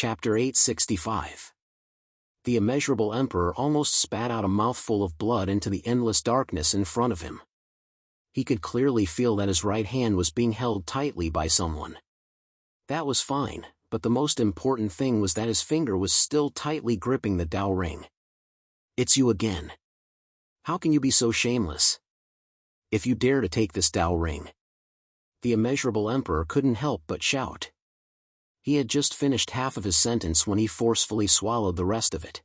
Chapter 865. The immeasurable emperor almost spat out a mouthful of blood into the endless darkness in front of him. He could clearly feel that his right hand was being held tightly by someone. That was fine, but the most important thing was that his finger was still tightly gripping the Dao ring. "It's you again. How can you be so shameless? If you dare to take this Dao ring." The immeasurable emperor couldn't help but shout. He had just finished half of his sentence when he forcefully swallowed the rest of it.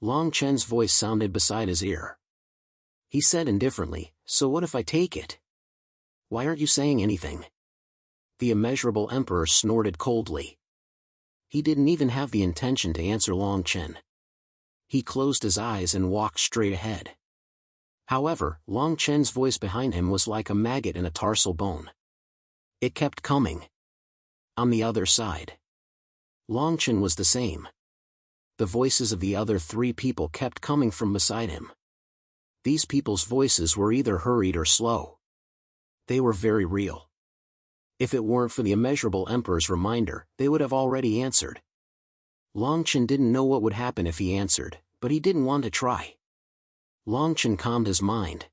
Long Chen's voice sounded beside his ear. He said indifferently, "So what if I take it? Why aren't you saying anything?" The immeasurable emperor snorted coldly. He didn't even have the intention to answer Long Chen. He closed his eyes and walked straight ahead. However, Long Chen's voice behind him was like a maggot in a tarsal bone. It kept coming. On the other side. Long Chen was the same. The voices of the other three people kept coming from beside him. These people's voices were either hurried or slow. They were very real. If it weren't for the immeasurable emperor's reminder, they would have already answered. Long Chen didn't know what would happen if he answered, but he didn't want to try. Long Chen calmed his mind.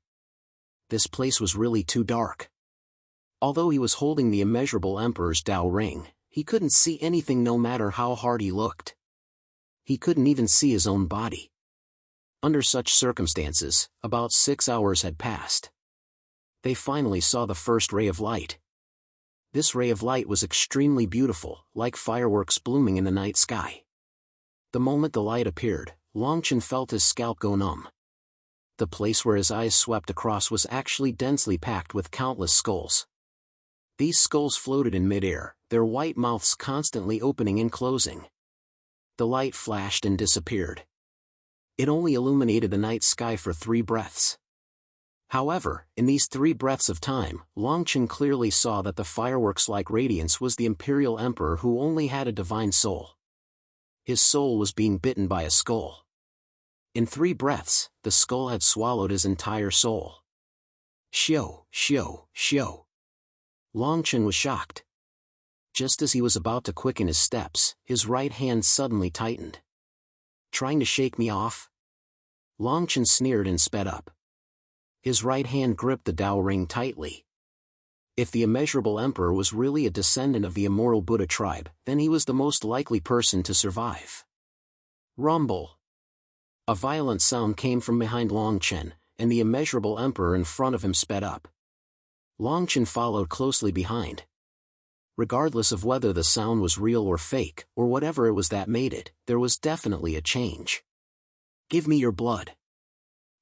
This place was really too dark. Although he was holding the immeasurable emperor's Dao ring, he couldn't see anything no matter how hard he looked. He couldn't even see his own body. Under such circumstances, about 6 hours had passed. They finally saw the first ray of light. This ray of light was extremely beautiful, like fireworks blooming in the night sky. The moment the light appeared, Long Chen felt his scalp go numb. The place where his eyes swept across was actually densely packed with countless skulls. These skulls floated in midair, their white mouths constantly opening and closing. The light flashed and disappeared. It only illuminated the night sky for 3 breaths. However, in these 3 breaths of time, Long Chen clearly saw that the fireworks-like radiance was the Imperial Emperor who only had a divine soul. His soul was being bitten by a skull. In 3 breaths, the skull had swallowed his entire soul. Shio, shio, shio. Long Chen was shocked. Just as he was about to quicken his steps, his right hand suddenly tightened. "Trying to shake me off?" Long Chen sneered and sped up. His right hand gripped the Dao ring tightly. If the immeasurable emperor was really a descendant of the immortal Buddha tribe, then he was the most likely person to survive. Rumble. A violent sound came from behind Long Chen, and the immeasurable emperor in front of him sped up. Long Chen followed closely behind. Regardless of whether the sound was real or fake, or whatever it was that made it, there was definitely a change. "Give me your blood."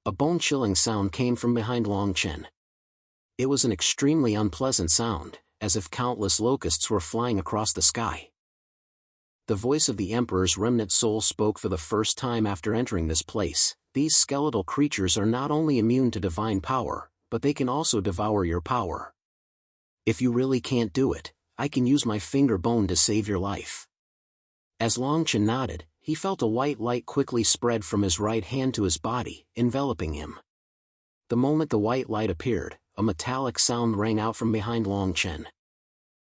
A bone-chilling sound came from behind Long Chen. It was an extremely unpleasant sound, as if countless locusts were flying across the sky. The voice of the Emperor's remnant soul spoke for the first time after entering this place. "These skeletal creatures are not only immune to divine power, but they can also devour your power. If you really can't do it, I can use my finger bone to save your life." As Long Chen nodded, he felt a white light quickly spread from his right hand to his body, enveloping him. The moment the white light appeared, a metallic sound rang out from behind Long Chen.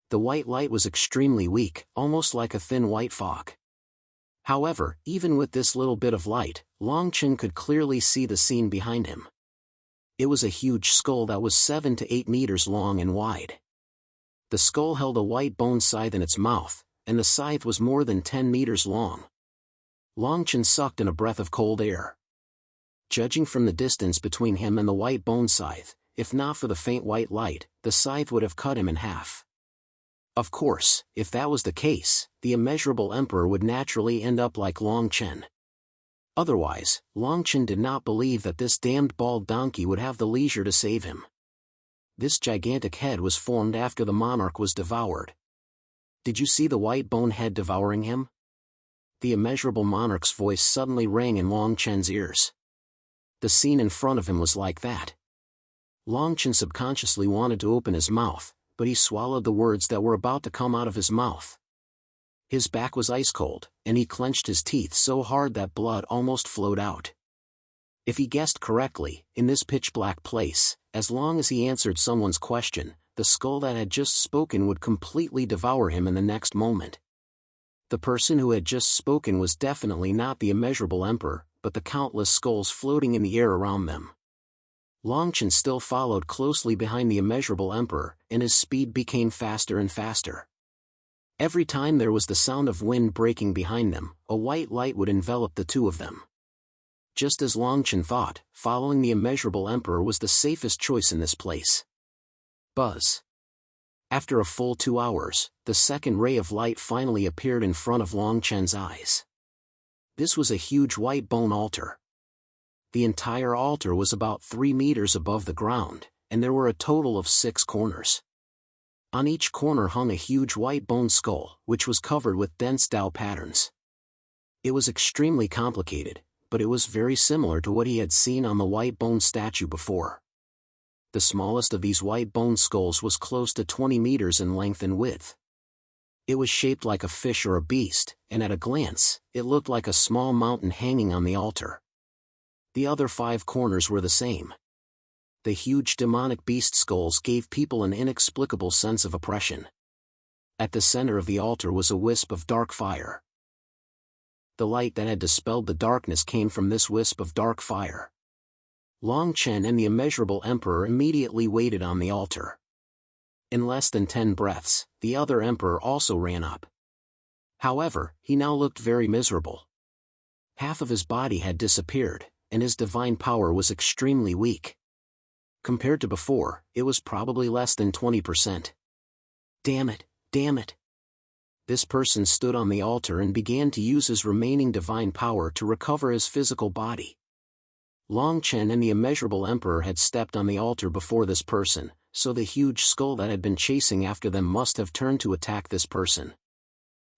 The white light was extremely weak, almost like a thin white fog. However, even with this little bit of light, Long Chen could clearly see the scene behind him. It was a huge skull that was 7 to 8 meters long and wide. The skull held a white bone scythe in its mouth, and the scythe was more than 10 meters long. Long Chen sucked in a breath of cold air. Judging from the distance between him and the white bone scythe, if not for the faint white light, the scythe would have cut him in half. Of course, if that was the case, the immeasurable emperor would naturally end up like Long Chen. Otherwise, Long Chen did not believe that this damned bald donkey would have the leisure to save him. This gigantic head was formed after the monarch was devoured. "Did you see the white bone head devouring him?" The immeasurable monarch's voice suddenly rang in Long Chen's ears. The scene in front of him was like that. Long Chen subconsciously wanted to open his mouth, but he swallowed the words that were about to come out of his mouth. His back was ice cold, and he clenched his teeth so hard that blood almost flowed out. If he guessed correctly, in this pitch-black place, as long as he answered someone's question, the skull that had just spoken would completely devour him in the next moment. The person who had just spoken was definitely not the immeasurable emperor, but the countless skulls floating in the air around them. Longchen still followed closely behind the immeasurable emperor, and his speed became faster and faster. Every time there was the sound of wind breaking behind them, a white light would envelop the two of them. Just as Longchen thought, following the immeasurable emperor was the safest choice in this place. Buzz. After a full 2 hours, the second ray of light finally appeared in front of Longchen's eyes. This was a huge white bone altar. The entire altar was about 3 meters above the ground, and there were a total of 6 corners. On each corner hung a huge white bone skull, which was covered with dense Tao patterns. It was extremely complicated, but it was very similar to what he had seen on the white bone statue before. The smallest of these white bone skulls was close to 20 meters in length and width. It was shaped like a fish or a beast, and at a glance, it looked like a small mountain hanging on the altar. The other 5 corners were the same. The huge demonic beast skulls gave people an inexplicable sense of oppression. At the center of the altar was a wisp of dark fire. The light that had dispelled the darkness came from this wisp of dark fire. Longchen and the immeasurable emperor immediately waited on the altar. In less than 10 breaths, the other emperor also ran up. However, he now looked very miserable. Half of his body had disappeared, and his divine power was extremely weak. Compared to before, it was probably less than 20%. Damn it, damn it. This person stood on the altar and began to use his remaining divine power to recover his physical body. Longchen and the immeasurable emperor had stepped on the altar before this person, so the huge skull that had been chasing after them must have turned to attack this person.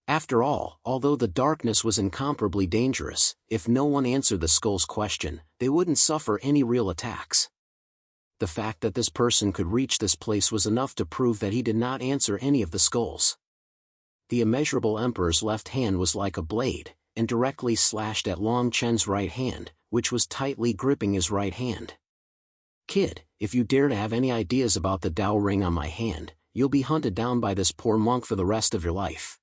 After all, although the darkness was incomparably dangerous, if no one answered the skull's question, they wouldn't suffer any real attacks. The fact that this person could reach this place was enough to prove that he did not answer any of the skulls. The immeasurable emperor's left hand was like a blade, and directly slashed at Longchen's right hand, which was tightly gripping his right hand. Kid, if you dare to have any ideas about the Tao ring on my hand, you'll be hunted down by this poor monk for the rest of your life.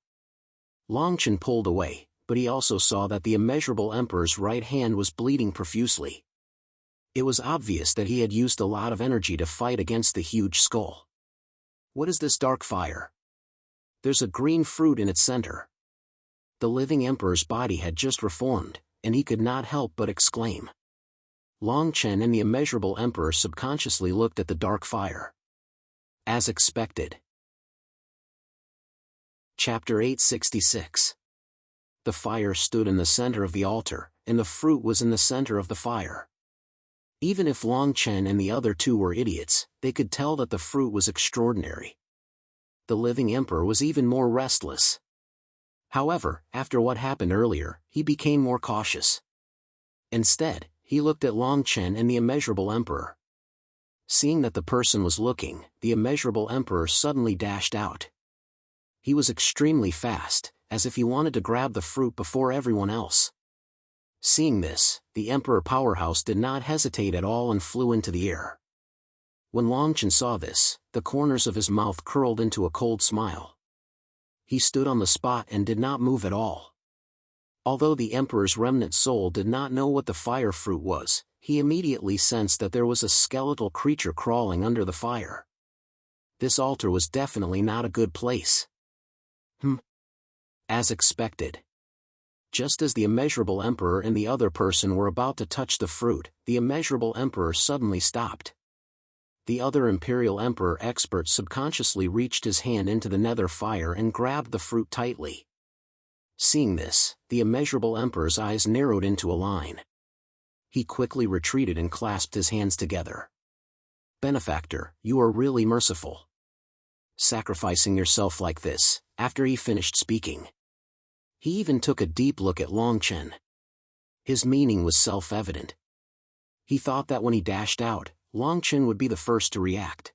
Longchen pulled away, but he also saw that the immeasurable emperor's right hand was bleeding profusely. It was obvious that he had used a lot of energy to fight against the huge skull. What is this dark fire? There's a green fruit in its center. The living emperor's body had just reformed, and he could not help but exclaim. Longchen and the immeasurable emperor subconsciously looked at the dark fire. As expected. Chapter 866. The fire stood in the center of the altar, and the fruit was in the center of the fire. Even if Longchen and the other 2 were idiots, they could tell that the fruit was extraordinary. The living emperor was even more restless. However, after what happened earlier, he became more cautious. Instead, he looked at Longchen and the immeasurable emperor. Seeing that the person was looking, the immeasurable emperor suddenly dashed out. He was extremely fast, as if he wanted to grab the fruit before everyone else. Seeing this, the Emperor Powerhouse did not hesitate at all and flew into the air. When Longchen saw this, the corners of his mouth curled into a cold smile. He stood on the spot and did not move at all. Although the Emperor's remnant soul did not know what the fire fruit was, he immediately sensed that there was a skeletal creature crawling under the fire. This altar was definitely not a good place. As expected. Just as the immeasurable emperor and the other person were about to touch the fruit, the immeasurable emperor suddenly stopped. The other imperial emperor expert subconsciously reached his hand into the nether fire and grabbed the fruit tightly. Seeing this, the immeasurable emperor's eyes narrowed into a line. He quickly retreated and clasped his hands together. Benefactor, you are really merciful. Sacrificing yourself like this, after he finished speaking. He even took a deep look at Longchen. His meaning was self-evident. He thought that when he dashed out, Longchen would be the first to react.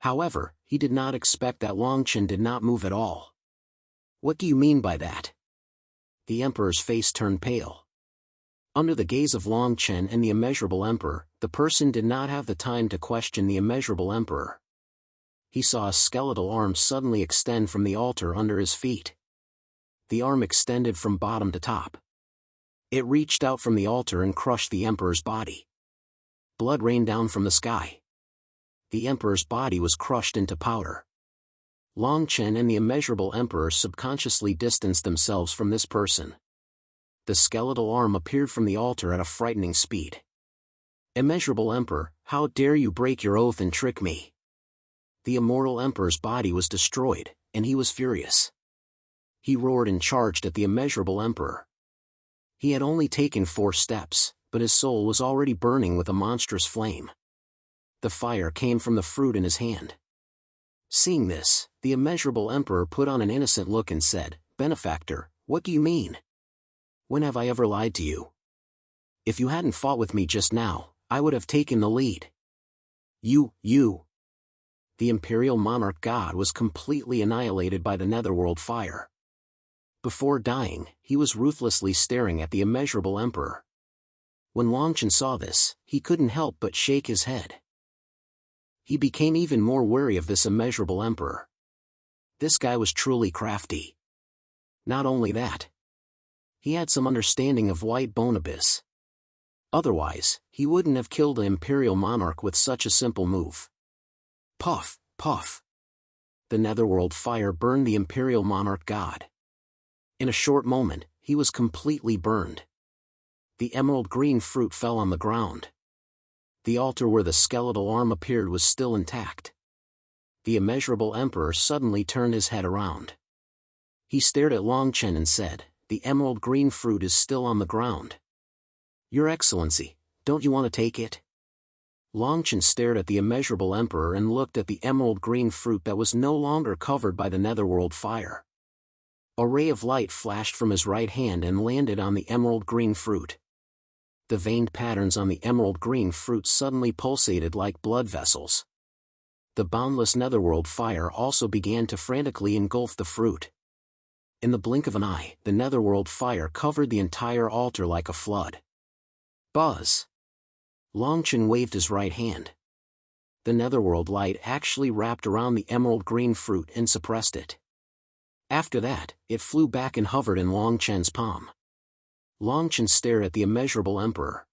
However, he did not expect that Longchen did not move at all. What do you mean by that? The emperor's face turned pale. Under the gaze of Longchen and the immeasurable emperor, the person did not have the time to question the immeasurable emperor. He saw a skeletal arm suddenly extend from the altar under his feet. the arm extended from bottom to top. It reached out from the altar and crushed the emperor's body. Blood rained down from the sky. The emperor's body was crushed into powder. Long Chen and the immeasurable emperor subconsciously distanced themselves from this person. The skeletal arm appeared from the altar at a frightening speed. Immeasurable emperor, how dare you break your oath and trick me? The immortal emperor's body was destroyed, and he was furious. He roared and charged at the immeasurable emperor. He had only taken 4 steps, but his soul was already burning with a monstrous flame. The fire came from the fruit in his hand. Seeing this, the immeasurable emperor put on an innocent look and said, "Benefactor, what do you mean? When have I ever lied to you? If you hadn't fought with me just now, I would have taken the lead." You. The imperial monarch god was completely annihilated by the netherworld fire. Before dying, he was ruthlessly staring at the immeasurable emperor. When Longchen saw this, he couldn't help but shake his head. He became even more wary of this immeasurable emperor. This guy was truly crafty. Not only that, he had some understanding of white bone abyss. Otherwise, he wouldn't have killed the imperial monarch with such a simple move. Puff, puff. The netherworld fire burned the imperial monarch god. In a short moment, he was completely burned. The emerald green fruit fell on the ground. The altar where the skeletal arm appeared was still intact. The immeasurable emperor suddenly turned his head around. He stared at Long Chen and said, "The emerald green fruit is still on the ground. Your Excellency, don't you want to take it?" Long Chen stared at the immeasurable emperor and looked at the emerald green fruit that was no longer covered by the netherworld fire. A ray of light flashed from his right hand and landed on the emerald green fruit. The veined patterns on the emerald green fruit suddenly pulsated like blood vessels. The boundless netherworld fire also began to frantically engulf the fruit. In the blink of an eye, the netherworld fire covered the entire altar like a flood. Buzz! Long Chen waved his right hand. The netherworld light actually wrapped around the emerald green fruit and suppressed it. After that, it flew back and hovered in Long Chen's palm. Long Chen stared at the immeasurable emperor.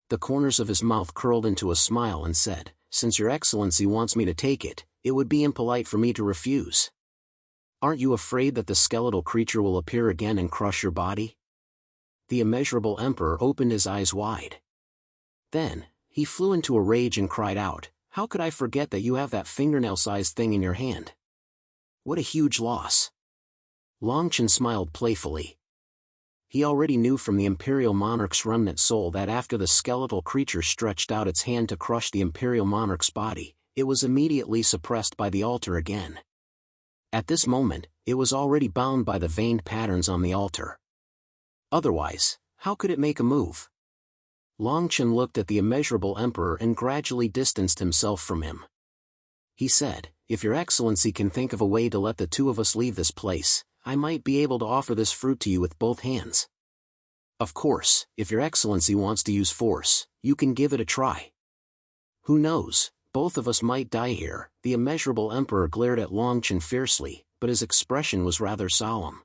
The corners of his mouth curled into a smile and said, "Since your Excellency wants me to take it, it would be impolite for me to refuse. Aren't you afraid that the skeletal creature will appear again and crush your body?" The immeasurable emperor opened his eyes wide. Then, he flew into a rage and cried out, "How could I forget that you have that fingernail-sized thing in your hand? What a huge loss." Long Chen smiled playfully. He already knew from the imperial monarch's remnant soul that after the skeletal creature stretched out its hand to crush the imperial monarch's body, it was immediately suppressed by the altar again. At this moment, it was already bound by the veined patterns on the altar. Otherwise, how could it make a move? Long Chen looked at the immeasurable emperor and gradually distanced himself from him. He said, "If your Excellency can think of a way to let the two of us leave this place, I might be able to offer this fruit to you with both hands. Of course, if your Excellency wants to use force, you can give it a try. Who knows, both of us might die here." The immeasurable emperor glared at Long Chen fiercely, but his expression was rather solemn.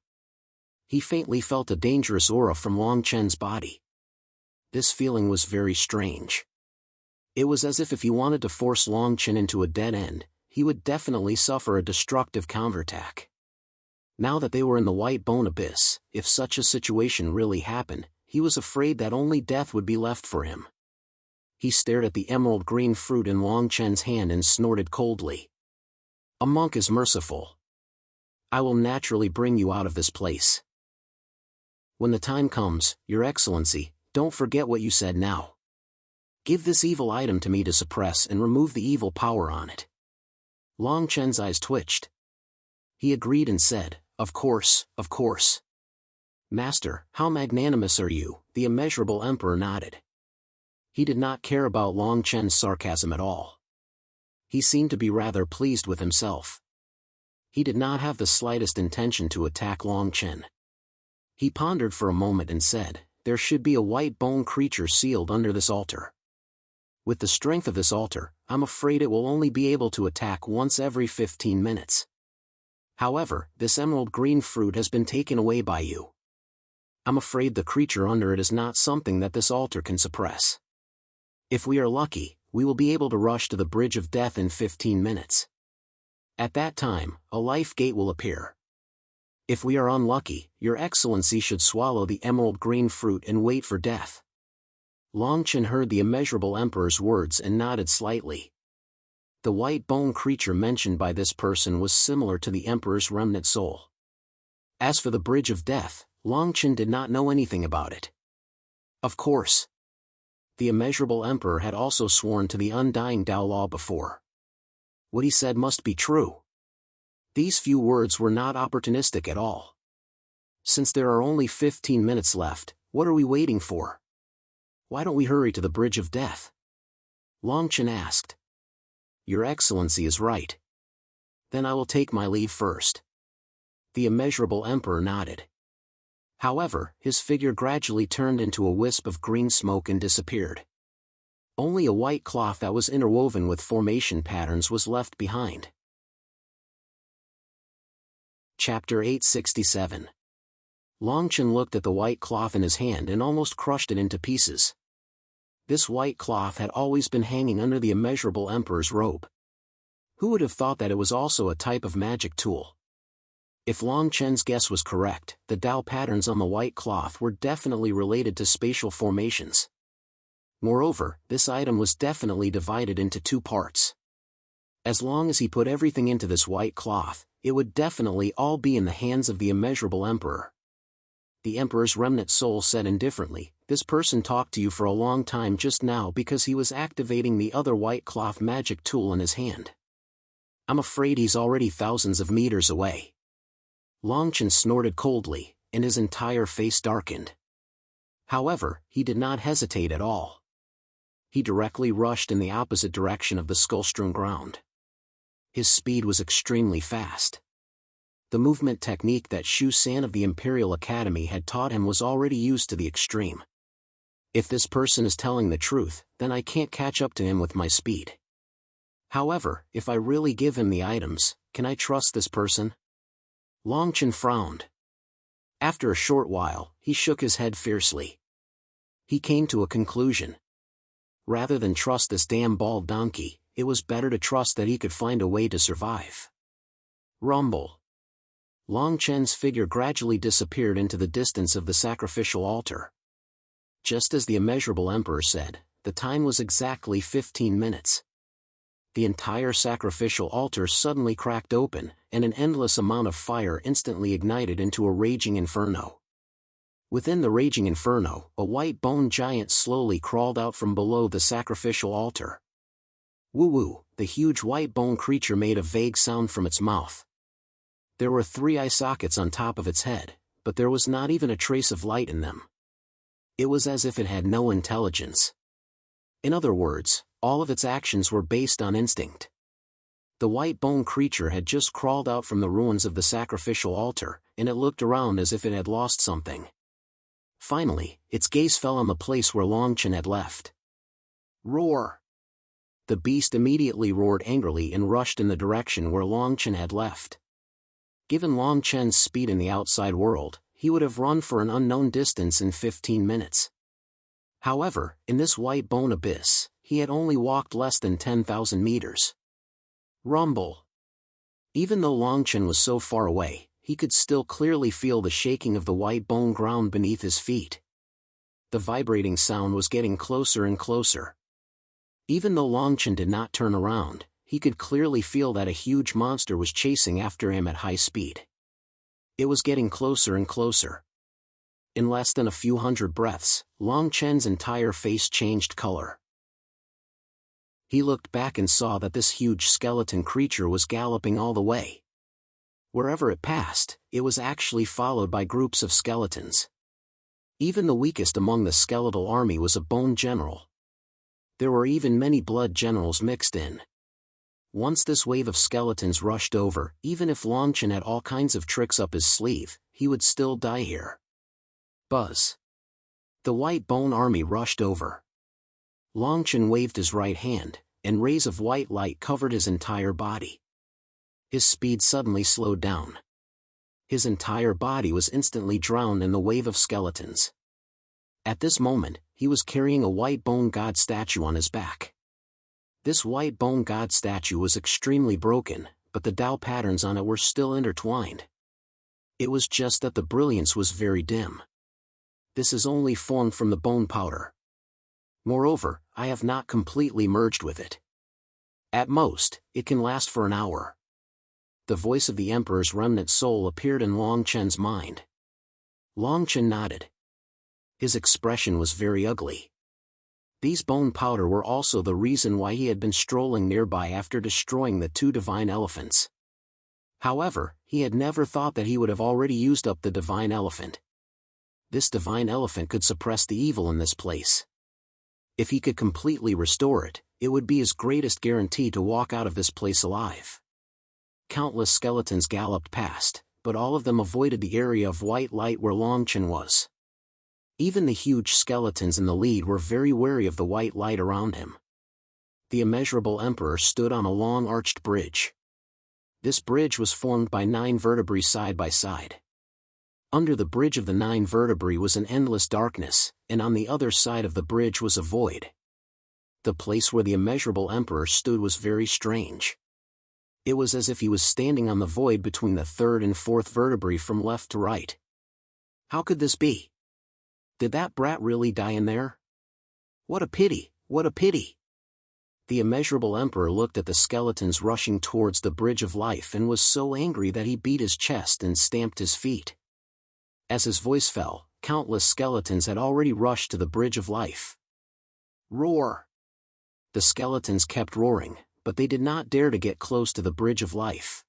He faintly felt a dangerous aura from Long Chen's body. This feeling was very strange. It was as if he wanted to force Long Chen into a dead end, he would definitely suffer a destructive counterattack. Now that they were in the white bone abyss, if such a situation really happened, he was afraid that only death would be left for him. He stared at the emerald green fruit in Long Chen's hand and snorted coldly. "A monk is merciful. I will naturally bring you out of this place. When the time comes, your Excellency, don't forget what you said now. Give this evil item to me to suppress and remove the evil power on it." Long Chen's eyes twitched. He agreed and said, Of course, of course. Master, how magnanimous are you?" The immeasurable emperor nodded. He did not care about Long Chen's sarcasm at all. He seemed to be rather pleased with himself. He did not have the slightest intention to attack Long Chen. He pondered for a moment and said, "There should be a white bone creature sealed under this altar. With the strength of this altar, I'm afraid it will only be able to attack once every 15 minutes. However, this emerald green fruit has been taken away by you. I'm afraid the creature under it is not something that this altar can suppress. If we are lucky, we will be able to rush to the bridge of death in 15 minutes. At that time, a life gate will appear. If we are unlucky, Your Excellency should swallow the emerald green fruit and wait for death. Longchen heard the immeasurable emperor's words and nodded slightly. The white bone creature mentioned by this person was similar to the emperor's remnant soul. As for the bridge of death, Longchen did not know anything about it. Of course, the immeasurable emperor had also sworn to the undying Tao law before. What he said must be true. These few words were not opportunistic at all. Since there are only 15 minutes left, what are we waiting for? Why don't we hurry to the bridge of death? Longchen asked. Your Excellency is right. Then I will take my leave first. The immeasurable emperor nodded. However, his figure gradually turned into a wisp of green smoke and disappeared. Only a white cloth that was interwoven with formation patterns was left behind. Chapter 867. Longchen looked at the white cloth in his hand and almost crushed it into pieces. This white cloth had always been hanging under the immeasurable emperor's robe. Who would have thought that it was also a type of magic tool? If Longchen's guess was correct, the Tao patterns on the white cloth were definitely related to spatial formations. Moreover, this item was definitely divided into two parts. As long as he put everything into this white cloth, it would definitely all be in the hands of the immeasurable emperor. The emperor's remnant soul said indifferently, this person talked to you for a long time just now because he was activating the other white cloth magic tool in his hand. I'm afraid he's already thousands of meters away. Longchen snorted coldly, and his entire face darkened. However, he did not hesitate at all. He directly rushed in the opposite direction of the skull-strewn ground. His speed was extremely fast. The movement technique that Shu San of the Imperial Academy had taught him was already used to the extreme. If this person is telling the truth, then I can't catch up to him with my speed. However, if I really give him the items, can I trust this person? Longchen frowned. After a short while, he shook his head fiercely. He came to a conclusion. Rather than trust this damn bald donkey, it was better to trust that he could find a way to survive. Rumble. Longchen's figure gradually disappeared into the distance of the sacrificial altar. Just as the immeasurable emperor said, the time was exactly 15 minutes. The entire sacrificial altar suddenly cracked open, and an endless amount of fire instantly ignited into a raging inferno. Within the raging inferno, a white bone giant slowly crawled out from below the sacrificial altar. Woo-woo, the huge white bone creature made a vague sound from its mouth. There were 3 eye sockets on top of its head, but there was not even a trace of light in them. It was as if it had no intelligence. In other words, all of its actions were based on instinct. The white bone creature had just crawled out from the ruins of the sacrificial altar, and it looked around as if it had lost something. Finally, its gaze fell on the place where Longchen had left. Roar! The beast immediately roared angrily and rushed in the direction where Longchen had left. Given Longchen's speed in the outside world, he would have run for an unknown distance in 15 minutes. However, in this white bone abyss, he had only walked less than 10,000 meters. Rumble. Even though Longchen was so far away, he could still clearly feel the shaking of the white bone ground beneath his feet. The vibrating sound was getting closer and closer. Even though Longchen did not turn around, he could clearly feel that a huge monster was chasing after him at high speed. It was getting closer and closer. In less than a few hundred breaths, Longchen's entire face changed color. He looked back and saw that this huge skeleton creature was galloping all the way. Wherever it passed, it was actually followed by groups of skeletons. Even the weakest among the skeletal army was a bone general. There were even many blood generals mixed in. Once this wave of skeletons rushed over, even if Longchen had all kinds of tricks up his sleeve, he would still die here. Buzz. The white bone army rushed over. Longchen waved his right hand, and rays of white light covered his entire body. His speed suddenly slowed down. His entire body was instantly drowned in the wave of skeletons. At this moment, he was carrying a white bone god statue on his back. This white bone god statue was extremely broken, but the Tao patterns on it were still intertwined. It was just that the brilliance was very dim. This is only formed from the bone powder. Moreover, I have not completely merged with it. At most, it can last for an hour. The voice of the Emperor's remnant soul appeared in Long Chen's mind. Long Chen nodded. His expression was very ugly. These bone powder were also the reason why he had been strolling nearby after destroying the 2 divine elephants. However, he had never thought that he would have already used up the divine elephant. This divine elephant could suppress the evil in this place. If he could completely restore it, it would be his greatest guarantee to walk out of this place alive. Countless skeletons galloped past, but all of them avoided the area of white light where Long Chen was. Even the huge skeletons in the lead were very wary of the white light around him. The immeasurable Emperor stood on a long arched bridge. This bridge was formed by 9 vertebrae side by side. Under the bridge of the 9 vertebrae was an endless darkness, and on the other side of the bridge was a void. The place where the immeasurable Emperor stood was very strange. It was as if he was standing on the void between the 3rd and 4th vertebrae from left to right. How could this be? Did that brat really die in there? What a pity, what a pity! The immeasurable Emperor looked at the skeletons rushing towards the bridge of life and was so angry that he beat his chest and stamped his feet. As his voice fell, countless skeletons had already rushed to the bridge of life. Roar! The skeletons kept roaring, but they did not dare to get close to the bridge of life.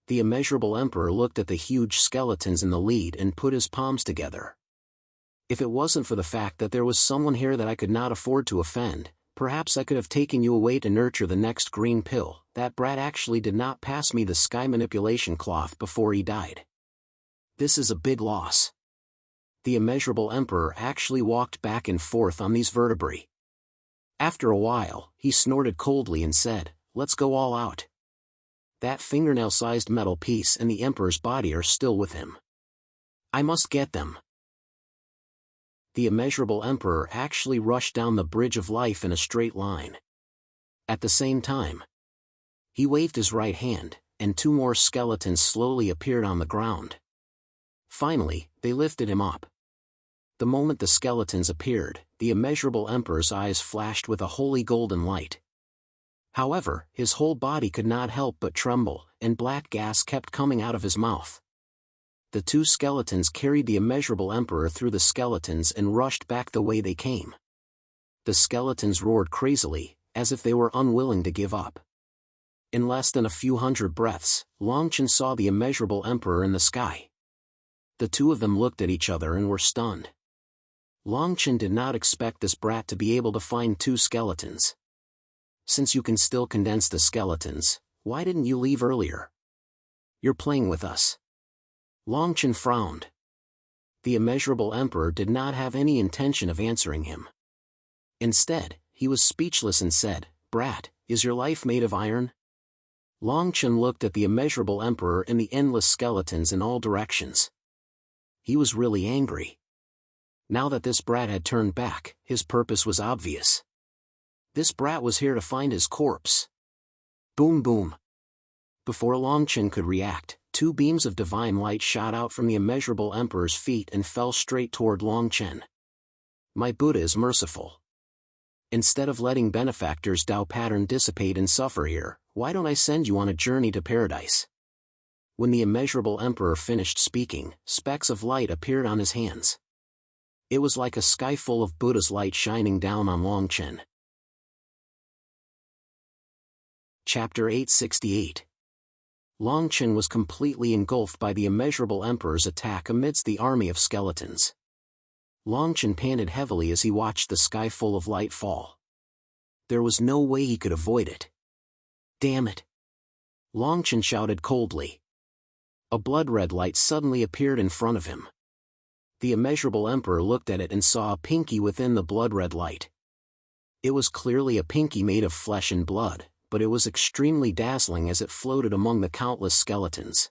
The immeasurable Emperor looked at the huge skeletons in the lead and put his palms together. If it wasn't for the fact that there was someone here that I could not afford to offend, perhaps I could have taken you away to nurture the next green pill. That brat actually did not pass me the sky manipulation cloth before he died. This is a big loss. The immeasurable Emperor actually walked back and forth on these vertebrae. After a while, he snorted coldly and said, "Let's go all out." That fingernail-sized metal piece and the Emperor's body are still with him. I must get them. The immeasurable Emperor actually rushed down the bridge of life in a straight line. At the same time, he waved his right hand, and 2 more skeletons slowly appeared on the ground. Finally, they lifted him up. The moment the skeletons appeared, the immeasurable Emperor's eyes flashed with a holy golden light. However, his whole body could not help but tremble, and black gas kept coming out of his mouth. The 2 skeletons carried the immeasurable Emperor through the skeletons and rushed back the way they came. The skeletons roared crazily, as if they were unwilling to give up. In less than a few hundred breaths, Long Chen saw the immeasurable Emperor in the sky. The 2 of them looked at each other and were stunned. Long Chen did not expect this brat to be able to find 2 skeletons. Since you can still condense the skeletons, why didn't you leave earlier? You're playing with us. Long Chen frowned. The immeasurable Emperor did not have any intention of answering him. Instead, he was speechless and said, "Brat, is your life made of iron?" Long Chen looked at the immeasurable Emperor and the endless skeletons in all directions. He was really angry. Now that this brat had turned back, his purpose was obvious. This brat was here to find his corpse. Boom boom. Before Long Chen could react, 2 beams of divine light shot out from the immeasurable Emperor's feet and fell straight toward Long Chen. My Buddha is merciful. Instead of letting benefactors' Tao pattern dissipate and suffer here, why don't I send you on a journey to paradise? When the immeasurable Emperor finished speaking, specks of light appeared on his hands. It was like a sky full of Buddha's light shining down on Long Chen. Chapter 868. Long Chen was completely engulfed by the immeasurable Emperor's attack amidst the army of skeletons. Long Chen panted heavily as he watched the sky full of light fall. There was no way he could avoid it. Damn it! Long Chen shouted coldly. A blood-red light suddenly appeared in front of him. The immeasurable Emperor looked at it and saw a pinky within the blood-red light. It was clearly a pinky made of flesh and blood, but it was extremely dazzling as it floated among the countless skeletons.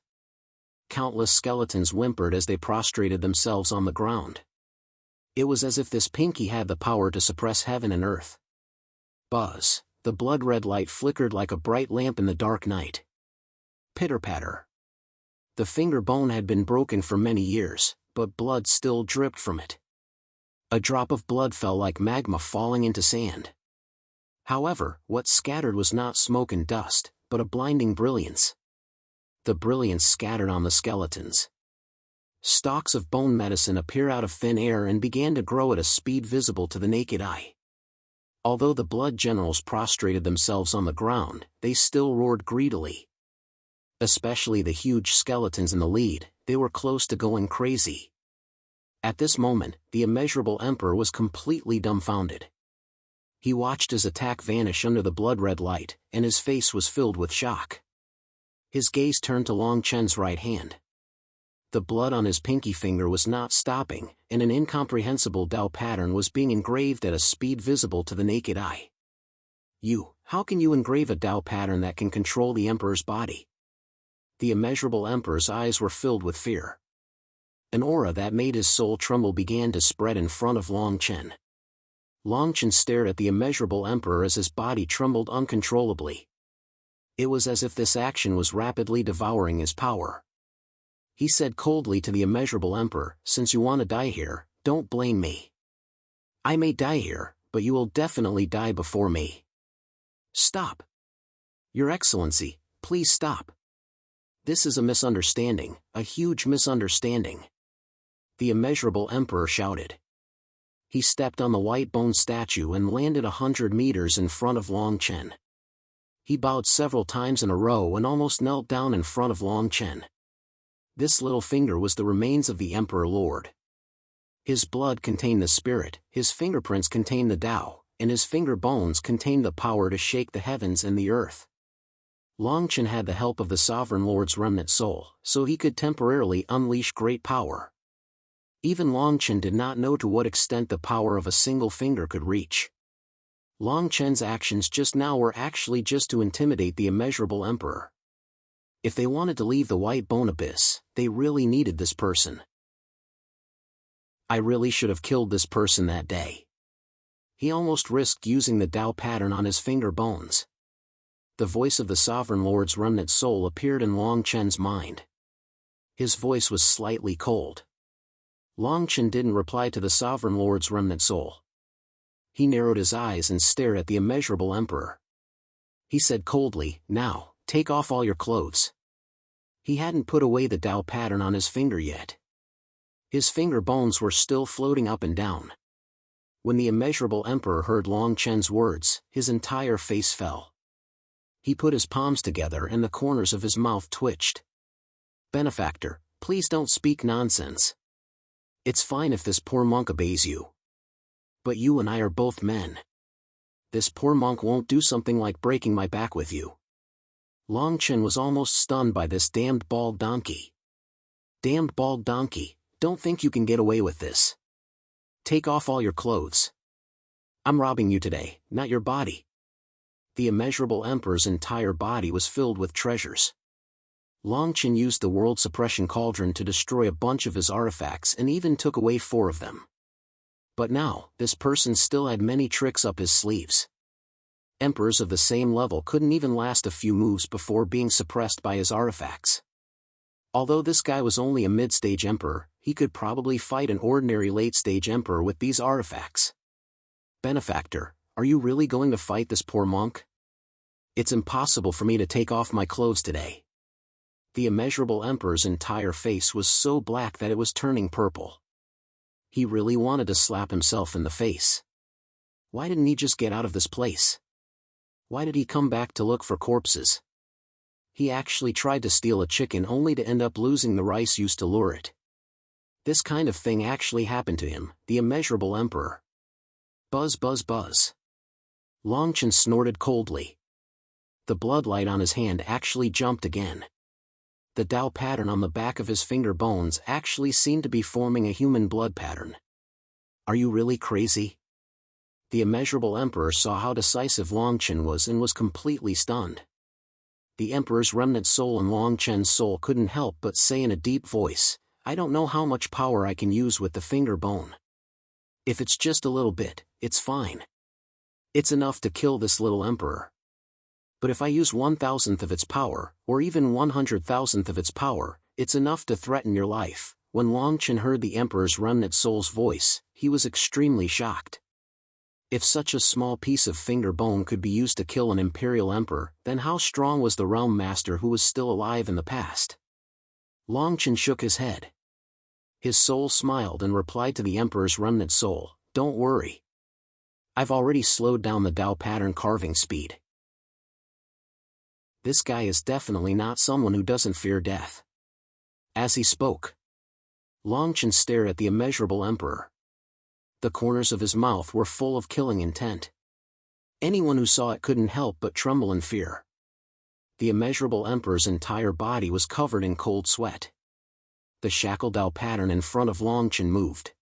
Countless skeletons whimpered as they prostrated themselves on the ground. It was as if this pinky had the power to suppress heaven and earth. Buzz, the blood-red light flickered like a bright lamp in the dark night. Pitter-patter. The finger bone had been broken for many years, but blood still dripped from it. A drop of blood fell like magma falling into sand. However, what scattered was not smoke and dust, but a blinding brilliance. The brilliance scattered on the skeletons. Stalks of bone medicine appeared out of thin air and began to grow at a speed visible to the naked eye. Although the blood generals prostrated themselves on the ground, they still roared greedily. Especially the huge skeletons in the lead, they were close to going crazy. At this moment, the immeasurable emperor was completely dumbfounded. He watched his attack vanish under the blood-red light, and his face was filled with shock. His gaze turned to Long Chen's right hand. The blood on his pinky finger was not stopping, and an incomprehensible Tao pattern was being engraved at a speed visible to the naked eye. How can you engrave a Tao pattern that can control the emperor's body? The immeasurable emperor's eyes were filled with fear. An aura that made his soul tremble began to spread in front of Long Chen. Long Chen stared at the immeasurable emperor as his body trembled uncontrollably. It was as if this action was rapidly devouring his power. He said coldly to the immeasurable emperor, "Since you want to die here, don't blame me. I may die here, but you will definitely die before me. Stop. Your Excellency, please stop. This is a misunderstanding, a huge misunderstanding." The immeasurable emperor shouted. He stepped on the white bone statue and landed 100 meters in front of Long Chen. He bowed several times in a row and almost knelt down in front of Long Chen. This little finger was the remains of the Emperor Lord. His blood contained the spirit, his fingerprints contained the Tao, and his finger bones contained the power to shake the heavens and the earth. Long Chen had the help of the Sovereign Lord's remnant soul, so he could temporarily unleash great power. Even Long Chen did not know to what extent the power of a single finger could reach. Long Chen's actions just now were actually just to intimidate the immeasurable emperor. If they wanted to leave the white bone abyss, they really needed this person. I really should have killed this person that day. He almost risked using the Tao pattern on his finger bones. The voice of the Sovereign Lord's remnant soul appeared in Long Chen's mind. His voice was slightly cold. Long Chen didn't reply to the Sovereign Lord's remnant soul. He narrowed his eyes and stared at the immeasurable emperor. He said coldly, "Now, take off all your clothes." He hadn't put away the Tao pattern on his finger yet. His finger bones were still floating up and down. When the immeasurable emperor heard Long Chen's words, his entire face fell. He put his palms together and the corners of his mouth twitched. "Benefactor, please don't speak nonsense. It's fine if this poor monk obeys you. But you and I are both men. This poor monk won't do something like breaking my back with you." Long Chen was almost stunned by this damned bald donkey. "Damned bald donkey, don't think you can get away with this. Take off all your clothes. I'm robbing you today, not your body." The immeasurable emperor's entire body was filled with treasures. Long Chen used the world suppression cauldron to destroy a bunch of his artifacts and even took away 4 of them. But now, this person still had many tricks up his sleeves. Emperors of the same level couldn't even last a few moves before being suppressed by his artifacts. Although this guy was only a mid-stage emperor, he could probably fight an ordinary late-stage emperor with these artifacts. "Benefactor, are you really going to fight this poor monk? It's impossible for me to take off my clothes today." The immeasurable emperor's entire face was so black that it was turning purple. He really wanted to slap himself in the face. Why didn't he just get out of this place? Why did he come back to look for corpses? He actually tried to steal a chicken only to end up losing the rice used to lure it. This kind of thing actually happened to him, the immeasurable emperor. Buzz buzz buzz. Long Chen snorted coldly. The bloodlight on his hand actually jumped again. The Tao pattern on the back of his finger bones actually seemed to be forming a human blood pattern. "Are you really crazy? The immeasurable emperor saw how decisive Long Chen was and was completely stunned. The emperor's remnant soul and Long Chen's soul couldn't help but say in a deep voice, "I don't know how much power I can use with the finger bone. If it's just a little bit, it's fine. It's enough to kill this little emperor. But if I use 1,000th of its power, or even 100,000th of its power, it's enough to threaten your life." When Long Chen heard the emperor's remnant soul's voice, he was extremely shocked. If such a small piece of finger bone could be used to kill an imperial emperor, then how strong was the realm master who was still alive in the past? Long Chen shook his head. His soul smiled and replied to the emperor's remnant soul, "Don't worry. I've already slowed down the Dao pattern carving speed. This guy is definitely not someone who doesn't fear death." As he spoke, Long Chen stared at the immeasurable emperor. The corners of his mouth were full of killing intent. Anyone who saw it couldn't help but tremble in fear. The immeasurable emperor's entire body was covered in cold sweat. The shackle Dao pattern in front of Long Chen moved.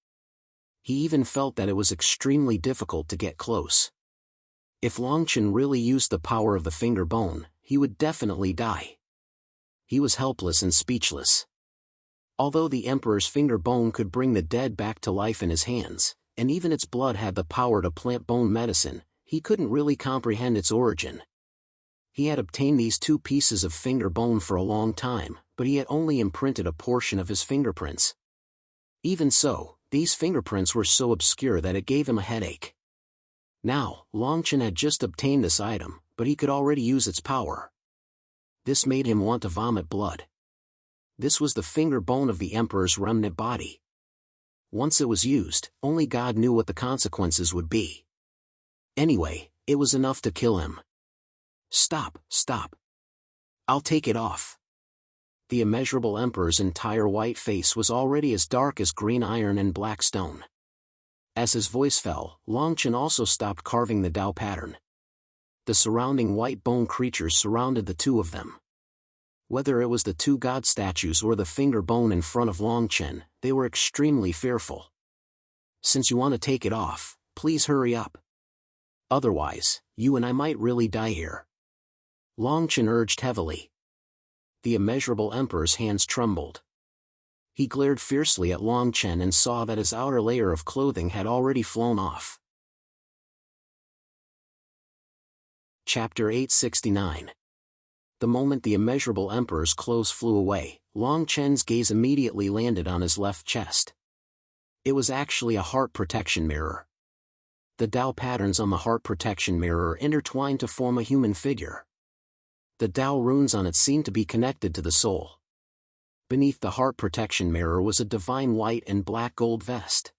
He even felt that it was extremely difficult to get close. If Long Chen really used the power of the finger bone, he would definitely die. He was helpless and speechless. Although the emperor's finger bone could bring the dead back to life in his hands, and even its blood had the power to plant bone medicine, he couldn't really comprehend its origin. He had obtained these 2 pieces of finger bone for a long time, but he had only imprinted a portion of his fingerprints. Even so, these fingerprints were so obscure that it gave him a headache. Now, Long Chen had just obtained this item, but he could already use its power. This made him want to vomit blood. This was the finger bone of the emperor's remnant body. Once it was used, only God knew what the consequences would be. Anyway, it was enough to kill him. "Stop, stop. I'll take it off." The immeasurable emperor's entire white face was already as dark as green iron and black stone. As his voice fell, Long Chen also stopped carving the Dao pattern. The surrounding white bone creatures surrounded the 2 of them. Whether it was the 2 god statues or the finger bone in front of Long Chen, they were extremely fearful. "Since you want to take it off, please hurry up. Otherwise, you and I might really die here," Long Chen urged heavily. The immeasurable emperor's hands trembled. He glared fiercely at Long Chen and saw that his outer layer of clothing had already flown off. Chapter 869. The moment the immeasurable emperor's clothes flew away, Long Chen's gaze immediately landed on his left chest. It was actually a heart protection mirror. The Dao patterns on the heart protection mirror intertwined to form a human figure. The Dao runes on it seemed to be connected to the soul. Beneath the heart protection mirror was a divine white and black gold vest.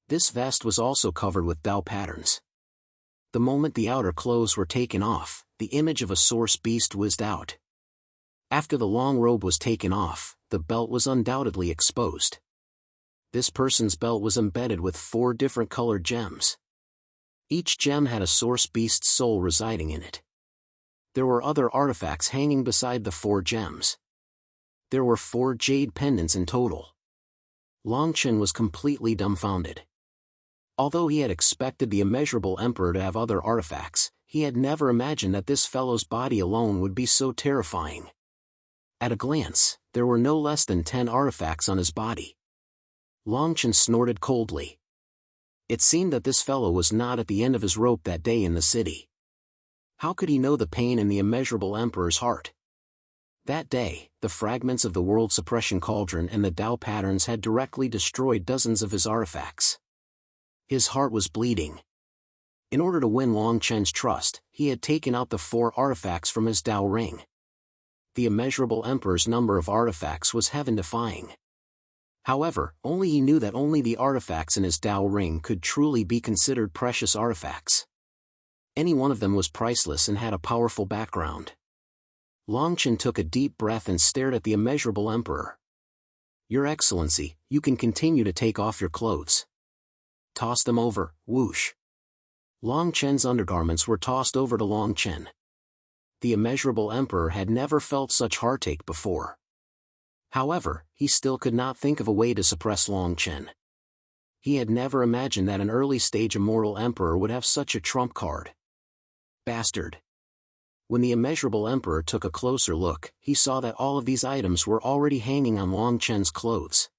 This vest was also covered with Dao patterns. The moment the outer clothes were taken off, the image of a source beast whizzed out. After the long robe was taken off, the belt was undoubtedly exposed. This person's belt was embedded with 4 different colored gems. Each gem had a source beast's soul residing in it. There were other artifacts hanging beside the 4 gems. There were 4 jade pendants in total. Long Chen was completely dumbfounded. Although he had expected the immeasurable emperor to have other artifacts, he had never imagined that this fellow's body alone would be so terrifying. At a glance, there were no less than 10 artifacts on his body. Long Chen snorted coldly. It seemed that this fellow was not at the end of his rope that day in the city. How could he know the pain in the immeasurable emperor's heart? That day, the fragments of the world suppression cauldron and the Dao patterns had directly destroyed dozens of his artifacts. His heart was bleeding. In order to win Long Chen's trust, he had taken out the 4 artifacts from his Dao ring. The immeasurable emperor's number of artifacts was heaven-defying. However, only he knew that only the artifacts in his Dao ring could truly be considered precious artifacts. Any one of them was priceless and had a powerful background. Long Chen took a deep breath and stared at the immeasurable emperor. "Your Excellency, you can continue to take off your clothes." "Toss them over," whoosh. Long Chen's undergarments were tossed over to Long Chen. The immeasurable emperor had never felt such heartache before. However, he still could not think of a way to suppress Long Chen. He had never imagined that an early-stage immortal emperor would have such a trump card. Bastard. When the immeasurable emperor took a closer look, he saw that all of these items were already hanging on Long Chen's clothes.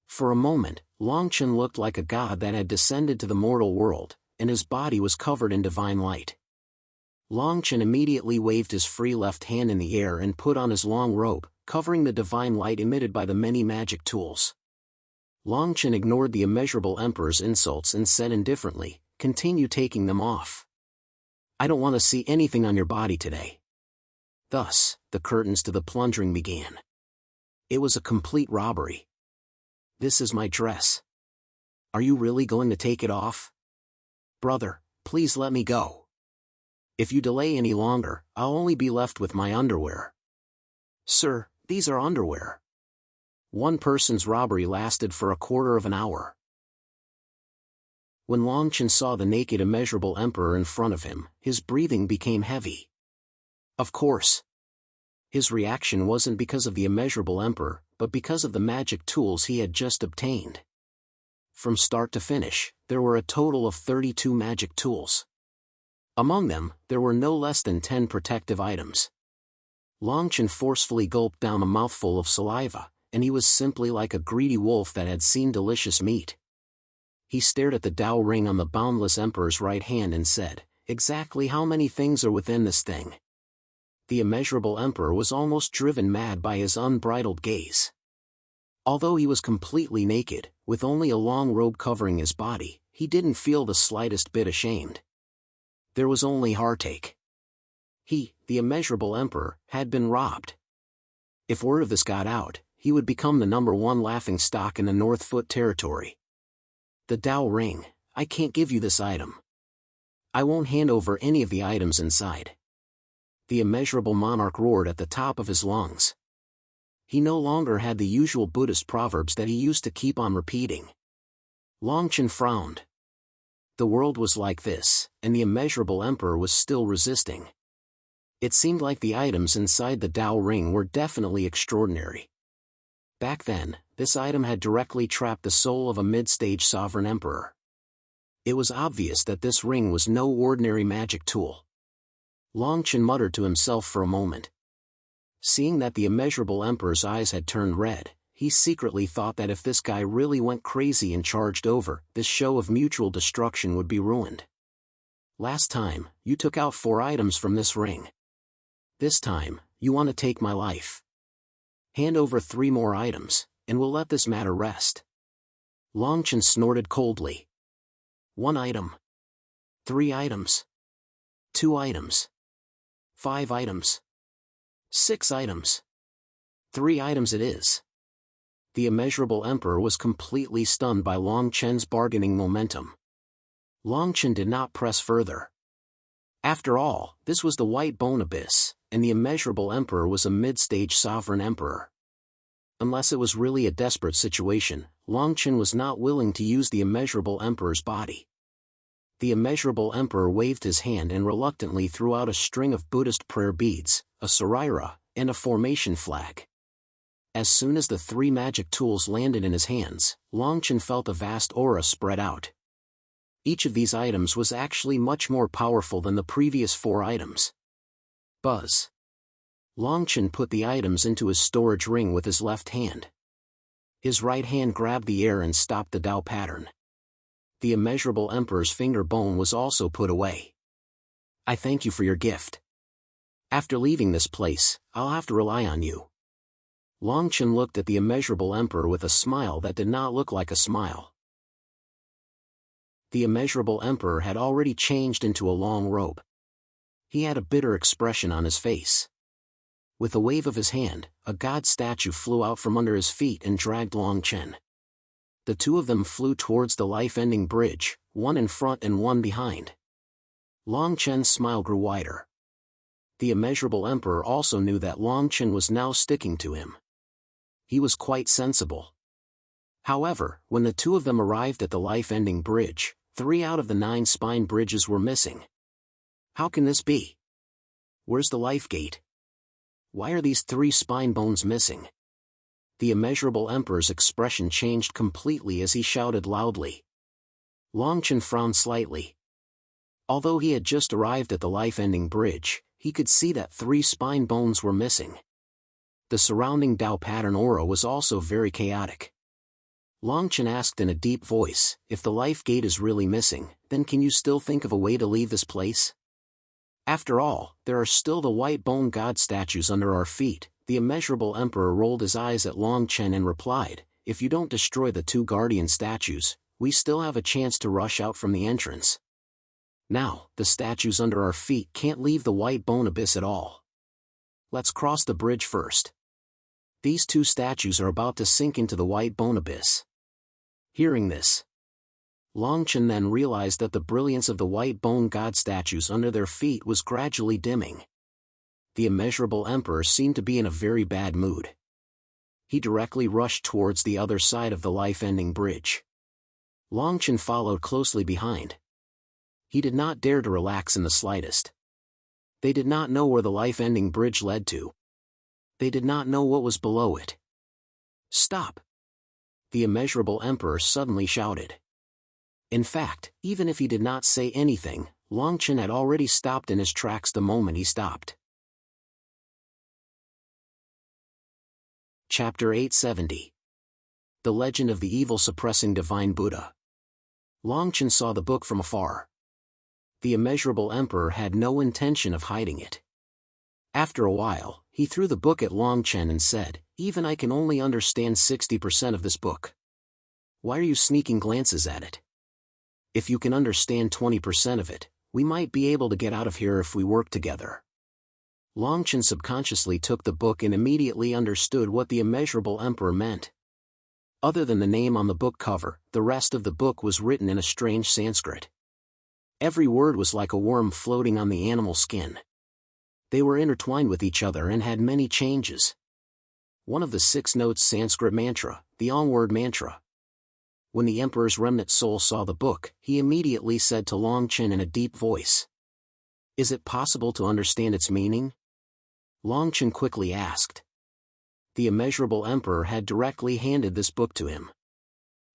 For a moment, Long Chen looked like a god that had descended to the mortal world, and his body was covered in divine light. Long Chen immediately waved his free left hand in the air and put on his long robe, covering the divine light emitted by the many magic tools. Long Chen ignored the immeasurable emperor's insults and said indifferently, "Continue taking them off. I don't want to see anything on your body today." Thus, the curtains to the plundering began. It was a complete robbery. "This is my dress. Are you really going to take it off? Brother, please let me go. If you delay any longer, I'll only be left with my underwear." "Sir, these are underwear." One person's robbery lasted for a quarter of an hour. When Long Chen saw the naked immeasurable emperor in front of him, his breathing became heavy. Of course. His reaction wasn't because of the immeasurable emperor, but because of the magic tools he had just obtained. From start to finish, there were a total of 32 magic tools. Among them, there were no less than 10 protective items. Long Chen forcefully gulped down a mouthful of saliva, and he was simply like a greedy wolf that had seen delicious meat. He stared at the Dao ring on the boundless emperor's right hand and said, "Exactly how many things are within this thing?" The immeasurable emperor was almost driven mad by his unbridled gaze. Although he was completely naked, with only a long robe covering his body, he didn't feel the slightest bit ashamed. There was only heartache. He, the immeasurable emperor, had been robbed. If word of this got out, he would become the #1 laughingstock in the Northfoot territory. "The Dao ring, I can't give you this item. I won't hand over any of the items inside." The immeasurable monarch roared at the top of his lungs. He no longer had the usual Buddhist proverbs that he used to keep on repeating. Long Chen frowned. The world was like this, and the immeasurable emperor was still resisting. It seemed like the items inside the Dao ring were definitely extraordinary. Back then, this item had directly trapped the soul of a mid-stage sovereign emperor. It was obvious that this ring was no ordinary magic tool. Long Chen muttered to himself for a moment. Seeing that the immeasurable emperor's eyes had turned red, he secretly thought that if this guy really went crazy and charged over, this show of mutual destruction would be ruined. "Last time, you took out 4 items from this ring. This time, you want to take my life. Hand over 3 more items, and we'll let this matter rest." Long Chen snorted coldly. 1 item. 3 items. 2 items. 5 items. 6 items. 3 items it is. The immeasurable emperor was completely stunned by Long Chen's bargaining momentum. Long Chen did not press further. After all, this was the White Bone Abyss, and the immeasurable emperor was a mid-stage sovereign emperor. Unless it was really a desperate situation, Long Chen was not willing to use the immeasurable emperor's body. The immeasurable emperor waved his hand and reluctantly threw out a string of Buddhist prayer beads, a saraira, and a formation flag. As soon as the 3 magic tools landed in his hands, Long Chen felt a vast aura spread out. Each of these items was actually much more powerful than the previous 4 items. Buzz. Long Chen put the items into his storage ring with his left hand. His right hand grabbed the air and stopped the Dao pattern. The immeasurable emperor's finger bone was also put away. "I thank you for your gift. After leaving this place, I'll have to rely on you." Long Chen looked at the immeasurable emperor with a smile that did not look like a smile. The immeasurable emperor had already changed into a long robe. He had a bitter expression on his face. With a wave of his hand, a god statue flew out from under his feet and dragged Long Chen. The 2 of them flew towards the life-ending bridge, one in front and one behind. Long Chen's smile grew wider. The immeasurable emperor also knew that Long Chen was now sticking to him. He was quite sensible. However, when the 2 of them arrived at the life-ending bridge, 3 out of the 9 spine bridges were missing. How can this be? Where's the life gate? Why are these 3 spine bones missing? The immeasurable emperor's expression changed completely as he shouted loudly. Longchen frowned slightly. Although he had just arrived at the life-ending bridge, he could see that 3 spine bones were missing. The surrounding Dao pattern aura was also very chaotic. Longchen asked in a deep voice, if the life gate is really missing, then can you still think of a way to leave this place? After all, there are still the white bone god statues under our feet. The immeasurable emperor rolled his eyes at Longchen and replied, if you don't destroy the 2 guardian statues, we still have a chance to rush out from the entrance. Now, the statues under our feet can't leave the white bone abyss at all. Let's cross the bridge first. These 2 statues are about to sink into the white bone abyss. Hearing this, Longchen then realized that the brilliance of the white bone god statues under their feet was gradually dimming. The immeasurable emperor seemed to be in a very bad mood. He directly rushed towards the other side of the life-ending bridge. Longchen followed closely behind. He did not dare to relax in the slightest. They did not know where the life-ending bridge led to. They did not know what was below it. Stop! The immeasurable emperor suddenly shouted. In fact, even if he did not say anything, Longchen had already stopped in his tracks the moment he stopped. Chapter 870. The Legend of the Evil Suppressing Divine Buddha. Longchen saw the book from afar. The immeasurable emperor had no intention of hiding it. After a while, he threw the book at Longchen and said, even I can only understand 60% of this book. Why are you sneaking glances at it? If you can understand 20% of it, we might be able to get out of here if we work together. Longchen subconsciously took the book and immediately understood what the immeasurable emperor meant. Other than the name on the book cover, the rest of the book was written in a strange Sanskrit. Every word was like a worm floating on the animal skin. They were intertwined with each other and had many changes. One of the 6 notes Sanskrit mantra, the onward mantra. When the emperor's remnant soul saw the book, he immediately said to Longchen in a deep voice, is it possible to understand its meaning? Longchen quickly asked. The immeasurable emperor had directly handed this book to him.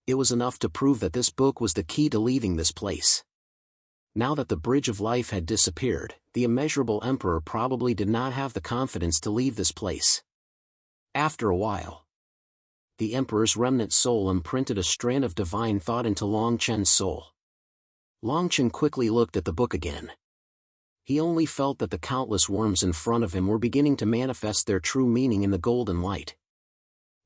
It was enough to prove that this book was the key to leaving this place. Now that the bridge of life had disappeared, the immeasurable emperor probably did not have the confidence to leave this place. After a while, the emperor's remnant soul imprinted a strand of divine thought into Longchen's soul. Longchen quickly looked at the book again. He only felt that the countless worms in front of him were beginning to manifest their true meaning in the golden light.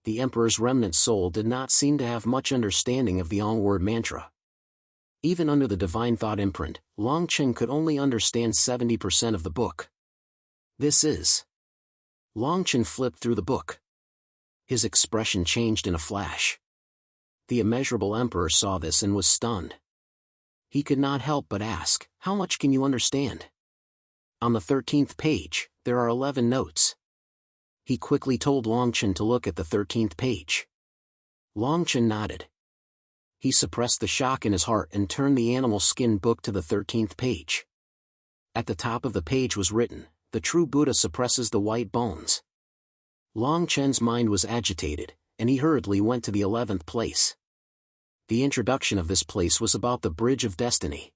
The emperor's remnant soul did not seem to have much understanding of the onward mantra. Even under the divine thought imprint, Longchen could only understand 70% of the book. This is. Longchen flipped through the book. His expression changed in a flash. The immeasurable emperor saw this and was stunned. He could not help but ask, how much can you understand? On the 13th page, there are 11 notes. He quickly told Longchen to look at the 13th page. Longchen nodded. He suppressed the shock in his heart and turned the animal skin book to the 13th page. At the top of the page was written, the true Buddha suppresses the white bones. Longchen's mind was agitated, and he hurriedly went to the 11th place. The introduction of this place was about the bridge of destiny.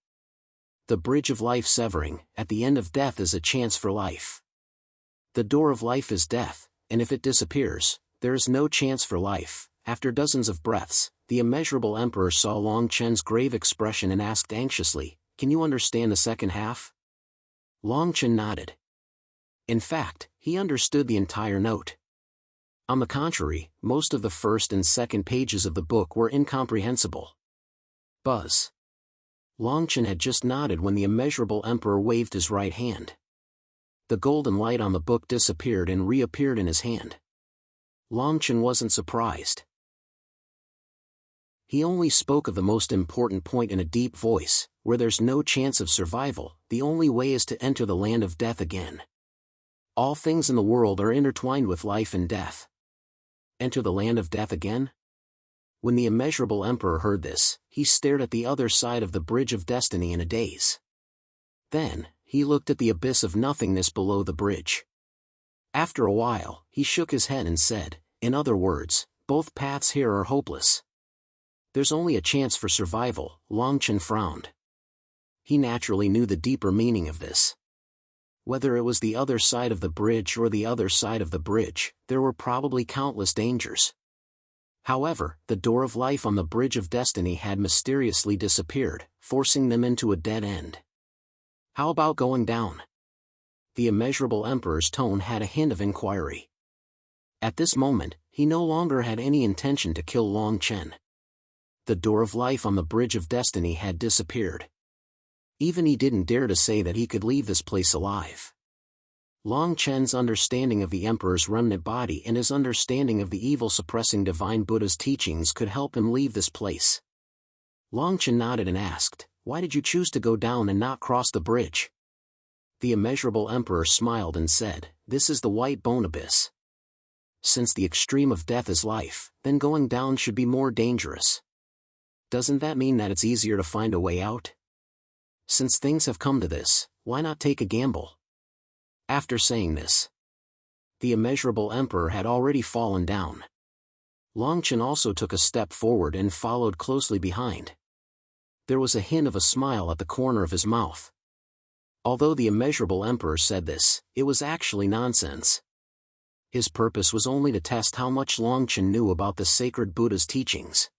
The bridge of life severing, at the end of death is a chance for life. The door of life is death, and if it disappears, there is no chance for life. After dozens of breaths, the immeasurable emperor saw Longchen's grave expression and asked anxiously, can you understand the second half? Longchen nodded. In fact, he understood the entire note. On the contrary, most of the first and second pages of the book were incomprehensible. Buzz. Longchen had just nodded when the immeasurable emperor waved his right hand. The golden light on the book disappeared and reappeared in his hand. Longchen wasn't surprised. He only spoke of the most important point in a deep voice, where there's no chance of survival, the only way is to enter the land of death again. All things in the world are intertwined with life and death. Enter the land of death again? When the immeasurable emperor heard this, he stared at the other side of the bridge of destiny in a daze. Then, he looked at the abyss of nothingness below the bridge. After a while, he shook his head and said, In other words, both paths here are hopeless. There's only a chance for survival. Longchen frowned. He naturally knew the deeper meaning of this. Whether it was the other side of the bridge or the other side of the bridge, there were probably countless dangers. However, the door of life on the bridge of destiny had mysteriously disappeared, forcing them into a dead end. How about going down? The immeasurable emperor's tone had a hint of inquiry. At this moment, he no longer had any intention to kill Long Chen. The door of life on the bridge of destiny had disappeared. Even he didn't dare to say that he could leave this place alive. Long Chen's understanding of the Emperor's remnant body and his understanding of the evil-suppressing Divine Buddha's teachings could help him leave this place. Long Chen nodded and asked, "Why did you choose to go down and not cross the bridge?" The immeasurable Emperor smiled and said, "This is the white bone abyss. Since the extreme of death is life, then going down should be more dangerous. Doesn't that mean that it's easier to find a way out? Since things have come to this, why not take a gamble?" After saying this, the immeasurable Emperor had already fallen down. Long Chen also took a step forward and followed closely behind. There was a hint of a smile at the corner of his mouth. Although the immeasurable Emperor said this, it was actually nonsense. His purpose was only to test how much Long Chen knew about the sacred Buddha's teachings.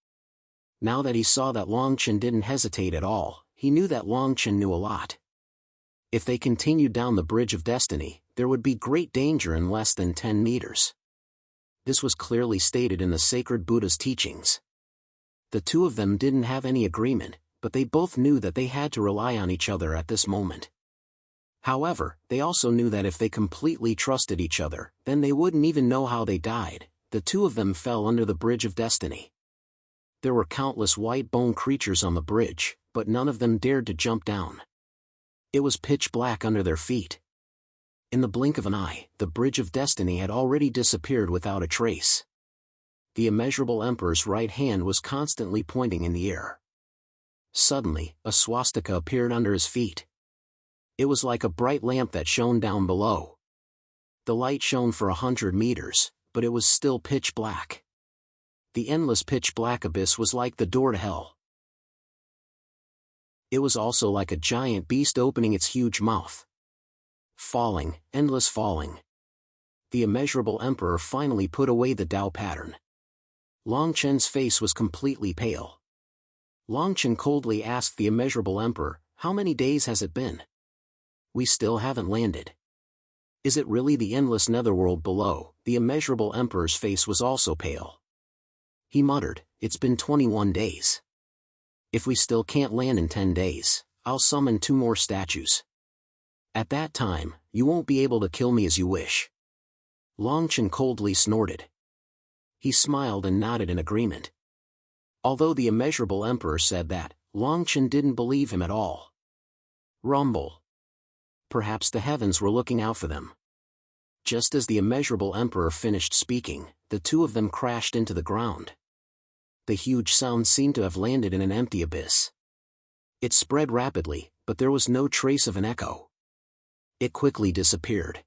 Now that he saw that Long Chen didn't hesitate at all, he knew that Long Chen knew a lot. If they continued down the bridge of destiny, there would be great danger in less than 10 meters. This was clearly stated in the sacred Buddha's teachings. The two of them didn't have any agreement, but they both knew that they had to rely on each other at this moment. However, they also knew that if they completely trusted each other, then they wouldn't even know how they died. The two of them fell under the bridge of destiny. There were countless white bone creatures on the bridge, but none of them dared to jump down. It was pitch black under their feet. In the blink of an eye, the bridge of destiny had already disappeared without a trace. The immeasurable Emperor's right hand was constantly pointing in the air. Suddenly, a swastika appeared under his feet. It was like a bright lamp that shone down below. The light shone for 100 meters, but it was still pitch black. The endless pitch black abyss was like the door to hell. It was also like a giant beast opening its huge mouth. Falling, endless falling. The immeasurable Emperor finally put away the Tao pattern. Long Chen's face was completely pale. Long Chen coldly asked the immeasurable Emperor, "How many days has it been? We still haven't landed. Is it really the endless netherworld below?" The immeasurable Emperor's face was also pale. He muttered, "It's been 21 days. If we still can't land in 10 days, I'll summon 2 more statues. At that time, you won't be able to kill me as you wish." Long Chen coldly snorted. He smiled and nodded in agreement. Although the immeasurable Emperor said that, Long Chen didn't believe him at all. Rumble. Perhaps the heavens were looking out for them. Just as the immeasurable Emperor finished speaking, the two of them crashed into the ground. The huge sound seemed to have landed in an empty abyss. It spread rapidly, but there was no trace of an echo. It quickly disappeared.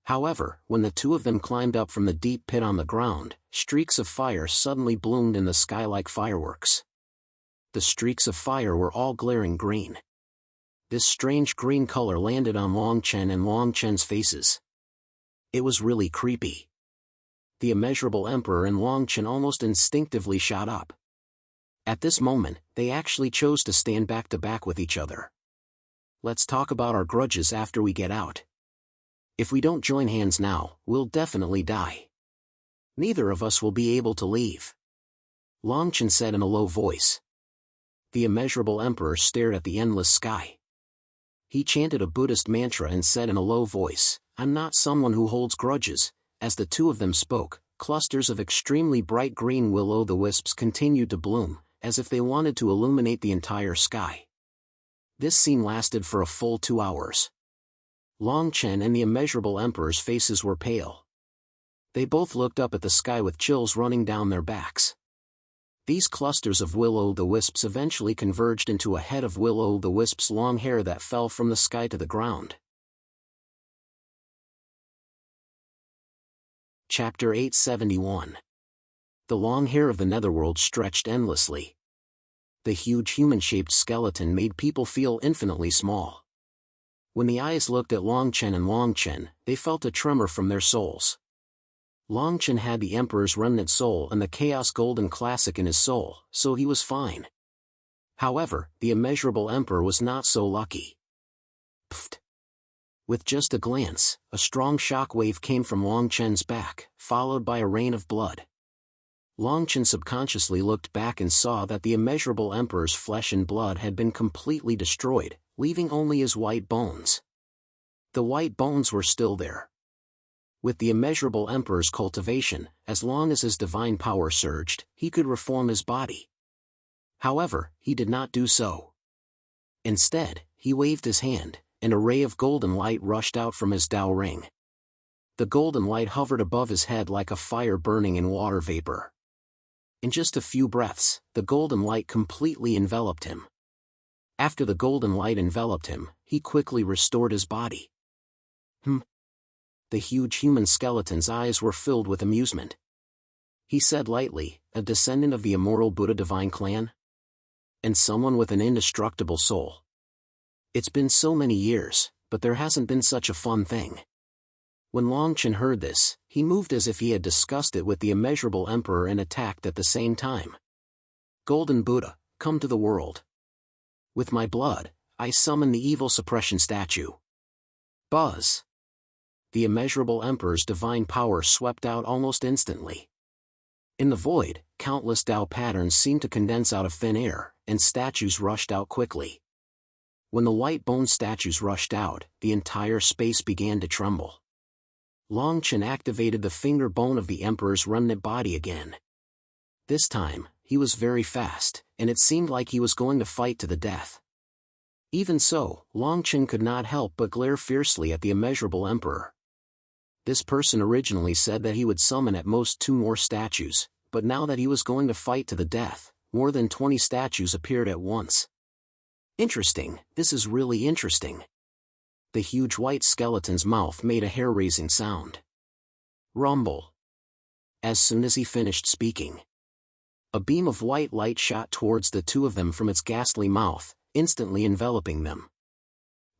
However, when the two of them climbed up from the deep pit on the ground, streaks of fire suddenly bloomed in the sky like fireworks. The streaks of fire were all glaring green. This strange green color landed on Long Chen and Long Chen's faces. It was really creepy. The immeasurable Emperor and Long Chen almost instinctively shot up. At this moment, they actually chose to stand back to back with each other. "Let's talk about our grudges after we get out. If we don't join hands now, we'll definitely die. Neither of us will be able to leave," Long Chen said in a low voice. The immeasurable Emperor stared at the endless sky. He chanted a Buddhist mantra and said in a low voice, "I'm not someone who holds grudges." As the two of them spoke, clusters of extremely bright green will-o'-the-wisps continued to bloom, as if they wanted to illuminate the entire sky. This scene lasted for a full 2 hours. Long Chen and the immeasurable Emperor's faces were pale. They both looked up at the sky with chills running down their backs. These clusters of will-o'-the-wisps eventually converged into a head of will-o'-the-wisp's long hair that fell from the sky to the ground. Chapter 871. The long hair of the netherworld stretched endlessly. The huge human-shaped skeleton made people feel infinitely small. When the eyes looked at Longchen and Longchen, they felt a tremor from their souls. Longchen had the Emperor's remnant soul and the Chaos Golden Classic in his soul, so he was fine. However, the immeasurable Emperor was not so lucky. Pfft! With just a glance, a strong shock wave came from Longchen's back, followed by a rain of blood. Longchen subconsciously looked back and saw that the immeasurable Emperor's flesh and blood had been completely destroyed, leaving only his white bones. The white bones were still there. With the immeasurable Emperor's cultivation, as long as his divine power surged, he could reform his body. However, he did not do so. Instead, he waved his hand, and a ray of golden light rushed out from his Tao ring. The golden light hovered above his head like a fire burning in water vapor. In just a few breaths, the golden light completely enveloped him. After the golden light enveloped him, he quickly restored his body. The huge human skeleton's eyes were filled with amusement. He said lightly, "A descendant of the immortal Buddha divine clan? And someone with an indestructible soul. It's been so many years, but there hasn't been such a fun thing." When Longchen heard this, he moved as if he had discussed it with the immeasurable Emperor and attacked at the same time. "Golden Buddha, come to the world. With my blood, I summon the evil suppression statue." Buzz! The immeasurable Emperor's divine power swept out almost instantly. In the void, countless Tao patterns seemed to condense out of thin air, and statues rushed out quickly. When the white bone statues rushed out, the entire space began to tremble. Longchen activated the finger bone of the Emperor's remnant body again. This time, he was very fast, and it seemed like he was going to fight to the death. Even so, Longchen could not help but glare fiercely at the immeasurable Emperor. This person originally said that he would summon at most 2 more statues, but now that he was going to fight to the death, more than 20 statues appeared at once. Interesting, this is really interesting. The huge white skeleton's mouth made a hair-raising sound. Rumble. As soon as he finished speaking, a beam of white light shot towards the 2 of them from its ghastly mouth, instantly enveloping them.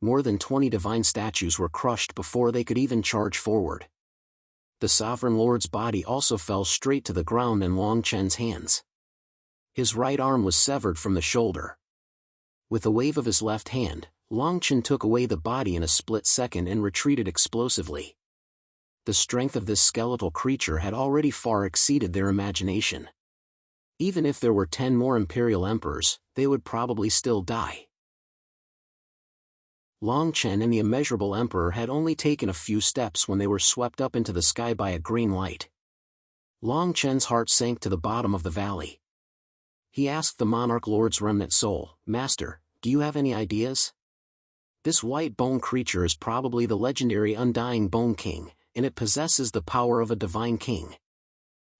More than 20 divine statues were crushed before they could even charge forward. The Sovereign Lord's body also fell straight to the ground in Longchen's hands. His right arm was severed from the shoulder. With a wave of his left hand, Longchen took away the body in a split second and retreated explosively. The strength of this skeletal creature had already far exceeded their imagination. Even if there were 10 more Imperial Emperors, they would probably still die. Longchen and the immeasurable Emperor had only taken a few steps when they were swept up into the sky by a green light. Longchen's heart sank to the bottom of the valley. He asked the Monarch Lord's remnant soul, "Master, do you have any ideas? This white bone creature is probably the legendary Undying Bone King, and it possesses the power of a divine king."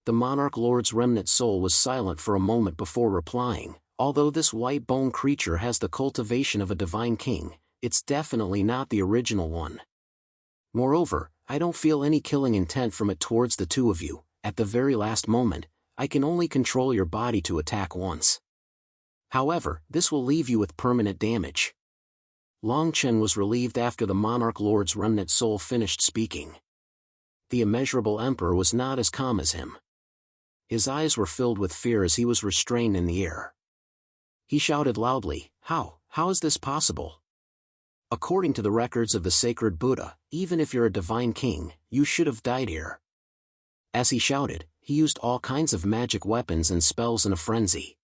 The Monarch Lord's remnant soul was silent for a moment before replying, "Although this white bone creature has the cultivation of a divine king, it's definitely not the original one. Moreover, I don't feel any killing intent from it towards the 2 of you. At the very last moment, I can only control your body to attack once. However, this will leave you with permanent damage." Longchen was relieved after the Monarch Lord's remnant soul finished speaking. The immeasurable Emperor was not as calm as him. His eyes were filled with fear as he was restrained in the air. He shouted loudly, How is this possible? According to the records of the sacred Buddha, even if you're a divine king, you should have died here." As he shouted, he used all kinds of magic weapons and spells in a frenzy.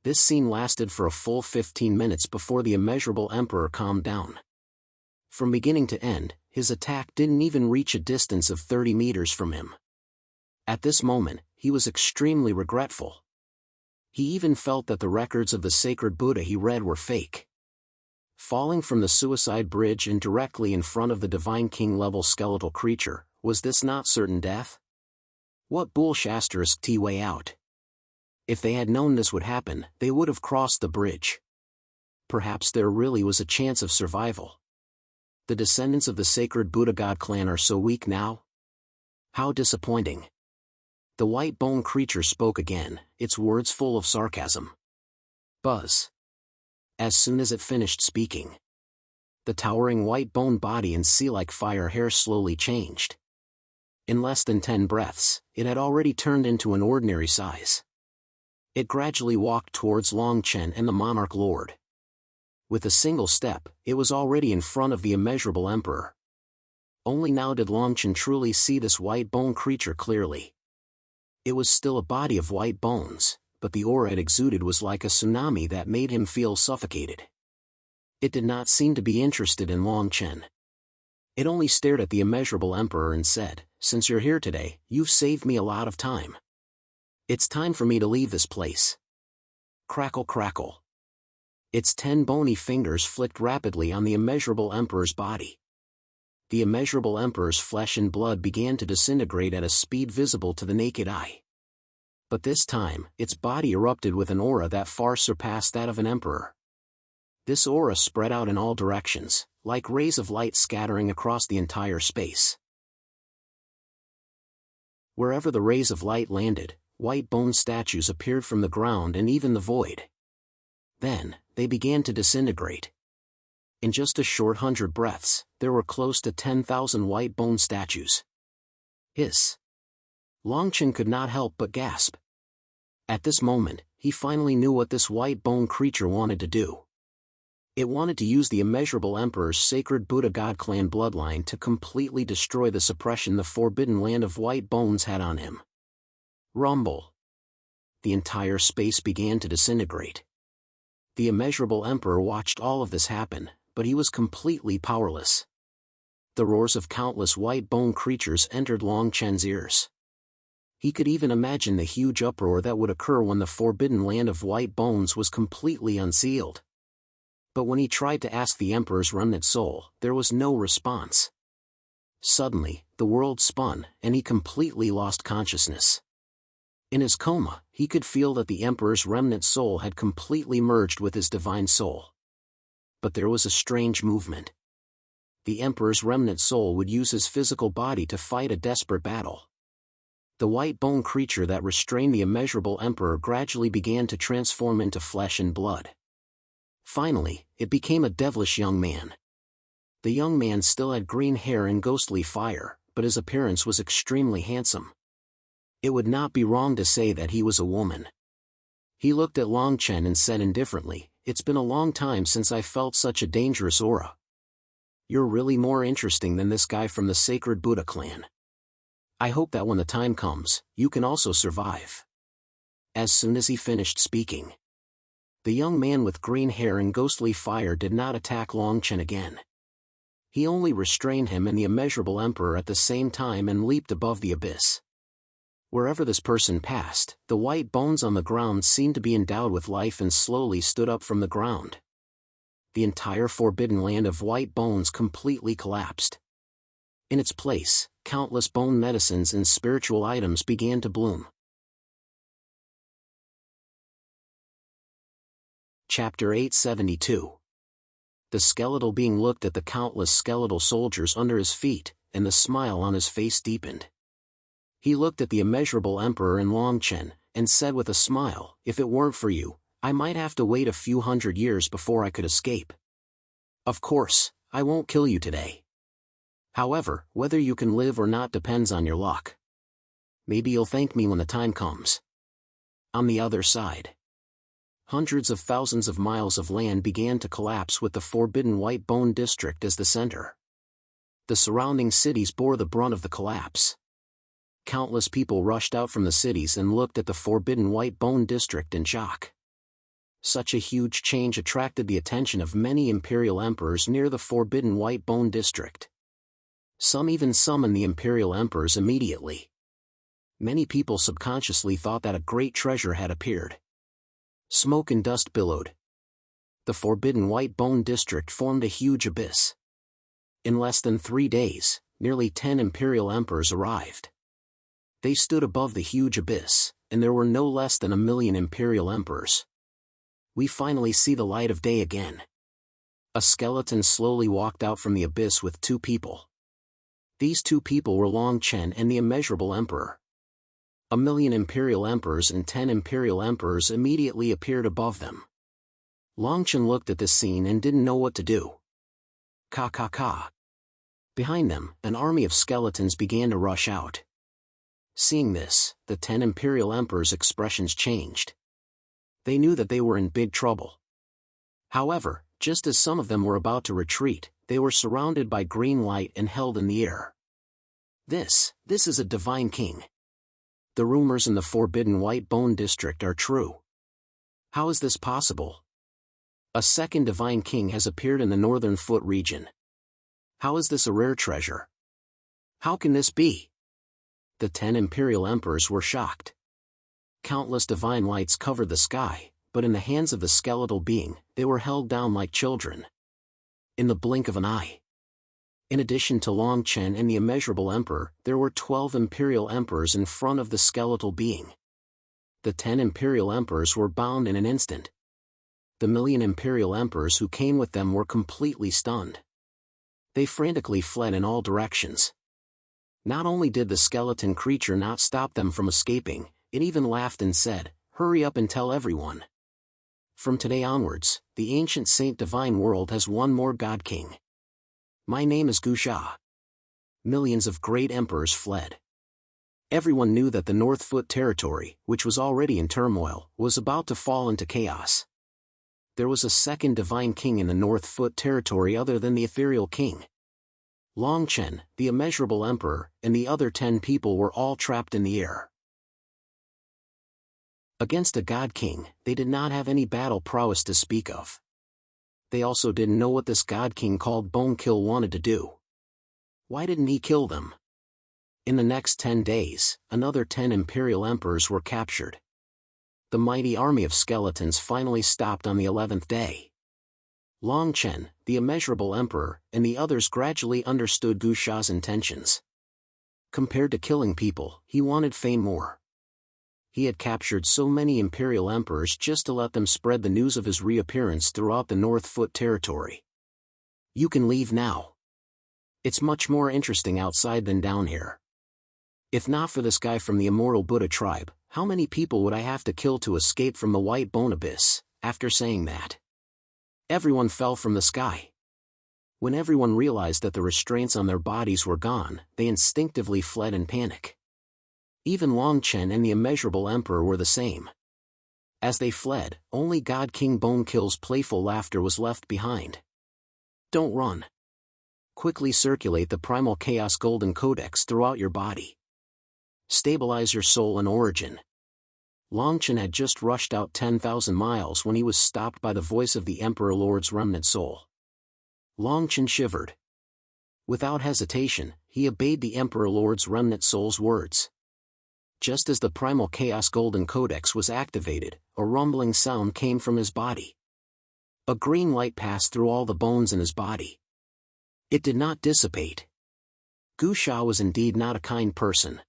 This scene lasted for a full 15 minutes before the immeasurable Emperor calmed down. From beginning to end, his attack didn't even reach a distance of 30 meters from him. At this moment, he was extremely regretful. He even felt that the records of the sacred Buddha he read were fake. Falling from the suicide bridge and directly in front of the divine king-level skeletal creature, was this not certain death? What bullshit way out? If they had known this would happen, they would have crossed the bridge. Perhaps there really was a chance of survival. The descendants of the sacred Buddha God clan are so weak now? How disappointing. The white bone creature spoke again, its words full of sarcasm. Buzz. As soon as it finished speaking, the towering white bone body and sea-like fire hair slowly changed. In less than 10 breaths, it had already turned into an ordinary size. It gradually walked towards Long Chen and the monarch lord. With a single step, it was already in front of the immeasurable emperor. Only now did Long Chen truly see this white bone creature clearly. It was still a body of white bones, but the aura it exuded was like a tsunami that made him feel suffocated. It did not seem to be interested in Long Chen. It only stared at the immeasurable emperor and said, "Since you're here today, you've saved me a lot of time. It's time for me to leave this place." Crackle crackle. Its 10 bony fingers flicked rapidly on the immeasurable emperor's body. The immeasurable emperor's flesh and blood began to disintegrate at a speed visible to the naked eye. But this time, its body erupted with an aura that far surpassed that of an emperor. This aura spread out in all directions, like rays of light scattering across the entire space. Wherever the rays of light landed, white bone statues appeared from the ground and even the void. Then, they began to disintegrate. In just a short 100 breaths, there were close to 10,000 white bone statues. Hiss. Long Chen could not help but gasp. At this moment, he finally knew what this white bone creature wanted to do. It wanted to use the immeasurable emperor's sacred Buddha God clan bloodline to completely destroy the suppression the forbidden land of white bones had on him. Rumble. The entire space began to disintegrate. The immeasurable emperor watched all of this happen, but he was completely powerless. The roars of countless white bone creatures entered Long Chen's ears. He could even imagine the huge uproar that would occur when the forbidden land of white bones was completely unsealed. But when he tried to ask the emperor's remnant soul, there was no response. Suddenly, the world spun, and he completely lost consciousness. In his coma, he could feel that the emperor's remnant soul had completely merged with his divine soul. But there was a strange movement. The emperor's remnant soul would use his physical body to fight a desperate battle. The white bone creature that restrained the immeasurable emperor gradually began to transform into flesh and blood. Finally, it became a devilish young man. The young man still had green hair and ghostly fire, but his appearance was extremely handsome. It would not be wrong to say that he was a woman. He looked at Long Chen and said indifferently, "It's been a long time since I felt such a dangerous aura. You're really more interesting than this guy from the sacred Buddha clan. I hope that when the time comes, you can also survive." As soon as he finished speaking, the young man with green hair and ghostly fire did not attack Long Chen again. He only restrained him and the immeasurable emperor at the same time and leaped above the abyss. Wherever this person passed, the white bones on the ground seemed to be endowed with life and slowly stood up from the ground. The entire forbidden land of white bones completely collapsed. In its place, countless bone medicines and spiritual items began to bloom. Chapter 872. The skeletal being looked at the countless skeletal soldiers under his feet, and the smile on his face deepened. He looked at the immeasurable emperor and Long Chen, and said with a smile, "If it weren't for you, I might have to wait a few hundred years before I could escape. Of course, I won't kill you today. However, whether you can live or not depends on your luck. Maybe you'll thank me when the time comes." On the other side, hundreds of thousands of miles of land began to collapse with the forbidden white bone district as the center. The surrounding cities bore the brunt of the collapse. Countless people rushed out from the cities and looked at the forbidden white bone district in shock. Such a huge change attracted the attention of many imperial emperors near the forbidden white bone district. Some even summoned the imperial emperors immediately. Many people subconsciously thought that a great treasure had appeared. Smoke and dust billowed. The forbidden white bone district formed a huge abyss. In less than 3 days, nearly 10 imperial emperors arrived. They stood above the huge abyss, and there were no less than 1,000,000 imperial emperors. "We finally see the light of day again." A skeleton slowly walked out from the abyss with 2 people. These two people were Long Chen and the Immeasurable Emperor. 1,000,000 Imperial Emperors and 10 Imperial Emperors immediately appeared above them. Long Chen looked at this scene and didn't know what to do. Ka ka ka. Behind them, an army of skeletons began to rush out. Seeing this, the 10 Imperial Emperors' expressions changed. They knew that they were in big trouble. However, just as some of them were about to retreat, they were surrounded by green light and held in the air. This is a divine king. The rumors in the Forbidden White Bone District are true. How is this possible? A second divine king has appeared in the Northern Foot region. How is this a rare treasure? How can this be? The 10 Imperial Emperors were shocked. Countless divine lights covered the sky, but in the hands of the skeletal being, they were held down like children. In the blink of an eye. In addition to Long Chen and the Immeasurable Emperor, there were 12 Imperial Emperors in front of the skeletal being. The 10 Imperial Emperors were bound in an instant. The 1,000,000 Imperial Emperors who came with them were completely stunned. They frantically fled in all directions. Not only did the skeleton creature not stop them from escaping, it even laughed and said, "Hurry up and tell everyone. From today onwards, the ancient Saint Divine world has one more God King. My name is Gusha." Millions of great emperors fled. Everyone knew that the North Foot territory, which was already in turmoil, was about to fall into chaos. There was a second divine king in the North Foot territory other than the ethereal king. Long Chen, the Immeasurable Emperor, and the other 10 people were all trapped in the air. Against a god king, they did not have any battle prowess to speak of. They also didn't know what this god king called Bone Kill wanted to do. Why didn't he kill them? In the next 10 days, another 10 Imperial Emperors were captured. The mighty army of skeletons finally stopped on the 11th day. Long Chen, the Immeasurable Emperor, and the others gradually understood Gusha's intentions. Compared to killing people, he wanted fame more. He had captured so many Imperial Emperors just to let them spread the news of his reappearance throughout the North Foot territory. "You can leave now. It's much more interesting outside than down here. If not for this guy from the Immortal Buddha tribe, how many people would I have to kill to escape from the White Bone Abyss?" After saying that, everyone fell from the sky. When everyone realized that the restraints on their bodies were gone, they instinctively fled in panic. Even Long Chen and the Immeasurable Emperor were the same. As they fled, only God King Bone Kill's playful laughter was left behind. "Don't run. Quickly circulate the Primal Chaos Golden Codex throughout your body. Stabilize your soul and origin." Long Chen had just rushed out 10,000 miles when he was stopped by the voice of the Emperor Lord's remnant soul. Long Chen shivered. Without hesitation, he obeyed the Emperor Lord's remnant soul's words. Just as the Primal Chaos Golden Codex was activated, a rumbling sound came from his body. A green light passed through all the bones in his body. It did not dissipate. Gusha was indeed not a kind person.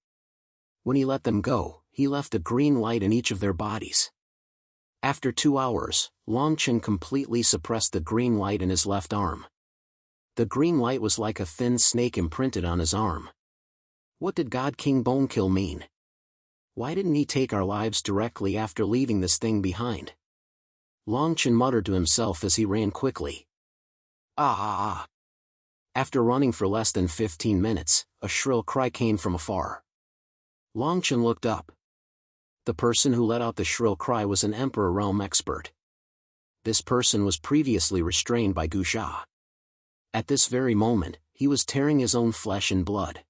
When he let them go, he left a green light in each of their bodies. After 2 hours, Long Chen completely suppressed the green light in his left arm. The green light was like a thin snake imprinted on his arm. What did God King Bone Kill mean? Why didn't he take our lives directly after leaving this thing behind? Long Chen muttered to himself as he ran quickly. Ah! After running for less than 15 minutes, a shrill cry came from afar. Long Chen looked up. The person who let out the shrill cry was an Emperor Realm expert. This person was previously restrained by Gusha. At this very moment, he was tearing his own flesh and blood.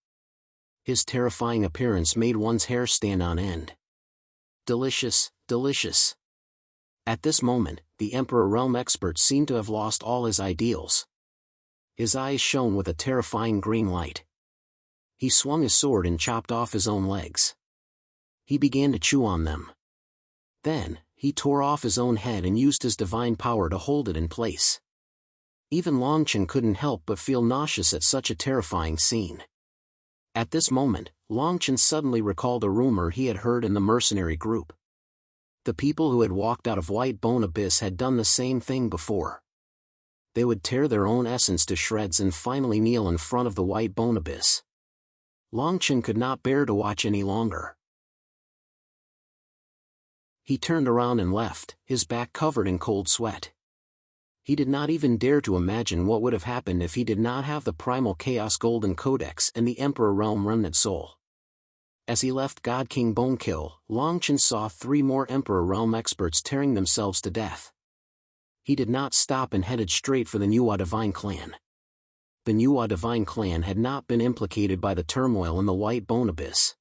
His terrifying appearance made one's hair stand on end. Delicious, delicious. At this moment, the Emperor Realm expert seemed to have lost all his ideals. His eyes shone with a terrifying green light. He swung his sword and chopped off his own legs. He began to chew on them. Then, he tore off his own head and used his divine power to hold it in place. Even Long Chen couldn't help but feel nauseous at such a terrifying scene. At this moment, Long Chen suddenly recalled a rumor he had heard in the mercenary group. The people who had walked out of White Bone Abyss had done the same thing before. They would tear their own essence to shreds and finally kneel in front of the White Bone Abyss. Longchen could not bear to watch any longer. He turned around and left, his back covered in cold sweat. He did not even dare to imagine what would have happened if he did not have the primal chaos golden codex and the Emperor Realm remnant soul. As he left God King Bonekill, Longchen saw 3 more Emperor Realm experts tearing themselves to death. He did not stop and headed straight for the Nuwa Divine Clan. The Nuwa Divine Clan had not been implicated by the turmoil in the White Bone Abyss.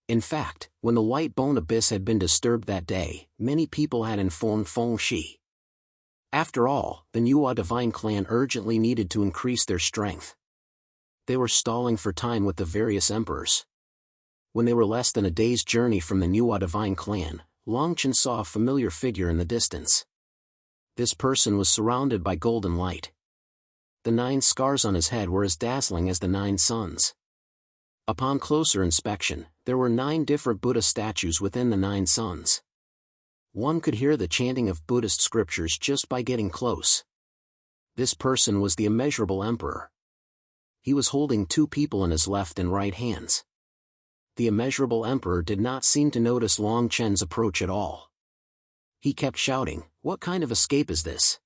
In fact, when the White Bone Abyss had been disturbed that day, many people had informed Feng Shi. After all, the Nuwa Divine Clan urgently needed to increase their strength. They were stalling for time with the various emperors. When they were less than a day's journey from the Nuwa Divine Clan, Longchen saw a familiar figure in the distance. This person was surrounded by golden light. The 9 scars on his head were as dazzling as the 9 suns. Upon closer inspection, there were 9 different Buddha statues within the 9 suns. One could hear the chanting of Buddhist scriptures just by getting close. This person was the Immeasurable Emperor. He was holding 2 people in his left and right hands. The Immeasurable Emperor did not seem to notice Longchen's approach at all. He kept shouting, "What kind of escape is this?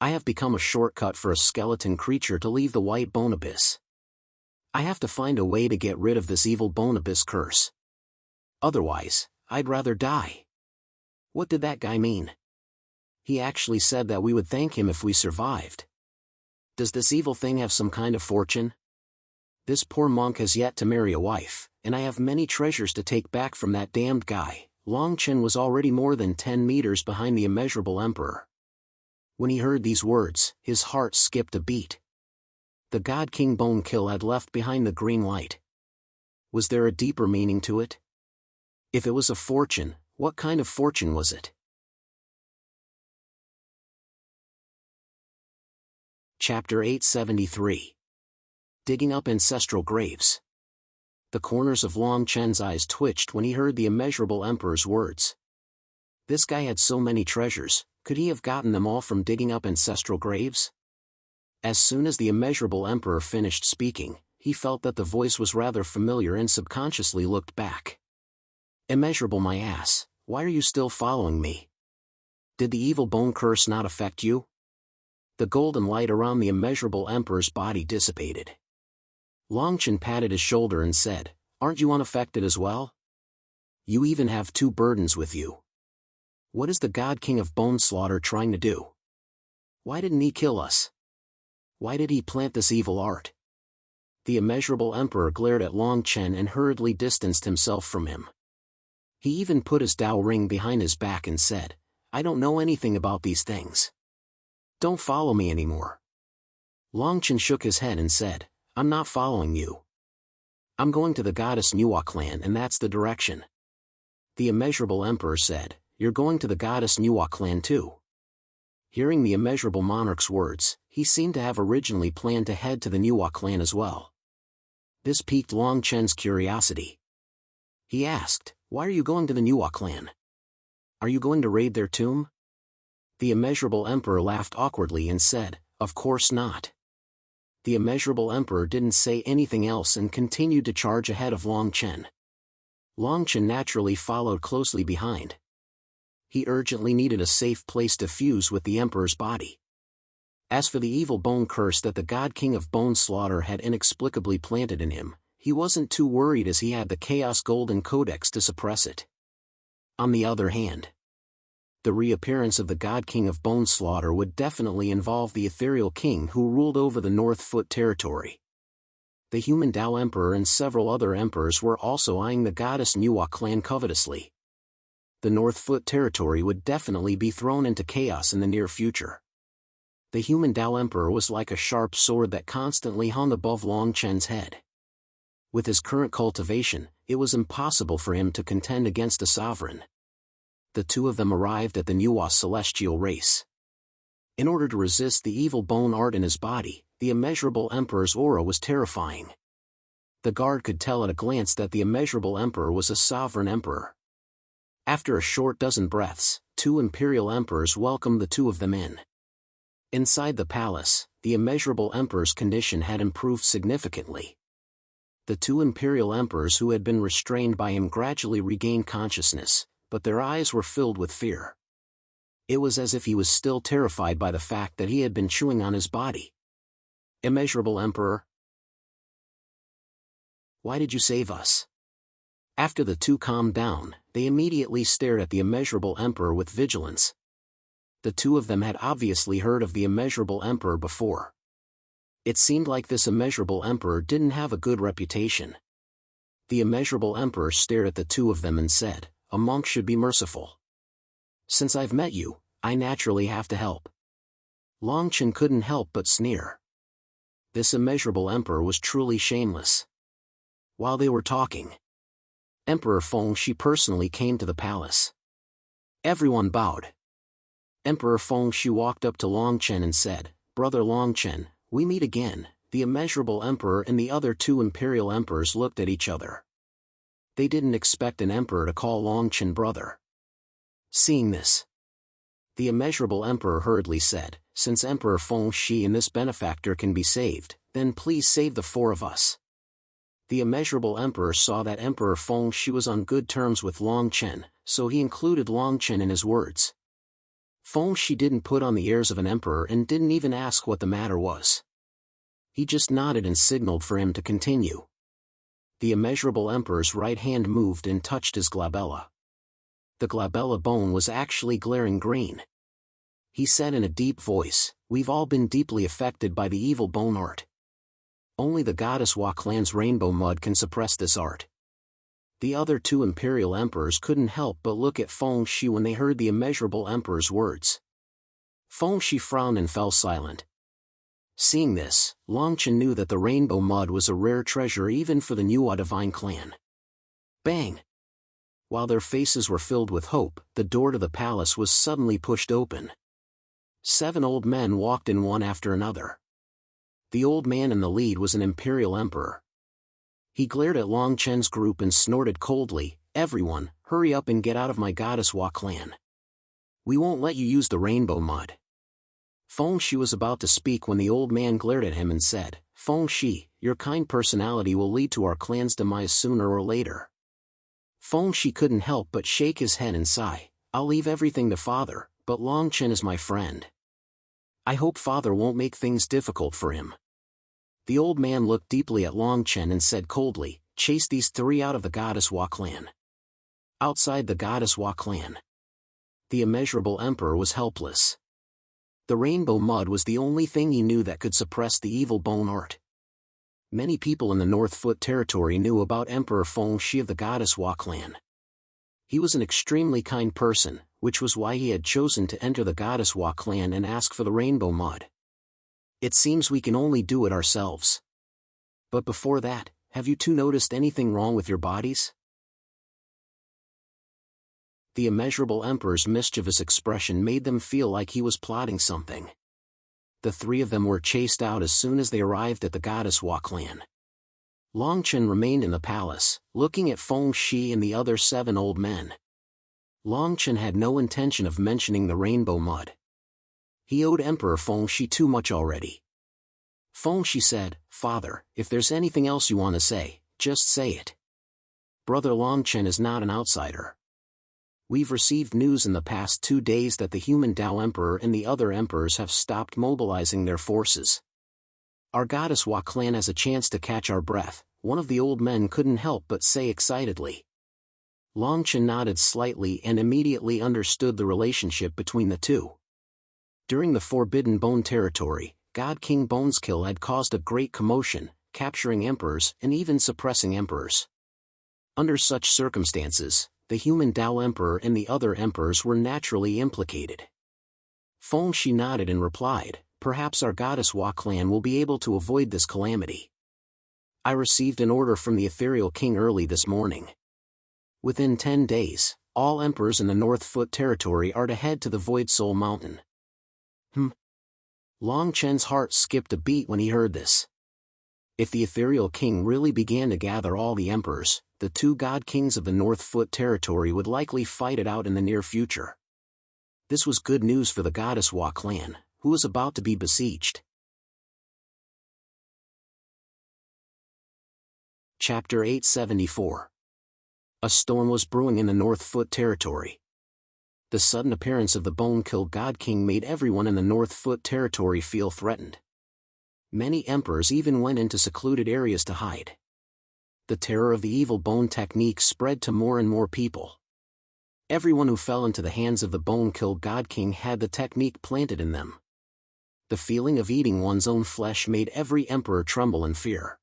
I have become a shortcut for a skeleton creature to leave the White Bone Abyss. I have to find a way to get rid of this evil Bone Abyss curse. Otherwise, I'd rather die." What did that guy mean? He actually said that we would thank him if we survived. Does this evil thing have some kind of fortune? This poor monk has yet to marry a wife, and I have many treasures to take back from that damned guy. Longchen was already more than 10 meters behind the Immeasurable Emperor. When he heard these words, his heart skipped a beat. The God King Bonekill had left behind the green light. Was there a deeper meaning to it? If it was a fortune, what kind of fortune was it? Chapter 873. Digging up ancestral graves. The corners of Longchen's eyes twitched when he heard the Immeasurable Emperor's words. This guy had so many treasures, could he have gotten them all from digging up ancestral graves? As soon as the Immeasurable Emperor finished speaking, he felt that the voice was rather familiar and subconsciously looked back. "Immeasurable my ass, why are you still following me? Did the evil bone curse not affect you?" The golden light around the Immeasurable Emperor's body dissipated. Longchen patted his shoulder and said, "Aren't you unaffected as well? You even have 2 burdens with you. What is the God King of Bone Slaughter trying to do? Why didn't he kill us? Why did he plant this evil art?" The Immeasurable Emperor glared at Longchen and hurriedly distanced himself from him. He even put his Dao ring behind his back and said, "I don't know anything about these things. Don't follow me anymore." Longchen shook his head and said, "I'm not following you. I'm going to the Goddess Nuwa clan and that's the direction." The Immeasurable Emperor said, "You're going to the Goddess Nuwa clan too?" Hearing the Immeasurable Monarch's words, he seemed to have originally planned to head to the Nuwa clan as well. This piqued Longchen's curiosity. He asked, "Why are you going to the Nuwa clan? Are you going to raid their tomb?" The Immeasurable Emperor laughed awkwardly and said, "Of course not." The Immeasurable Emperor didn't say anything else and continued to charge ahead of Longchen. Longchen naturally followed closely behind. He urgently needed a safe place to fuse with the Emperor's body. As for the evil bone curse that the God King of Bone Slaughter had inexplicably planted in him, he wasn't too worried as he had the Chaos Golden Codex to suppress it. On the other hand, the reappearance of the God King of Bone Slaughter would definitely involve the ethereal king who ruled over the North Foot territory. The human Dao Emperor and several other emperors were also eyeing the Goddess Nuwa clan covetously. The North Foot territory would definitely be thrown into chaos in the near future. The human Dao Emperor was like a sharp sword that constantly hung above Longchen's head. With his current cultivation, it was impossible for him to contend against a sovereign. The 2 of them arrived at the Nuwa celestial race. In order to resist the evil bone art in his body, the Immeasurable Emperor's aura was terrifying. The guard could tell at a glance that the Immeasurable Emperor was a sovereign emperor. After a short dozen breaths, 2 imperial emperors welcomed the 2 of them in. Inside the palace, the Immeasurable Emperor's condition had improved significantly. The two imperial emperors who had been restrained by him gradually regained consciousness, but their eyes were filled with fear. It was as if he was still terrified by the fact that he had been chewing on his body. Immeasurable Emperor, why did you save us? After the two calmed down, they immediately stared at the immeasurable Emperor with vigilance. The two of them had obviously heard of the immeasurable Emperor before. It seemed like this immeasurable Emperor didn't have a good reputation. The immeasurable Emperor stared at the two of them and said, "A monk should be merciful. Since I've met you, I naturally have to help." Longchen couldn't help but sneer. This immeasurable Emperor was truly shameless. While they were talking, Emperor Fengshi personally came to the palace. Everyone bowed. Emperor Fengshi walked up to Longchen and said, "Brother Longchen, we meet again." The immeasurable Emperor and the other two imperial emperors looked at each other. They didn't expect an emperor to call Longchen brother. Seeing this, the immeasurable Emperor hurriedly said, "Since Emperor Fengshi and this benefactor can be saved, then please save the four of us." The immeasurable Emperor saw that Emperor Fengshi was on good terms with Longchen, so he included Longchen in his words. Fengshi didn't put on the airs of an emperor and didn't even ask what the matter was. He just nodded and signaled for him to continue. The immeasurable Emperor's right hand moved and touched his glabella. The glabella bone was actually glaring green. He said in a deep voice, "We've all been deeply affected by the evil bone art. Only the goddess Hua clan's rainbow mud can suppress this art." The other two imperial emperors couldn't help but look at Fengshi when they heard the immeasurable Emperor's words. Fengshi frowned and fell silent. Seeing this, Longchen knew that the rainbow mud was a rare treasure even for the Nuwa divine clan. Bang! While their faces were filled with hope, the door to the palace was suddenly pushed open. 7 old men walked in one after another. The old man in the lead was an imperial emperor. He glared at Longchen's group and snorted coldly, "Everyone, hurry up and get out of my goddess Hua clan. We won't let you use the rainbow mud." Fengshi was about to speak when the old man glared at him and said, "Fengshi, your kind personality will lead to our clan's demise sooner or later." Fengshi couldn't help but shake his head and sigh, "I'll leave everything to father, but Longchen is my friend. I hope father won't make things difficult for him." The old man looked deeply at Longchen and said coldly, "Chase these 3 out of the goddess Hua clan." Outside the goddess Hua clan, the immeasurable emperor was helpless. The rainbow mud was the only thing he knew that could suppress the evil bone art. Many people in the North Foot territory knew about Emperor Fengshi of the goddess Hua clan. He was an extremely kind person, which was why he had chosen to enter the goddess Hua clan and ask for the rainbow mud. It seems we can only do it ourselves. But before that, have you two noticed anything wrong with your bodies? The immeasurable emperor's mischievous expression made them feel like he was plotting something. The 3 of them were chased out as soon as they arrived at the goddess Hua clan. Longchen remained in the palace, looking at Fengshi and the other 7 old men. Longchen had no intention of mentioning the rainbow mud. He owed Emperor Fengshi too much already. Fengshi said, "Father, if there's anything else you want to say, just say it. Brother Longchen is not an outsider. We've received news in the past 2 days that the human Tao Emperor and the other emperors have stopped mobilizing their forces. Our goddess Hua clan has a chance to catch our breath," one of the old men couldn't help but say excitedly. Longchen nodded slightly and immediately understood the relationship between the two. During the Forbidden Bone territory, God King Boneskill had caused a great commotion, capturing emperors and even suppressing emperors. Under such circumstances, the human Tao Emperor and the other emperors were naturally implicated. Fengshi nodded and replied, "Perhaps our goddess Hua clan will be able to avoid this calamity. I received an order from the ethereal king early this morning. Within 10 days, all emperors in the North Foot territory are to head to the Void Soul Mountain." Longchen's heart skipped a beat when he heard this. If the ethereal king really began to gather all the emperors, the 2 god kings of the North Foot territory would likely fight it out in the near future. This was good news for the goddess Hua clan, who was about to be besieged. Chapter 874. A storm was brewing in the North Foot territory. The sudden appearance of the bone-killed God King made everyone in the North Foot territory feel threatened. Many emperors even went into secluded areas to hide. The terror of the evil bone technique spread to more and more people. Everyone who fell into the hands of the bone-killed God King had the technique planted in them. The feeling of eating one's own flesh made every emperor tremble in fear.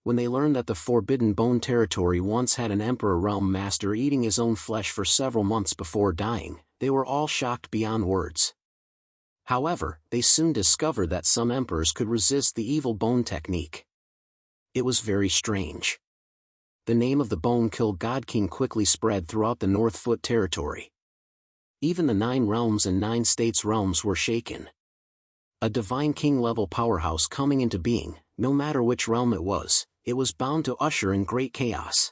When they learned that the Forbidden Bone territory once had an emperor realm master eating his own flesh for several months before dying, they were all shocked beyond words. However, they soon discovered that some emperors could resist the evil bone technique. It was very strange. The name of the bone-killed God King quickly spread throughout the North Foot territory. Even the 9 realms and 9 states realms were shaken. A divine king-level powerhouse coming into being, no matter which realm it was bound to usher in great chaos.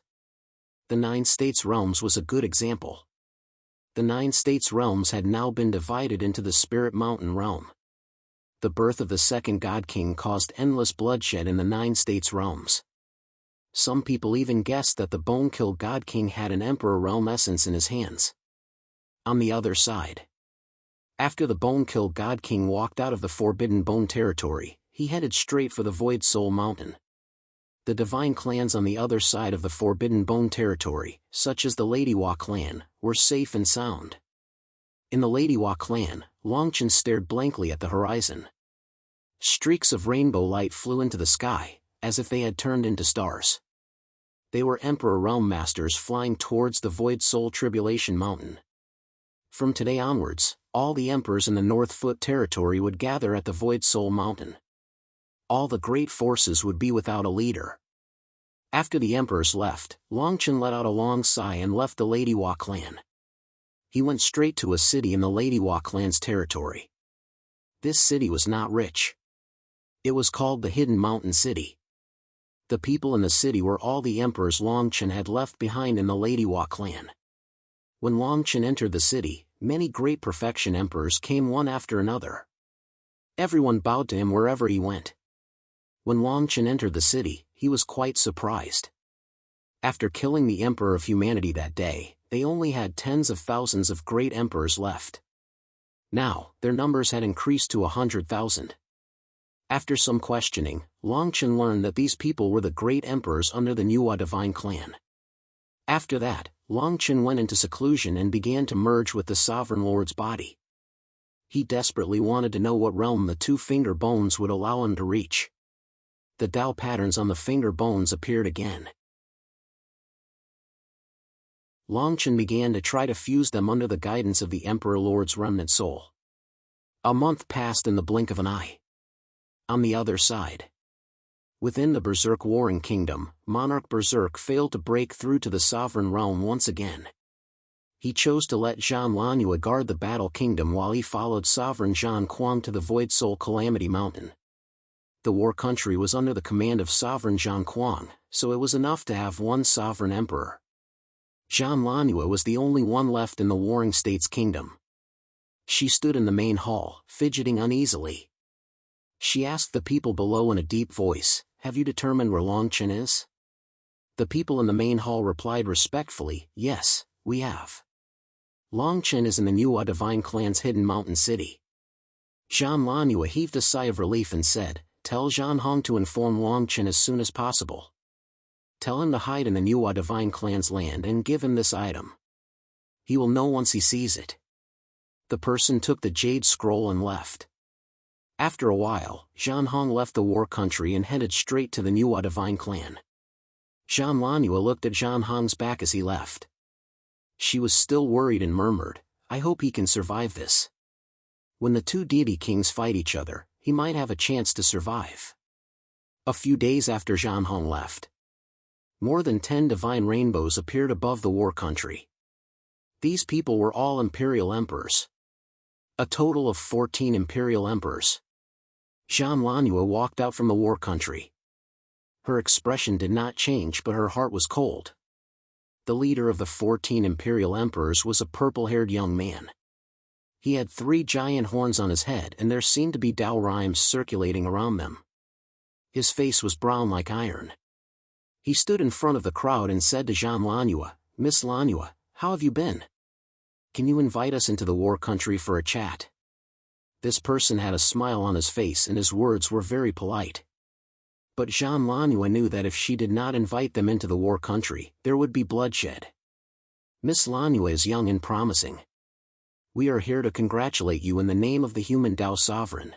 The 9 states realms was a good example. The 9 states realms had now been divided into the Spirit Mountain realm. The birth of the second God King caused endless bloodshed in the 9 states realms. Some people even guessed that the bone-killed God King had an Emperor realm essence in his hands. On the other side, after the bone-killed God King walked out of the Forbidden Bone territory, he headed straight for the Void Soul Mountain. The divine clans on the other side of the Forbidden Bone territory, such as the Ladywa clan, were safe and sound. In the Ladywa clan, Longchen stared blankly at the horizon. Streaks of rainbow light flew into the sky, as if they had turned into stars. They were Emperor Realm Masters flying towards the Void Soul Tribulation Mountain. From today onwards, all the emperors in the North Foot territory would gather at the Void Soul Mountain. All the great forces would be without a leader. After the emperors left, Longchen let out a long sigh and left the Ladywa clan. He went straight to a city in the Ladywa clan's territory. This city was not rich. It was called the Hidden Mountain City. The people in the city were all the emperors Longchen had left behind in the Ladywa clan. When Longchen entered the city, many great perfection emperors came one after another. Everyone bowed to him wherever he went. When Longchen entered the city, he was quite surprised. After killing the Emperor of Humanity that day, they only had tens of thousands of great emperors left. Now, their numbers had increased to 100,000. After some questioning, Longchen learned that these people were the great emperors under the Nuwa divine clan. After that, Longchen went into seclusion and began to merge with the Sovereign Lord's body. He desperately wanted to know what realm the 2 finger bones would allow him to reach. The Tao patterns on the finger bones appeared again. Longchen began to try to fuse them under the guidance of the Emperor Lord's remnant soul. A month passed in the blink of an eye. On the other side, within the Berserk Warring Kingdom, Monarch Berserk failed to break through to the Sovereign Realm once again. He chose to let Zhan Lanua guard the Battle Kingdom while he followed Sovereign Zhan Kuang to the Void Soul Calamity Mountain. The war country was under the command of Sovereign Zhan Kuang, so it was enough to have one sovereign emperor. Zhan Lanua was the only one left in the Warring States Kingdom. She stood in the main hall, fidgeting uneasily. She asked the people below in a deep voice, "Have you determined where Longchen is?" The people in the main hall replied respectfully, "Yes, we have. Longchen is in the Nuwa divine clan's Hidden Mountain City." Zhan Lanua heaved a sigh of relief and said, "Tell Zhan Hong to inform Longchen as soon as possible. Tell him to hide in the Nuwa divine clan's land and give him this item. He will know once he sees it." The person took the jade scroll and left. After a while, Zhan Hong left the war country and headed straight to the Nuwa divine clan. Zhan Lanua looked at Zhan Hong's back as he left. She was still worried and murmured, "I hope he can survive this. When the 2 deity kings fight each other, he might have a chance to survive." A few days after Zhan Hong left, more than 10 divine rainbows appeared above the war country. These people were all imperial emperors. A total of 14 imperial emperors. Zhan Lanua walked out from the war country. Her expression did not change, but her heart was cold. The leader of the 14 imperial emperors was a purple-haired young man. He had 3 giant horns on his head and there seemed to be Tao rhymes circulating around them. His face was brown like iron. He stood in front of the crowd and said to Jean Lanua, "Miss Lanua, how have you been? Can you invite us into the war country for a chat?" This person had a smile on his face and his words were very polite. But Jean Lanua knew that if she did not invite them into the war country, there would be bloodshed. "Miss Lanua is young and promising. We are here to congratulate you in the name of the human Dao Sovereign.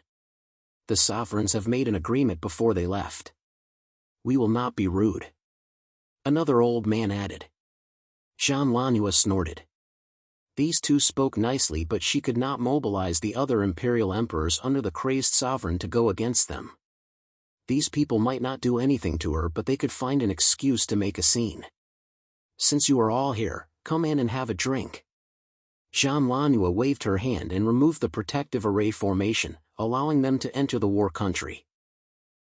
The sovereigns have made an agreement before they left. We will not be rude." Another old man added. Jean Lanua snorted. These two spoke nicely, but she could not mobilize the other imperial emperors under the crazed sovereign to go against them. These people might not do anything to her, but they could find an excuse to make a scene. "Since you are all here, come in and have a drink." Jean Lanua waved her hand and removed the protective array formation, allowing them to enter the war country.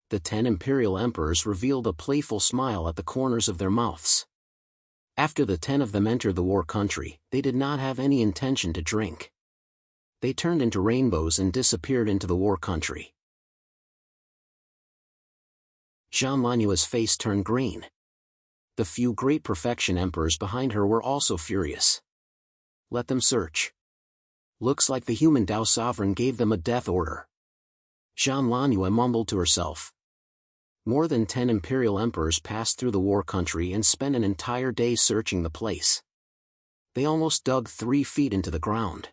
The 10 imperial emperors revealed a playful smile at the corners of their mouths. After the 10 of them entered the war country, they did not have any intention to drink. They turned into rainbows and disappeared into the war country. Jean Lanua's face turned green. The few great perfection emperors behind her were also furious. "Let them search. Looks like the human Dao Sovereign gave them a death order." Jean Lanua mumbled to herself. More than 10 imperial emperors passed through the war country and spent an entire day searching the place. They almost dug 3 feet into the ground.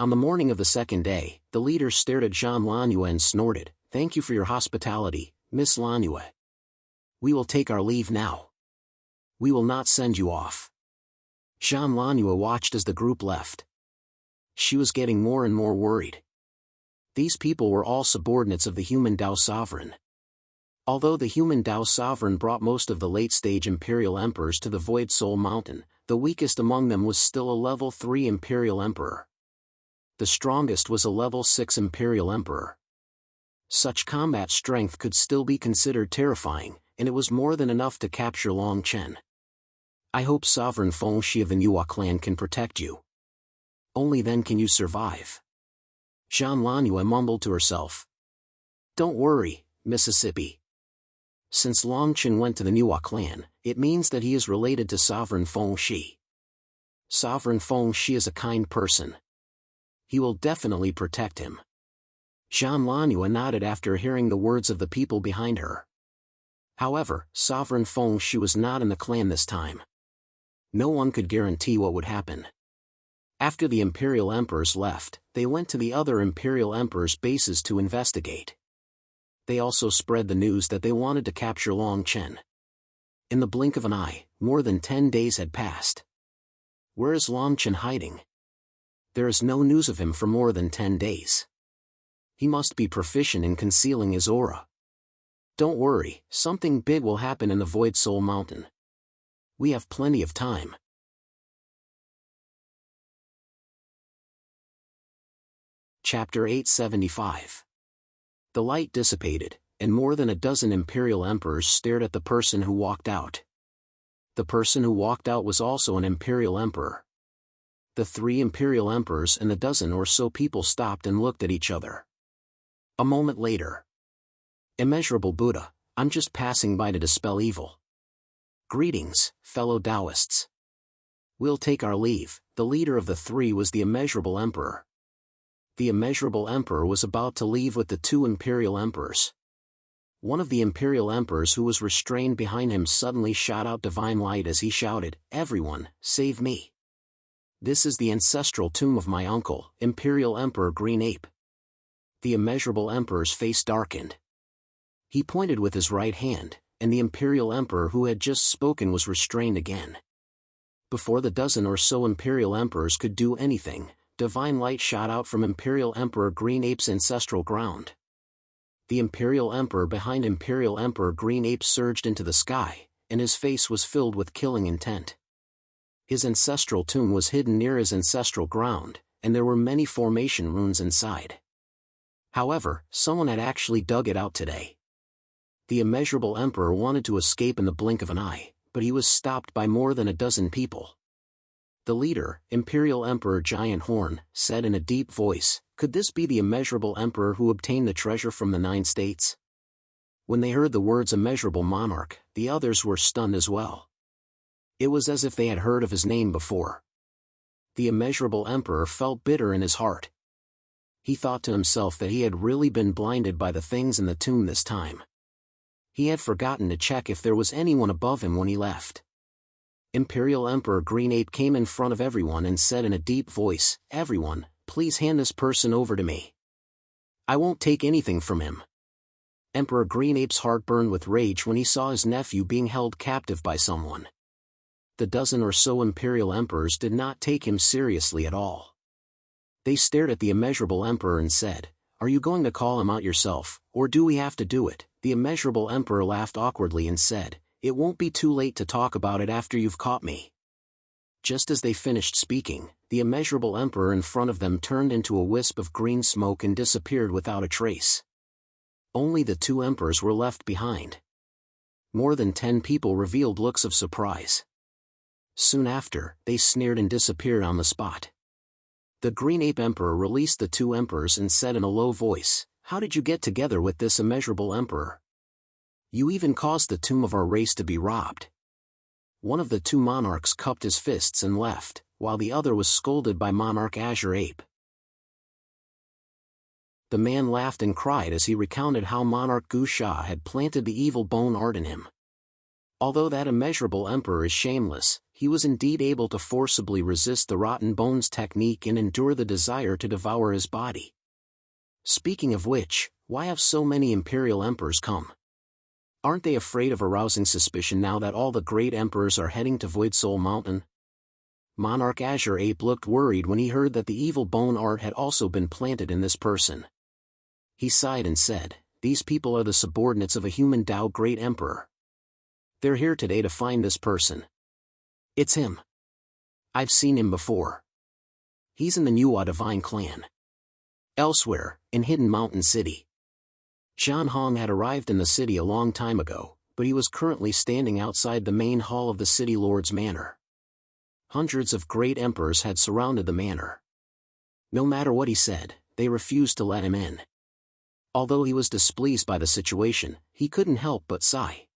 On the morning of the second day, the leader stared at Jean Lanua and snorted, "Thank you for your hospitality, Miss Lanua. We will take our leave now. We will not send you off." Jean Lanua watched as the group left. She was getting more and more worried. These people were all subordinates of the human Dao Sovereign. Although the human Dao Sovereign brought most of the late-stage imperial emperors to the Void Soul Mountain, the weakest among them was still a level 3 imperial emperor. The strongest was a level 6 imperial emperor. Such combat strength could still be considered terrifying, and it was more than enough to capture Long Chen. "I hope Sovereign Feng Shi of the Nuwa clan can protect you. Only then can you survive." Jean Lanua mumbled to herself. "Don't worry, Mississippi. Since Long Chen went to the Nuwa clan, it means that he is related to Sovereign Feng Shi. Sovereign Feng Shi is a kind person. He will definitely protect him." Jean Lanua nodded after hearing the words of the people behind her. However, Sovereign Feng Shi was not in the clan this time. No one could guarantee what would happen. After the imperial emperors left, they went to the other imperial emperors' bases to investigate. They also spread the news that they wanted to capture Long Chen. In the blink of an eye, more than 10 days had passed. Where is Long Chen hiding? There is no news of him for more than 10 days. He must be proficient in concealing his aura. Don't worry, something big will happen in the Void Soul Mountain. We have plenty of time. Chapter 875. The light dissipated, and more than a dozen imperial emperors stared at the person who walked out. The person who walked out was also an imperial emperor. The 3 imperial emperors and the dozen or so people stopped and looked at each other. A moment later. "Immeasurable Buddha, I'm just passing by to dispel evil. Greetings, fellow Taoists. We'll take our leave." The leader of the 3 was the immeasurable emperor. The immeasurable emperor was about to leave with the 2 imperial emperors. One of the imperial emperors who was restrained behind him suddenly shot out divine light as he shouted, "Everyone, save me. This is the ancestral tomb of my uncle, Imperial Emperor Green Ape." The immeasurable emperor's face darkened. He pointed with his right hand, and the imperial emperor who had just spoken was restrained again. Before the dozen or so imperial emperors could do anything, divine light shot out from Imperial Emperor Green Ape's ancestral ground. The Imperial Emperor behind Imperial Emperor Green Ape surged into the sky, and his face was filled with killing intent. His ancestral tomb was hidden near his ancestral ground, and there were many formation runes inside. However, someone had actually dug it out today. The immeasurable emperor wanted to escape in the blink of an eye, but he was stopped by more than a dozen people. The leader, Imperial Emperor Giant Horn, said in a deep voice, "Could this be the immeasurable emperor who obtained the treasure from the 9 states?" When they heard the words immeasurable monarch, the others were stunned as well. It was as if they had heard of his name before. The immeasurable emperor felt bitter in his heart. He thought to himself that he had really been blinded by the things in the tomb this time. He had forgotten to check if there was anyone above him when he left. Imperial Emperor Green Ape came in front of everyone and said in a deep voice, "Everyone, please hand this person over to me. I won't take anything from him." Emperor Green Ape's heart burned with rage when he saw his nephew being held captive by someone. The dozen or so Imperial Emperors did not take him seriously at all. They stared at the immeasurable Emperor and said, "Are you going to call him out yourself, or do we have to do it?" The immeasurable Emperor laughed awkwardly and said, "It won't be too late to talk about it after you've caught me." Just as they finished speaking, the immeasurable Emperor in front of them turned into a wisp of green smoke and disappeared without a trace. Only the two emperors were left behind. More than 10 people revealed looks of surprise. Soon after, they sneered and disappeared on the spot. The Green Ape Emperor released the two emperors and said in a low voice, "How did you get together with this immeasurable emperor? You even caused the tomb of our race to be robbed." One of the two monarchs cupped his fists and left, while the other was scolded by Monarch Azure Ape. The man laughed and cried as he recounted how Monarch Gu Sha had planted the evil bone art in him. Although that immeasurable emperor is shameless, he was indeed able to forcibly resist the rotten bones technique and endure the desire to devour his body. Speaking of which, why have so many Imperial Emperors come? Aren't they afraid of arousing suspicion now that all the great emperors are heading to Void Soul Mountain? Monarch Azure Ape looked worried when he heard that the evil bone art had also been planted in this person. He sighed and said, "These people are the subordinates of a human Tao Great Emperor. They're here today to find this person. It's him. I've seen him before. He's in the Nuwa Divine Clan. Elsewhere, in Hidden Mountain City." Zhan Hong had arrived in the city a long time ago, but he was currently standing outside the main hall of the city lord's manor. Hundreds of great emperors had surrounded the manor. No matter what he said, they refused to let him in. Although he was displeased by the situation, he couldn't help but sigh.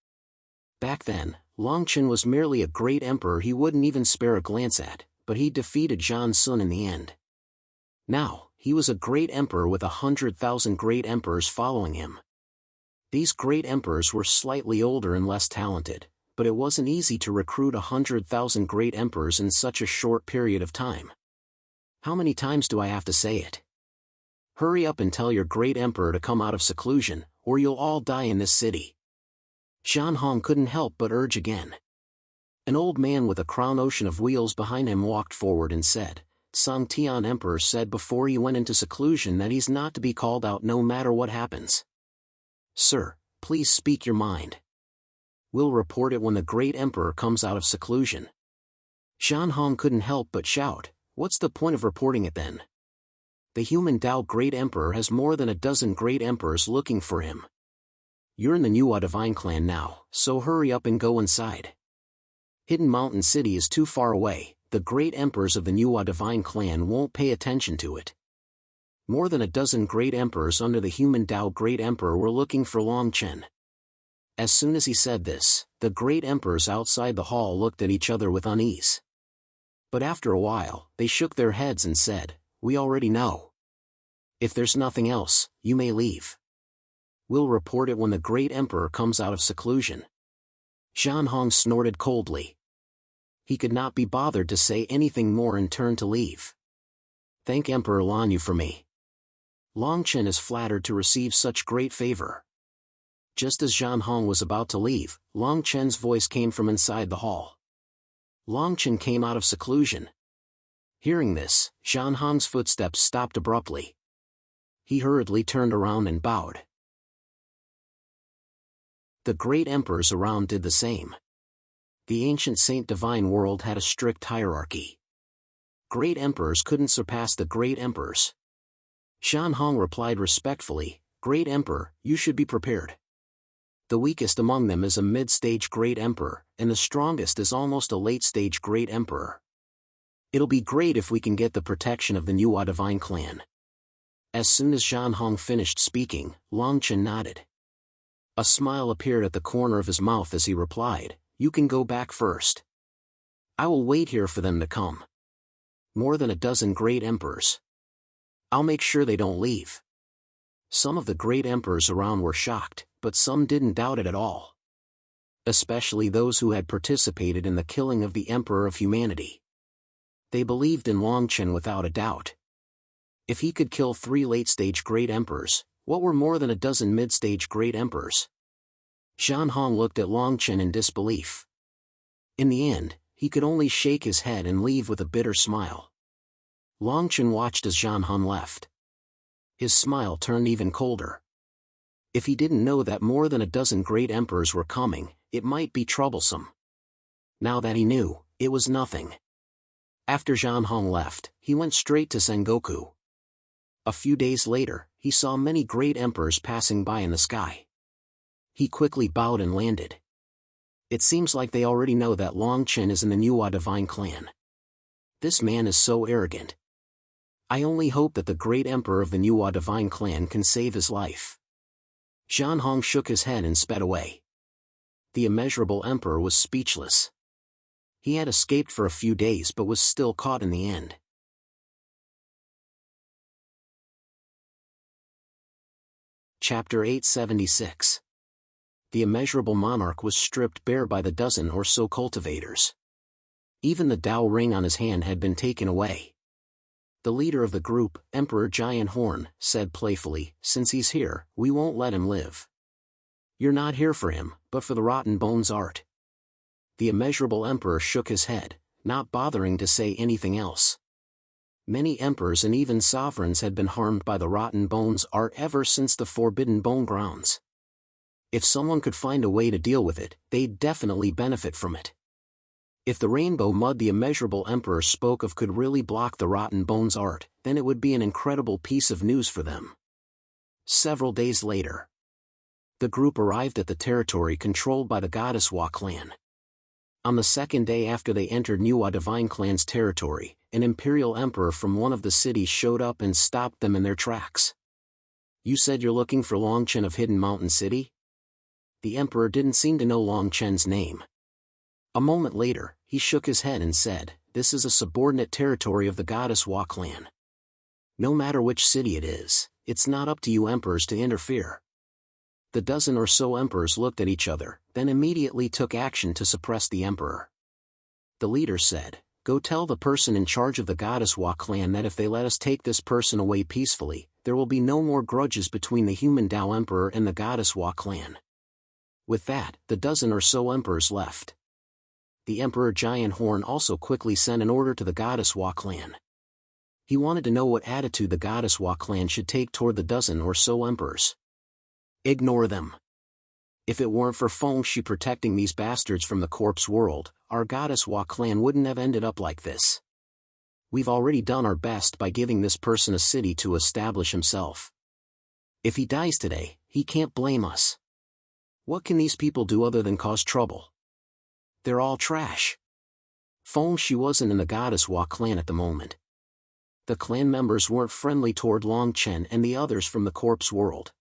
Back then, Longchen was merely a great emperor he wouldn't even spare a glance at, but he defeated Zhan Sun in the end. Now, he was a great emperor with 100,000 great emperors following him. These great emperors were slightly older and less talented, but it wasn't easy to recruit 100,000 great emperors in such a short period of time. How many times do I have to say it? Hurry up and tell your great emperor to come out of seclusion, or you'll all die in this city. Zhan Hong couldn't help but urge again. An old man with a crown ocean of wheels behind him walked forward and said, "Song Tian Emperor said before he went into seclusion that he's not to be called out no matter what happens. Sir, please speak your mind. We'll report it when the great emperor comes out of seclusion." Zhan Hong couldn't help but shout, "What's the point of reporting it then? The human Tao Great Emperor has more than a dozen great emperors looking for him. You're in the Nuwa Divine Clan now, so hurry up and go inside. Hidden Mountain City is too far away, the great emperors of the Nuwa Divine Clan won't pay attention to it." More than a dozen great emperors under the human Tao Great Emperor were looking for Longchen. As soon as he said this, the great emperors outside the hall looked at each other with unease. But after a while, they shook their heads and said, "We already know. If there's nothing else, you may leave. We'll report it when the great emperor comes out of seclusion." Zhan Hong snorted coldly. He could not be bothered to say anything more and turned to leave. "Thank Emperor Lanyu for me. Longchen is flattered to receive such great favor." Just as Zhan Hong was about to leave, Longchen's voice came from inside the hall. Longchen came out of seclusion. Hearing this, Zhan Hong's footsteps stopped abruptly. He hurriedly turned around and bowed. The great emperors around did the same. The ancient Saint Divine world had a strict hierarchy. Great emperors couldn't surpass the great emperors. Zhan Hong replied respectfully, "Great Emperor, you should be prepared. The weakest among them is a mid-stage great emperor, and the strongest is almost a late-stage great emperor. It'll be great if we can get the protection of the Nuwa Divine Clan." As soon as Zhan Hong finished speaking, Longchen nodded. A smile appeared at the corner of his mouth as he replied, "You can go back first. I will wait here for them to come. More than a dozen great emperors. I'll make sure they don't leave." Some of the great emperors around were shocked, but some didn't doubt it at all. Especially those who had participated in the killing of the Emperor of Humanity. They believed in Longchen without a doubt. If he could kill 3 late-stage great emperors, what were more than a dozen mid-stage great emperors? Zhang Hong looked at Longchen in disbelief. In the end, he could only shake his head and leave with a bitter smile. Longchen watched as Zhang Hong left. His smile turned even colder. If he didn't know that more than a dozen great emperors were coming, it might be troublesome. Now that he knew, it was nothing. After Zhang Hong left, he went straight to Sengoku. A few days later, he saw many great emperors passing by in the sky. He quickly bowed and landed. It seems like they already know that Longchen is in the Nuwa Divine Clan. This man is so arrogant. I only hope that the great emperor of the Nuwa Divine Clan can save his life. Zhang Hong shook his head and sped away. The immeasurable emperor was speechless. He had escaped for a few days but was still caught in the end. Chapter 876. The immeasurable monarch was stripped bare by the dozen or so cultivators. Even the Dao ring on his hand had been taken away. The leader of the group, Emperor Giant Horn, said playfully, "Since he's here, we won't let him live. You're not here for him, but for the rotten bones art." The immeasurable emperor shook his head, not bothering to say anything else. Many emperors and even sovereigns had been harmed by the rotten bones art ever since the Forbidden Bone Grounds. If someone could find a way to deal with it, they'd definitely benefit from it. If the rainbow mud the immeasurable emperor spoke of could really block the rotten bones art, then it would be an incredible piece of news for them. Several days later, the group arrived at the territory controlled by the Goddess Wa clan. On the second day after they entered Nuwa Divine Clan's territory, an imperial emperor from one of the cities showed up and stopped them in their tracks. "You said you're looking for Longchen of Hidden Mountain City?" The emperor didn't seem to know Longchen's name. A moment later, he shook his head and said, "This is a subordinate territory of the Goddess Wa clan. No matter which city it is, it's not up to you emperors to interfere." The dozen or so emperors looked at each other, then immediately took action to suppress the emperor. The leader said, "Go tell the person in charge of the Goddess Wa clan that if they let us take this person away peacefully, there will be no more grudges between the human Dao Emperor and the Goddess Wa clan." With that, the dozen or so emperors left. The Emperor Giant Horn also quickly sent an order to the Goddess Wa clan. He wanted to know what attitude the Goddess Wa clan should take toward the dozen or so emperors. Ignore them. If it weren't for Feng Shi protecting these bastards from the corpse world, our Goddess Wa clan wouldn't have ended up like this. We've already done our best by giving this person a city to establish himself. If he dies today, he can't blame us. What can these people do other than cause trouble? They're all trash. Feng Shi wasn't in the Goddess Wa clan at the moment. The clan members weren't friendly toward Longchen and the others from the corpse world.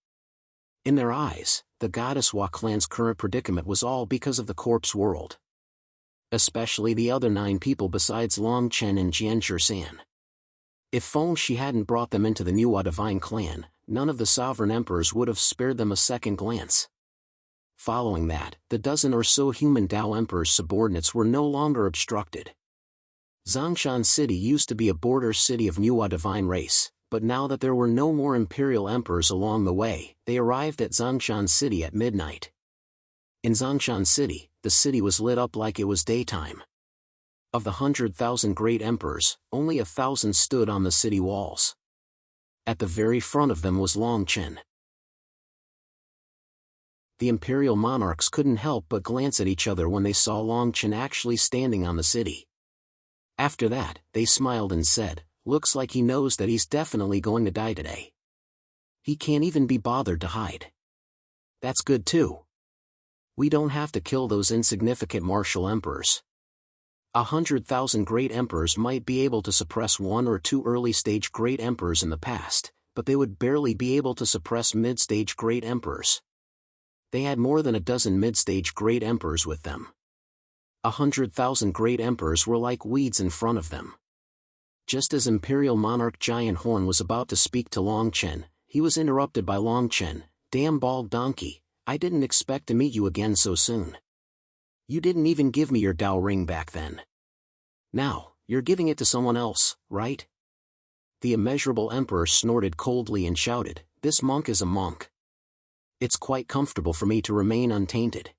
In their eyes, the Goddess Wa clan's current predicament was all because of the corpse world. Especially the other 9 people besides Longchen and Jian Shan. If Feng Shi hadn't brought them into the Nuwa Divine Clan, none of the sovereign emperors would have spared them a second glance. Following that, the dozen or so human Dao Emperor's subordinates were no longer obstructed. Zhongshan City used to be a border city of Nuwa Divine Race, but now that there were no more imperial emperors along the way, they arrived at Zhongshan City at midnight. In Zhongshan City, the city was lit up like it was daytime. Of the 100,000 great emperors, only 1,000 stood on the city walls. At the very front of them was Longchen. The imperial monarchs couldn't help but glance at each other when they saw Longchen actually standing on the city. After that, they smiled and said, "Looks like he knows that he's definitely going to die today. He can't even be bothered to hide. That's good too. We don't have to kill those insignificant martial emperors. 100,000 great emperors might be able to suppress 1 or 2 early-stage great emperors in the past, but they would barely be able to suppress mid-stage great emperors. they had more than a dozen mid-stage great emperors with them. 100,000 great emperors were like weeds in front of them. Just as Imperial Monarch Giant Horn was about to speak to Long Chen, he was interrupted by Long Chen. "Damn bald donkey, I didn't expect to meet you again so soon. You didn't even give me your Dao ring back then. Now, you're giving it to someone else, right?" The immeasurable emperor snorted coldly and shouted, "This monk is a monk. It's quite comfortable for me to remain untainted.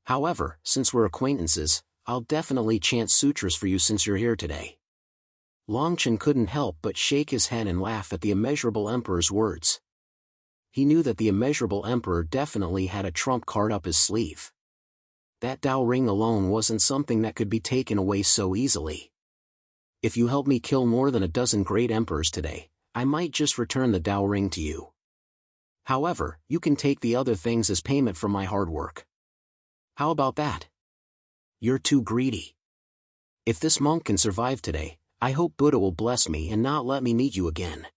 However, since we're acquaintances, I'll definitely chant sutras for you since you're here today." Long Chen couldn't help but shake his head and laugh at the immeasurable emperor's words. He knew that the immeasurable emperor definitely had a trump card up his sleeve. That Dao ring alone wasn't something that could be taken away so easily. "If you help me kill more than a dozen great emperors today, I might just return the Dao ring to you. However, you can take the other things as payment for my hard work. How about that? You're too greedy. If this monk can survive today, I hope Buddha will bless me and not let me meet you again."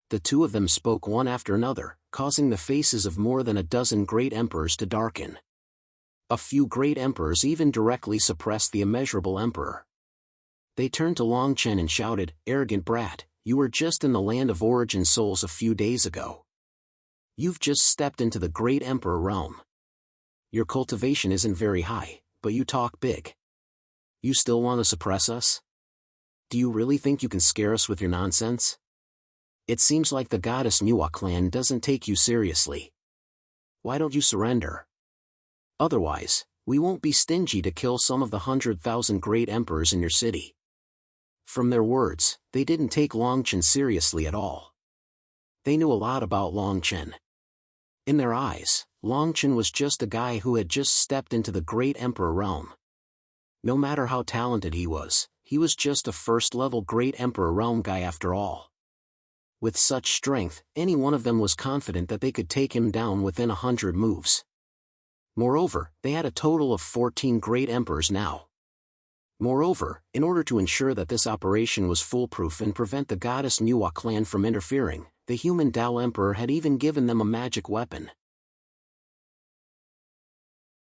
The two of them spoke one after another, causing the faces of more than a dozen great emperors to darken. A few great emperors even directly suppressed the immeasurable emperor. They turned to Long Chen and shouted, "Arrogant brat, you were just in the land of origin souls a few days ago. You've just stepped into the great emperor realm. Your cultivation isn't very high, but you talk big. You still want to suppress us? Do you really think you can scare us with your nonsense? It seems like the goddess Nuwa clan doesn't take you seriously. Why don't you surrender? Otherwise, we won't be stingy to kill some of the 100,000 great emperors in your city." From their words, they didn't take Long Chen seriously at all. They knew a lot about Long Chen. In their eyes, Long Chen was just a guy who had just stepped into the great emperor realm. No matter how talented he was just a first-level great emperor realm guy after all. With such strength, any one of them was confident that they could take him down within 100 moves. Moreover, they had a total of 14 great emperors now. Moreover, in order to ensure that this operation was foolproof and prevent the goddess Nuwa clan from interfering, the human Dao Emperor had even given them a magic weapon.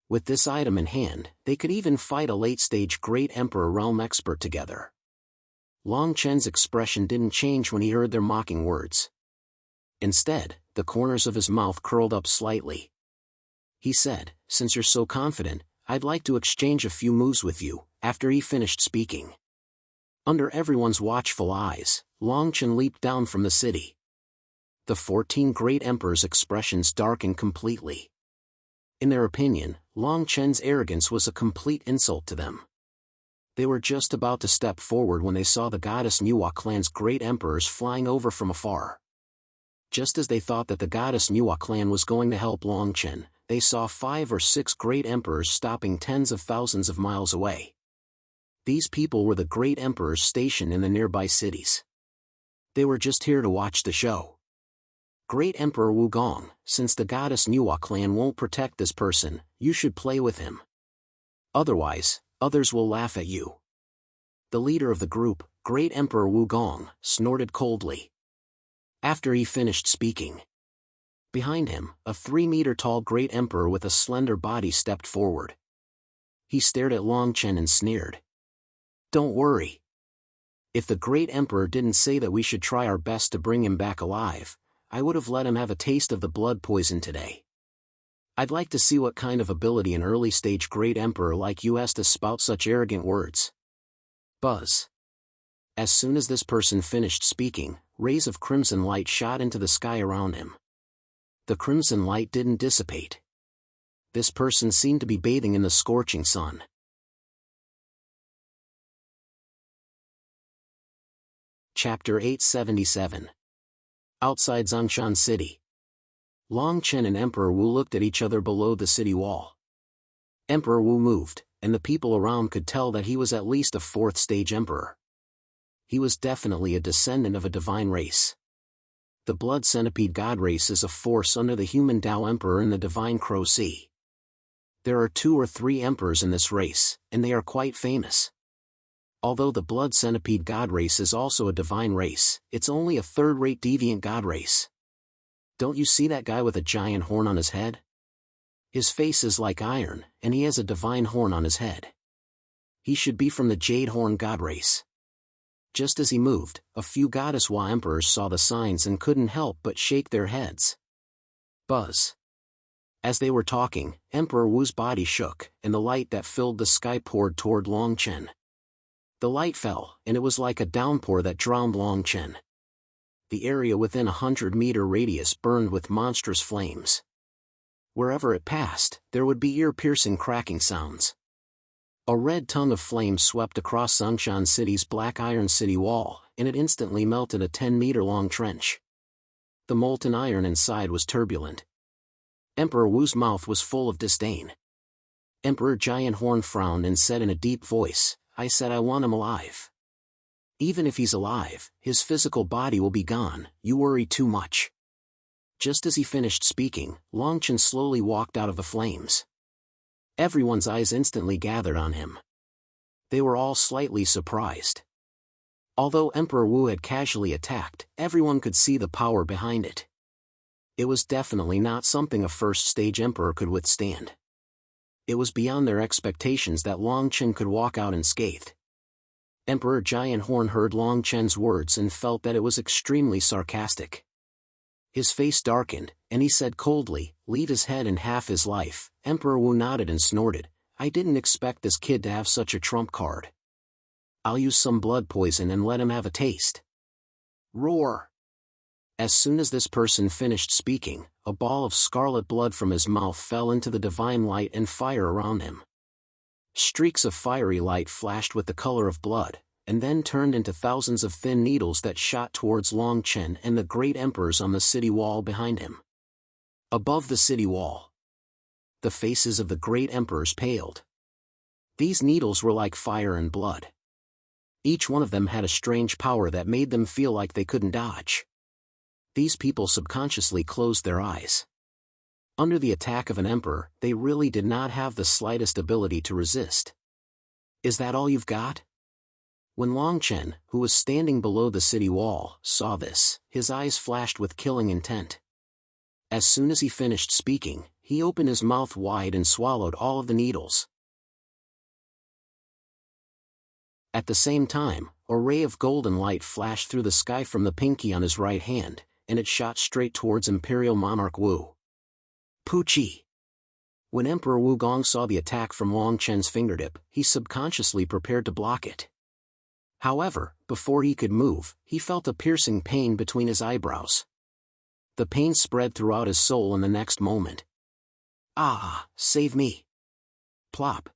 With this item in hand, they could even fight a late-stage great emperor realm expert together. Long Chen's expression didn't change when he heard their mocking words. Instead, the corners of his mouth curled up slightly. He said, "Since you're so confident, I'd like to exchange a few moves with you." After he finished speaking, under everyone's watchful eyes, Long Chen leaped down from the city. The 14 great emperors' expressions darkened completely. In their opinion, Long Chen's arrogance was a complete insult to them. They were just about to step forward when they saw the goddess Nuwa clan's great emperors flying over from afar. Just as they thought that the goddess Nuwa clan was going to help Long Chen, they saw 5 or 6 great emperors stopping tens of thousands of miles away. These people were the great emperors stationed in the nearby cities. They were just here to watch the show. "Great Emperor Wugong, since the goddess Nuwa clan won't protect this person, you should play with him. Otherwise, others will laugh at you." The leader of the group, Great Emperor Wugong, snorted coldly. After he finished speaking, behind him, a 3-meter-tall great emperor with a slender body stepped forward. He stared at Long Chen and sneered. "Don't worry. If the great emperor didn't say that we should try our best to bring him back alive, I would have let him have a taste of the blood poison today. I'd like to see what kind of ability an early-stage great emperor like you has to spout such arrogant words." Buzz. As soon as this person finished speaking, rays of crimson light shot into the sky around him. The crimson light didn't dissipate. This person seemed to be bathing in the scorching sun. Chapter 877. Outside Zhongshan City. Long Chen and Emperor Wu looked at each other below the city wall. Emperor Wu moved, and the people around could tell that he was at least a 4th-stage emperor. He was definitely a descendant of a divine race. The blood centipede god race is a force under the human Dao Emperor in the divine Crow Sea. There are 2 or 3 emperors in this race, and they are quite famous. Although the blood centipede god race is also a divine race, it's only a 3rd-rate deviant god race. Don't you see that guy with a giant horn on his head? His face is like iron, and he has a divine horn on his head. He should be from the Jade Horn god race. Just as he moved, a few Goddess Wa emperors saw the signs and couldn't help but shake their heads. Buzz. As they were talking, Emperor Wu's body shook, and the light that filled the sky poured toward Long Chen. The light fell, and it was like a downpour that drowned Long Chen. The area within 100-meter radius burned with monstrous flames. Wherever it passed, there would be ear-piercing cracking sounds. A red tongue of flame swept across Songshan City's black iron city wall, and it instantly melted a 10-meter-long trench. The molten iron inside was turbulent. Emperor Wu's mouth was full of disdain. Emperor Giant Horn frowned and said in a deep voice, "I said I want him alive. Even if he's alive, his physical body will be gone, you worry too much." Just as he finished speaking, Long Chen slowly walked out of the flames. Everyone's eyes instantly gathered on him. They were all slightly surprised. Although Emperor Wu had casually attacked, everyone could see the power behind it. It was definitely not something a first-stage emperor could withstand. It was beyond their expectations that Long Chen could walk out unscathed. Emperor Giant Horn heard Long Chen's words and felt that it was extremely sarcastic. His face darkened, and he said coldly, "Leave his head and half his life." Emperor Wu nodded and snorted, "I didn't expect this kid to have such a trump card. I'll use some blood poison and let him have a taste." Roar! As soon as this person finished speaking, a ball of scarlet blood from his mouth fell into the divine light and fire around him. Streaks of fiery light flashed with the color of blood, and then turned into thousands of thin needles that shot towards Long Chen and the great emperors on the city wall behind him. Above the city wall, the faces of the great emperors paled. These needles were like fire and blood. Each one of them had a strange power that made them feel like they couldn't dodge. These people subconsciously closed their eyes. Under the attack of an emperor, they really did not have the slightest ability to resist. "Is that all you've got?" When Long Chen, who was standing below the city wall, saw this, his eyes flashed with killing intent. As soon as he finished speaking, he opened his mouth wide and swallowed all of the needles. At the same time, a ray of golden light flashed through the sky from the pinky on his right hand, and it shot straight towards Imperial Monarch Wu. Puchi! When Emperor Wu Gong saw the attack from Long Chen's fingertip, he subconsciously prepared to block it. However, before he could move, he felt a piercing pain between his eyebrows. The pain spread throughout his soul in the next moment. "Ah, save me!" Plop!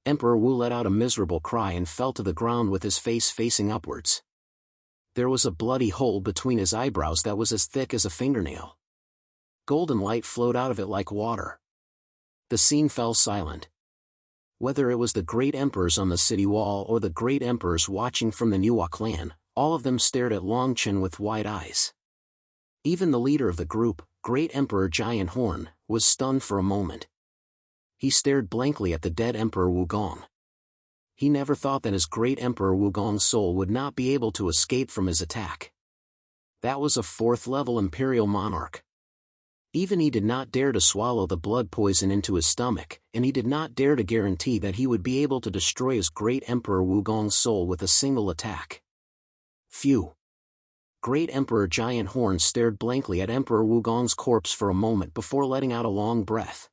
Emperor Wu let out a miserable cry and fell to the ground with his face facing upwards. There was a bloody hole between his eyebrows that was as thick as a fingernail. Golden light flowed out of it like water. The scene fell silent. Whether it was the great emperors on the city wall or the great emperors watching from the Nuwa clan, all of them stared at Long Chen with wide eyes. Even the leader of the group, Great Emperor Giant Horn, was stunned for a moment. He stared blankly at the dead Emperor Wu Gong. He never thought that his great Emperor Wu Gong's soul would not be able to escape from his attack. That was a 4th-level Imperial Monarch. Even he did not dare to swallow the blood poison into his stomach, and he did not dare to guarantee that he would be able to destroy his great Emperor Wu Gong's soul with a single attack. Phew! Great Emperor Giant Horn stared blankly at Emperor Wu Gong's corpse for a moment before letting out a long breath.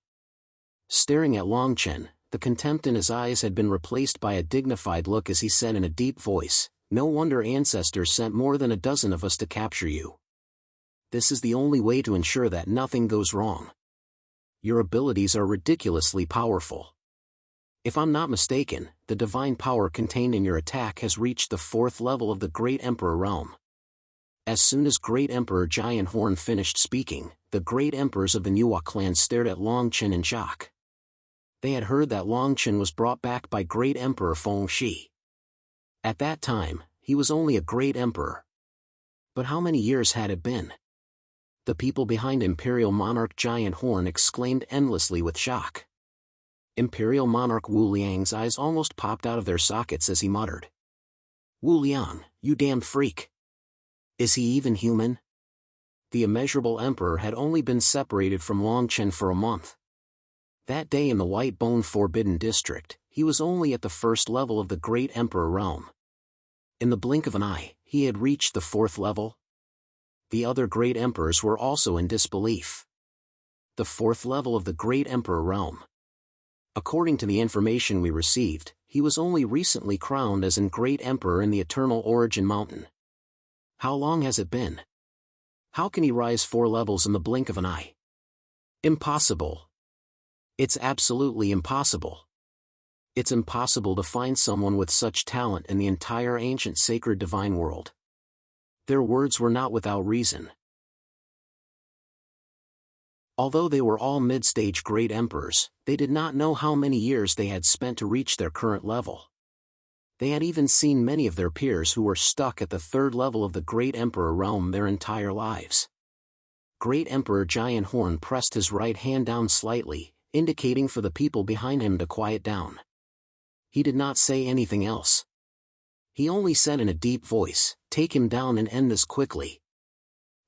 Staring at Long Chen, the contempt in his eyes had been replaced by a dignified look as he said in a deep voice, "No wonder ancestors sent more than a dozen of us to capture you. This is the only way to ensure that nothing goes wrong. Your abilities are ridiculously powerful. If I'm not mistaken, the divine power contained in your attack has reached the 4th level of the Great Emperor realm." As soon as Great Emperor Giant Horn finished speaking, the great emperors of the Nuwa clan stared at Long Chen in shock. They had heard that Long Chen was brought back by Great Emperor Feng Shi. At that time, he was only a great emperor. But how many years had it been? The people behind Imperial Monarch Giant Horn exclaimed endlessly with shock. Imperial Monarch Wu Liang's eyes almost popped out of their sockets as he muttered, "Wu Liang, you damn freak! Is he even human?" The immeasurable emperor had only been separated from Long Chen for a month. That day in the White Bone Forbidden District, he was only at the first level of the Great Emperor realm. In the blink of an eye, he had reached the fourth level. The other Great Emperors were also in disbelief. The fourth level of the Great Emperor realm. According to the information we received, he was only recently crowned as an Great Emperor in the Eternal Origin Mountain. How long has it been? How can he rise 4 levels in the blink of an eye? Impossible. It's absolutely impossible. It's impossible to find someone with such talent in the entire ancient sacred divine world. Their words were not without reason. Although they were all mid-stage great emperors, they did not know how many years they had spent to reach their current level. They had even seen many of their peers who were stuck at the third level of the Great Emperor realm their entire lives. Great Emperor Giant Horn pressed his right hand down slightly, indicating for the people behind him to quiet down. He did not say anything else. He only said in a deep voice, "Take him down and end this quickly."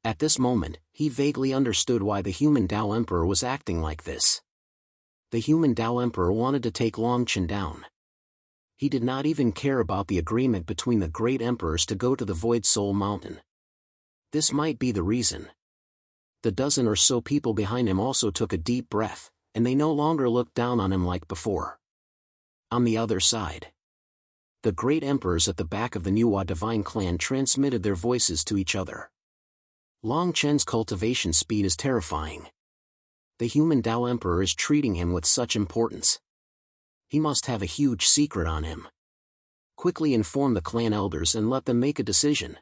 At this moment, he vaguely understood why the human Tao Emperor was acting like this. The human Tao Emperor wanted to take Longchen down. He did not even care about the agreement between the great emperors to go to the Void Soul Mountain. This might be the reason. The dozen or so people behind him also took a deep breath, and they no longer looked down on him like before. On the other side, the great emperors at the back of the Nuwa divine clan transmitted their voices to each other. Long Chen's cultivation speed is terrifying. The human Tao Emperor is treating him with such importance. He must have a huge secret on him. Quickly inform the clan elders and let them make a decision.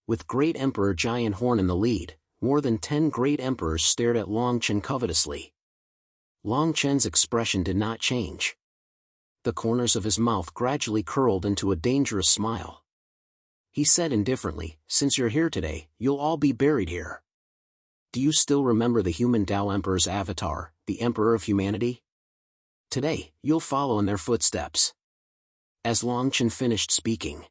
With Great Emperor Giant Horn in the lead, more than 10 great emperors stared at Long Chen covetously. Long Chen's expression did not change. The corners of his mouth gradually curled into a dangerous smile. He said indifferently, "Since you're here today, you'll all be buried here." Do you still remember the human Tao Emperor's avatar, the Emperor of Humanity? Today, you'll follow in their footsteps. As Long Chen finished speaking,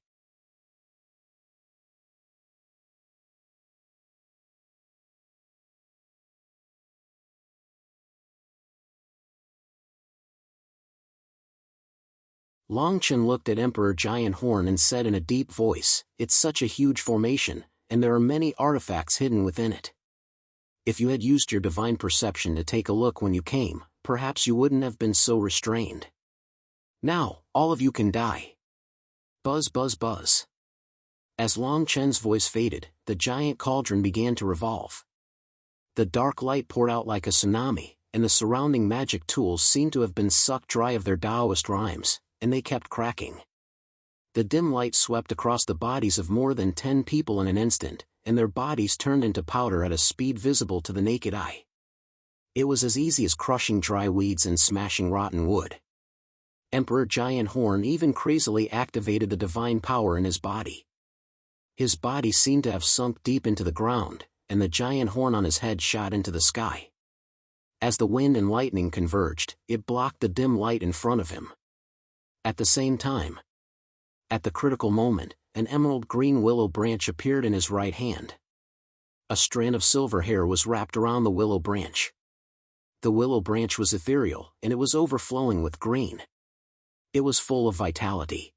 Long Chen looked at Emperor Giant Horn and said in a deep voice, "It's such a huge formation, and there are many artifacts hidden within it. If you had used your divine perception to take a look when you came, perhaps you wouldn't have been so restrained. Now, all of you can die." Buzz buzz buzz. As Long Chen's voice faded, the giant cauldron began to revolve. The dark light poured out like a tsunami, and the surrounding magic tools seemed to have been sucked dry of their Taoist rhymes, and they kept cracking. The dim light swept across the bodies of more than 10 people in an instant, and their bodies turned into powder at a speed visible to the naked eye. It was as easy as crushing dry weeds and smashing rotten wood. Emperor Giant Horn even crazily activated the divine power in his body. His body seemed to have sunk deep into the ground, and the giant horn on his head shot into the sky. As the wind and lightning converged, it blocked the dim light in front of him. At the same time, at the critical moment, an emerald green willow branch appeared in his right hand. A strand of silver hair was wrapped around the willow branch. The willow branch was ethereal, and it was overflowing with green. It was full of vitality.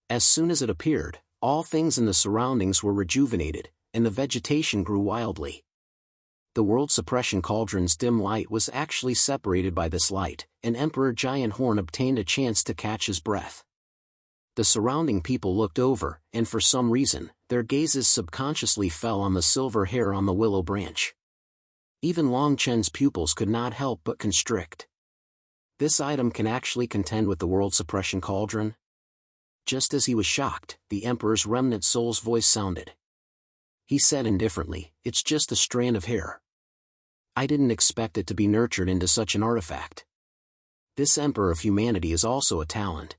As soon as it appeared, all things in the surroundings were rejuvenated, and the vegetation grew wildly. The world suppression cauldron's dim light was actually separated by this light, and Emperor Giant Horn obtained a chance to catch his breath. The surrounding people looked over, and for some reason, their gazes subconsciously fell on the silver hair on the willow branch. Even Long Chen's pupils could not help but constrict. This item can actually contend with the world suppression cauldron? Just as he was shocked, the Emperor's remnant soul's voice sounded. He said indifferently, "It's just a strand of hair. I didn't expect it to be nurtured into such an artifact. This Emperor of Humanity is also a talent.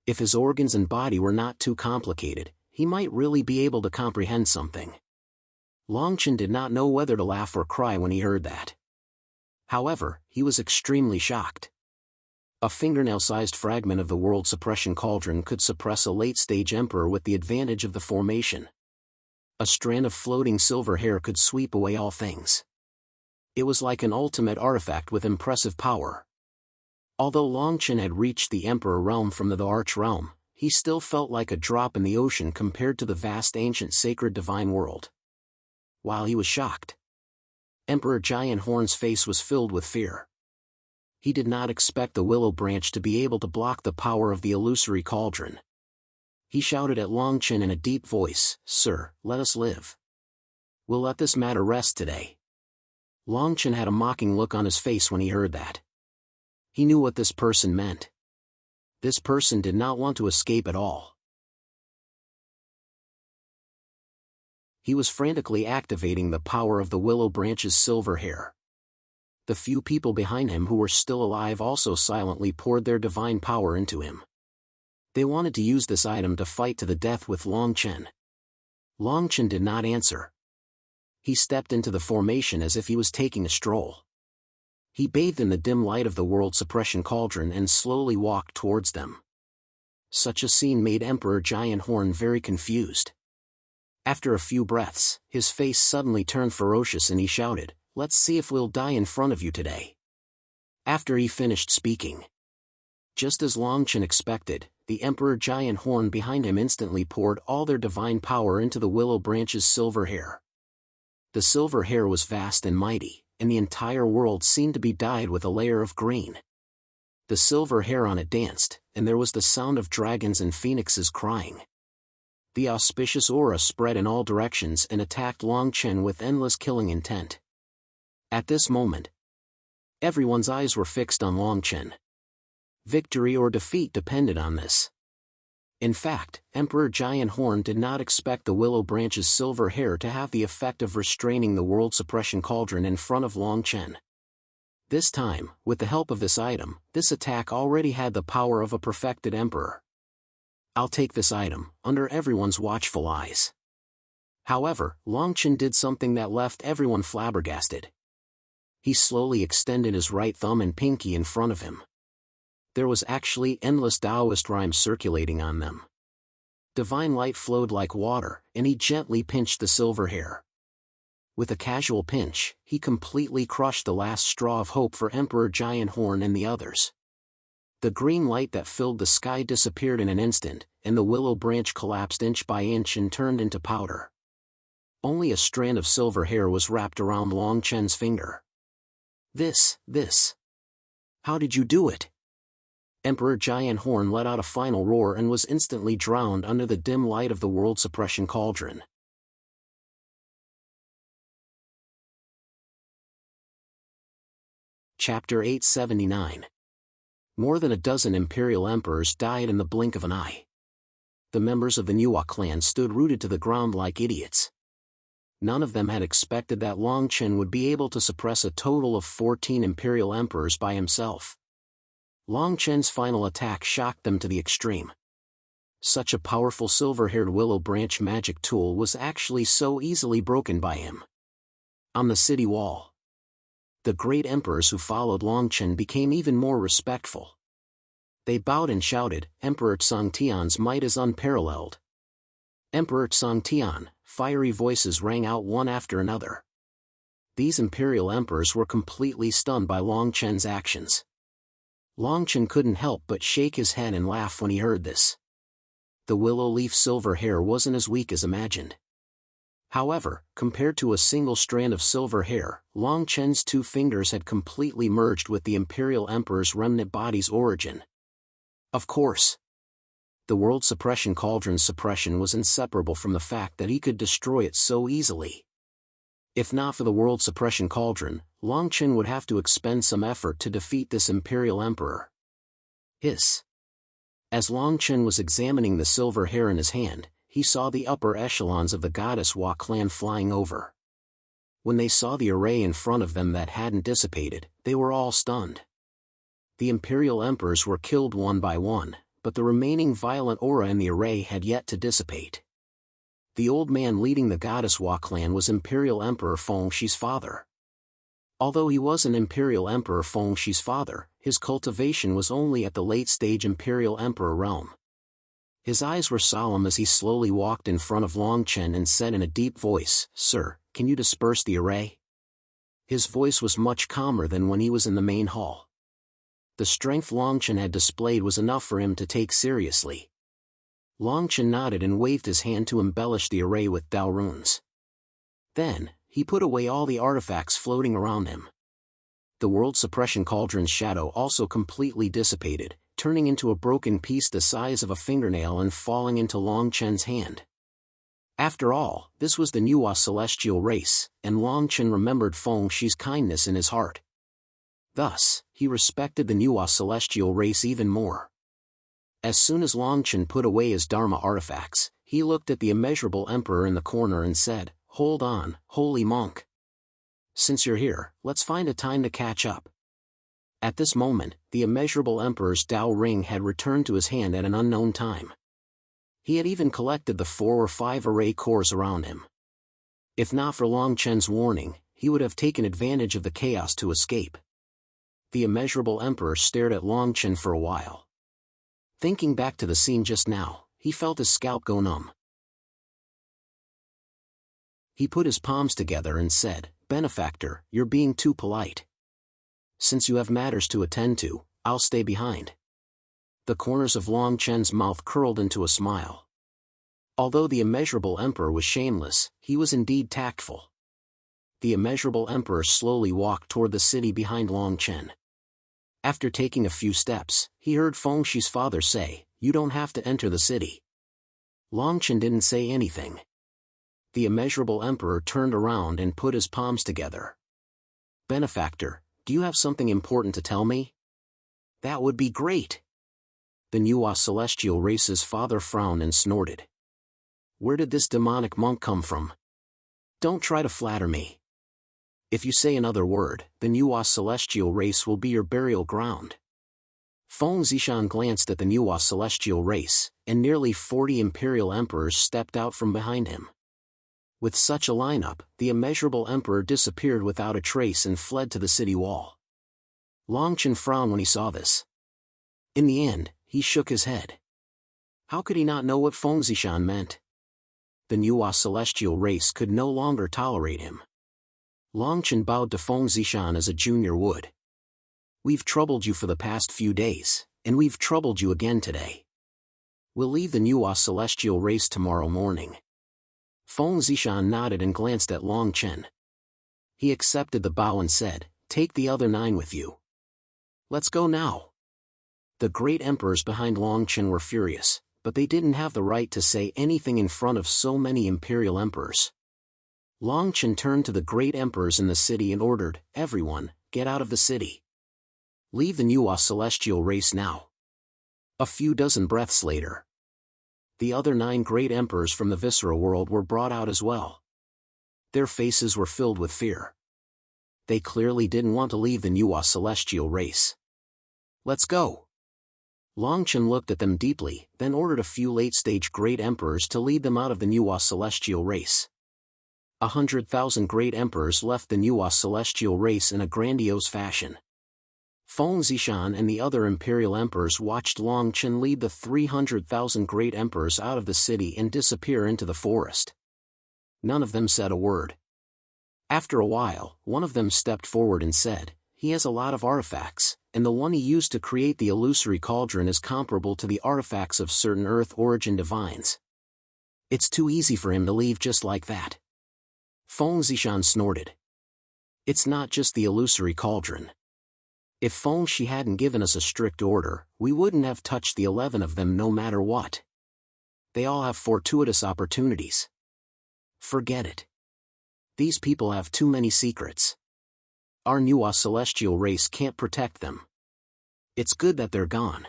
If his organs and body were not too complicated, he might really be able to comprehend something." Long Chen did not know whether to laugh or cry when he heard that. However, he was extremely shocked. A fingernail-sized fragment of the world suppression cauldron could suppress a late-stage emperor with the advantage of the formation. A strand of floating silver hair could sweep away all things. It was like an ultimate artifact with impressive power. Although Longchen had reached the Emperor realm from the Arch realm, he still felt like a drop in the ocean compared to the vast ancient sacred divine world. While he was shocked, Emperor Giant Horn's face was filled with fear. He did not expect the willow branch to be able to block the power of the illusory cauldron. He shouted at Longchen in a deep voice, "Sir, let us live. We'll let this matter rest today." Longchen had a mocking look on his face when he heard that. He knew what this person meant. This person did not want to escape at all. He was frantically activating the power of the willow branch's silver hair. The few people behind him who were still alive also silently poured their divine power into him. They wanted to use this item to fight to the death with Longchen. Longchen did not answer. He stepped into the formation as if he was taking a stroll. He bathed in the dim light of the world suppression cauldron and slowly walked towards them. Such a scene made Emperor Giant Horn very confused. After a few breaths, his face suddenly turned ferocious and he shouted, "Let's see if we'll die in front of you today." After he finished speaking, just as Longchen expected, the Emperor Giant Horn behind him instantly poured all their divine power into the willow branch's silver hair. The silver hair was vast and mighty, and the entire world seemed to be dyed with a layer of green. The silver hair on it danced, and there was the sound of dragons and phoenixes crying. The auspicious aura spread in all directions and attacked Longchen with endless killing intent. At this moment, everyone's eyes were fixed on Longchen. Victory or defeat depended on this. In fact, Emperor Giant Horn did not expect the willow branch's silver hair to have the effect of restraining the world suppression cauldron in front of Longchen. This time, with the help of this item, this attack already had the power of a perfected emperor. "I'll take this item," under everyone's watchful eyes. However, Longchen did something that left everyone flabbergasted. He slowly extended his right thumb and pinky in front of him. There was actually endless Taoist rhymes circulating on them. Divine light flowed like water, and he gently pinched the silver hair. With a casual pinch, he completely crushed the last straw of hope for Emperor Giant Horn and the others. The green light that filled the sky disappeared in an instant, and the willow branch collapsed inch by inch and turned into powder. Only a strand of silver hair was wrapped around Longchen's finger. This. How did you do it?" Emperor Giant Horn let out a final roar and was instantly drowned under the dim light of the world suppression cauldron. Chapter 879. More than a dozen imperial emperors died in the blink of an eye. The members of the Nuwa clan stood rooted to the ground like idiots. None of them had expected that Longchen would be able to suppress a total of 14 imperial emperors by himself. Longchen's final attack shocked them to the extreme. Such a powerful silver-haired willow branch magic tool was actually so easily broken by him. On the city wall, the great emperors who followed Longchen became even more respectful. They bowed and shouted, "Emperor Tsongtian's might is unparalleled." "Emperor Tsongtian," fiery voices rang out one after another. These imperial emperors were completely stunned by Longchen's actions. Longchen couldn't help but shake his head and laugh when he heard this. The willow leaf silver hair wasn't as weak as imagined. However, compared to a single strand of silver hair, Longchen's 2 fingers had completely merged with the imperial emperor's remnant body's origin. Of course, the world suppression cauldron's suppression was inseparable from the fact that he could destroy it so easily. If not for the world suppression cauldron, Longchen would have to expend some effort to defeat this imperial emperor. Hiss. As Longchen was examining the silver hair in his hand, he saw the upper echelons of the goddess Wa clan flying over. When they saw the array in front of them that hadn't dissipated, they were all stunned. The imperial emperors were killed one by one, but the remaining violent aura in the array had yet to dissipate. The old man leading the goddess Wa clan was Imperial Emperor Fengshi's father. Although he was an Imperial Emperor Fengshi's father, his cultivation was only at the late-stage Imperial Emperor realm. His eyes were solemn as he slowly walked in front of Longchen and said in a deep voice, "Sir, can you disperse the array?" His voice was much calmer than when he was in the main hall. The strength Longchen had displayed was enough for him to take seriously. Longchen nodded and waved his hand to embellish the array with Dao runes. Then, he put away all the artifacts floating around him. The world suppression cauldron's shadow also completely dissipated, turning into a broken piece the size of a fingernail and falling into Longchen's hand. After all, this was the Nuwa celestial race, and Longchen remembered Feng Shi's kindness in his heart. Thus, he respected the Nuwa celestial race even more. As soon as Longchen put away his Dharma artifacts, he looked at the immeasurable emperor in the corner and said, "Hold on, holy monk. Since you're here, let's find a time to catch up." At this moment, the immeasurable emperor's Dao ring had returned to his hand at an unknown time. He had even collected the 4 or 5 array cores around him. If not for Longchen's warning, he would have taken advantage of the chaos to escape. The immeasurable emperor stared at Longchen for a while. Thinking back to the scene just now, he felt his scalp go numb. He put his palms together and said, "Benefactor, you're being too polite. Since you have matters to attend to, I'll stay behind." The corners of Longchen's mouth curled into a smile. Although the immeasurable emperor was shameless, he was indeed tactful. The immeasurable emperor slowly walked toward the city behind Longchen. After taking a few steps, he heard Feng Shi's father say, "You don't have to enter the city." Longchen didn't say anything. The immeasurable emperor turned around and put his palms together. "Benefactor, do you have something important to tell me?" "That would be great." The Nuwa celestial race's father frowned and snorted. "Where did this demonic monk come from? Don't try to flatter me. If you say another word, the Nuwa celestial race will be your burial ground." Feng Zishan glanced at the Nuwa celestial race, and nearly 40 imperial emperors stepped out from behind him. With such a lineup, the immeasurable emperor disappeared without a trace and fled to the city wall. Longchen frowned when he saw this. In the end, he shook his head. How could he not know what Feng Zishan meant? The Nuwa celestial race could no longer tolerate him. Longchen bowed to Feng Zishan as a junior would. "We've troubled you for the past few days, and we've troubled you again today. We'll leave the Nuwa celestial race tomorrow morning." Feng Zishan nodded and glanced at Longchen. He accepted the bow and said, "Take the other 9 with you. Let's go now." The great emperors behind Longchen were furious, but they didn't have the right to say anything in front of so many imperial emperors. Longchen turned to the great emperors in the city and ordered, "Everyone, get out of the city. Leave the Nuwa celestial race now." A few dozen breaths later, the other 9 great emperors from the Viscera world were brought out as well. Their faces were filled with fear. They clearly didn't want to leave the Nuwa celestial race. "Let's go." Longchen looked at them deeply, then ordered a few late-stage great emperors to lead them out of the Nuwa celestial race. 100,000 great emperors left the Nuwa celestial race in a grandiose fashion. Feng Zishan and the other imperial emperors watched Longchen lead the 300,000 great emperors out of the city and disappear into the forest. None of them said a word. After a while, one of them stepped forward and said, "He has a lot of artifacts, and the one he used to create the illusory cauldron is comparable to the artifacts of certain Earth origin divines. It's too easy for him to leave just like that." Feng Zishan snorted. "It's not just the illusory cauldron. If Feng Shi hadn't given us a strict order, we wouldn't have touched the 11 of them no matter what. They all have fortuitous opportunities. Forget it. These people have too many secrets. Our Nuwa celestial race can't protect them. It's good that they're gone."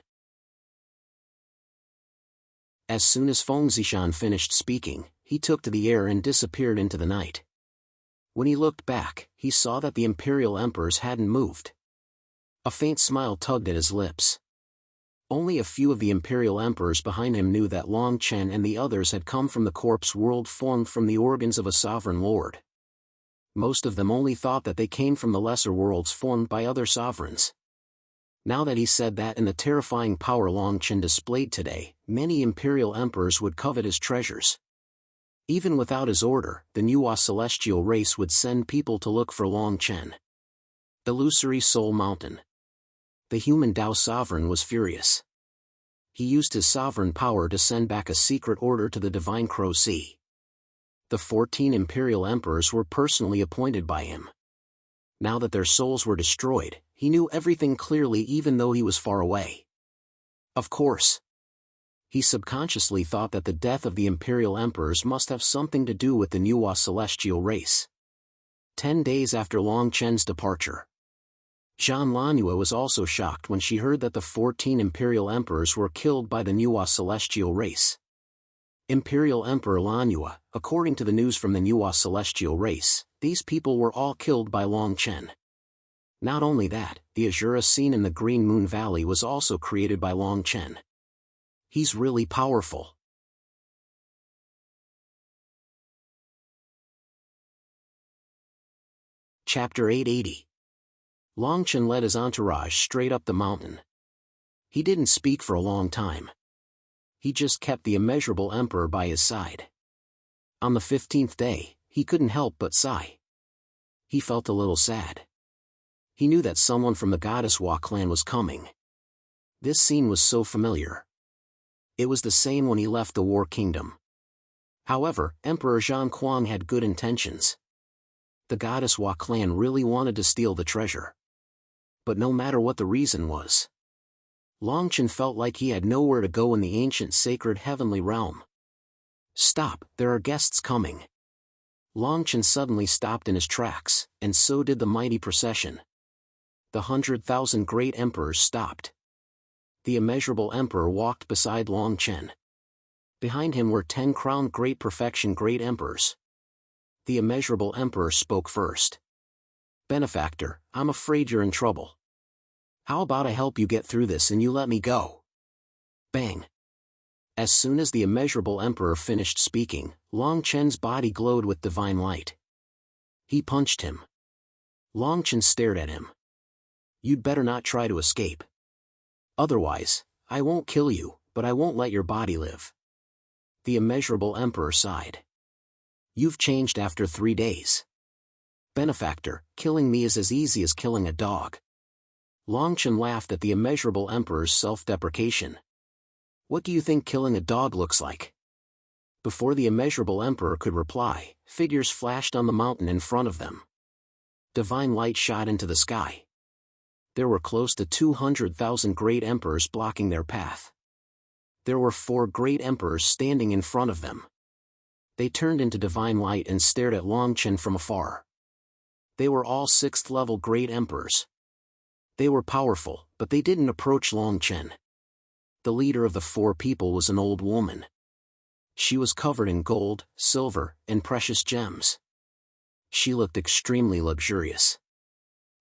As soon as Feng Zishan finished speaking, he took to the air and disappeared into the night. When he looked back, he saw that the imperial emperors hadn't moved. A faint smile tugged at his lips. Only a few of the imperial emperors behind him knew that Longchen and the others had come from the corpse world formed from the organs of a sovereign lord. Most of them only thought that they came from the lesser worlds formed by other sovereigns. Now that he said that in the terrifying power Longchen displayed today, many imperial emperors would covet his treasures. Even without his order, the Nuwa celestial race would send people to look for Long Chen. Illusory Soul Mountain. The human Tao sovereign was furious. He used his sovereign power to send back a secret order to the Divine Crow Sea. The 14 imperial emperors were personally appointed by him. Now that their souls were destroyed, he knew everything clearly even though he was far away. Of course. He subconsciously thought that the death of the imperial emperors must have something to do with the Nuwa celestial race. 10 days after Long Chen's departure, Zhan Lanua was also shocked when she heard that the 14 imperial emperors were killed by the Nuwa celestial race. Imperial Emperor Lanua, according to the news from the Nuwa celestial race, these people were all killed by Long Chen. Not only that, the Azura seen in the Green Moon Valley was also created by Long Chen. He's really powerful. Chapter 880. Long Chen led his entourage straight up the mountain. He didn't speak for a long time. He just kept the immeasurable emperor by his side. On the 15th day, he couldn't help but sigh. He felt a little sad. He knew that someone from the Goddess Wa clan was coming. This scene was so familiar. It was the same when he left the War Kingdom. However, Emperor Zhang Kuang had good intentions. The Goddess Wa clan really wanted to steal the treasure. But no matter what the reason was, Long Chen felt like he had nowhere to go in the ancient sacred heavenly realm. Stop, there are guests coming. Long Chen suddenly stopped in his tracks, and so did the mighty procession. The 100,000 great emperors stopped. The immeasurable emperor walked beside Long Chen. Behind him were 10 crowned great perfection great emperors. The immeasurable emperor spoke first. Benefactor, I'm afraid you're in trouble. How about I help you get through this and you let me go? Bang. As soon as the immeasurable emperor finished speaking, Long Chen's body glowed with divine light. He punched him. Long Chen stared at him. You'd better not try to escape. Otherwise, I won't kill you, but I won't let your body live. The immeasurable emperor sighed. You've changed after 3 days. Benefactor, killing me is as easy as killing a dog. Long Chen laughed at the immeasurable emperor's self-deprecation. What do you think killing a dog looks like? Before the immeasurable emperor could reply, figures flashed on the mountain in front of them. Divine light shot into the sky. There were close to 200,000 great emperors blocking their path. There were 4 great emperors standing in front of them. They turned into divine light and stared at Long Chen from afar. They were all 6th-level great emperors. They were powerful, but they didn't approach Long Chen. The leader of the 4 people was an old woman. She was covered in gold, silver, and precious gems. She looked extremely luxurious.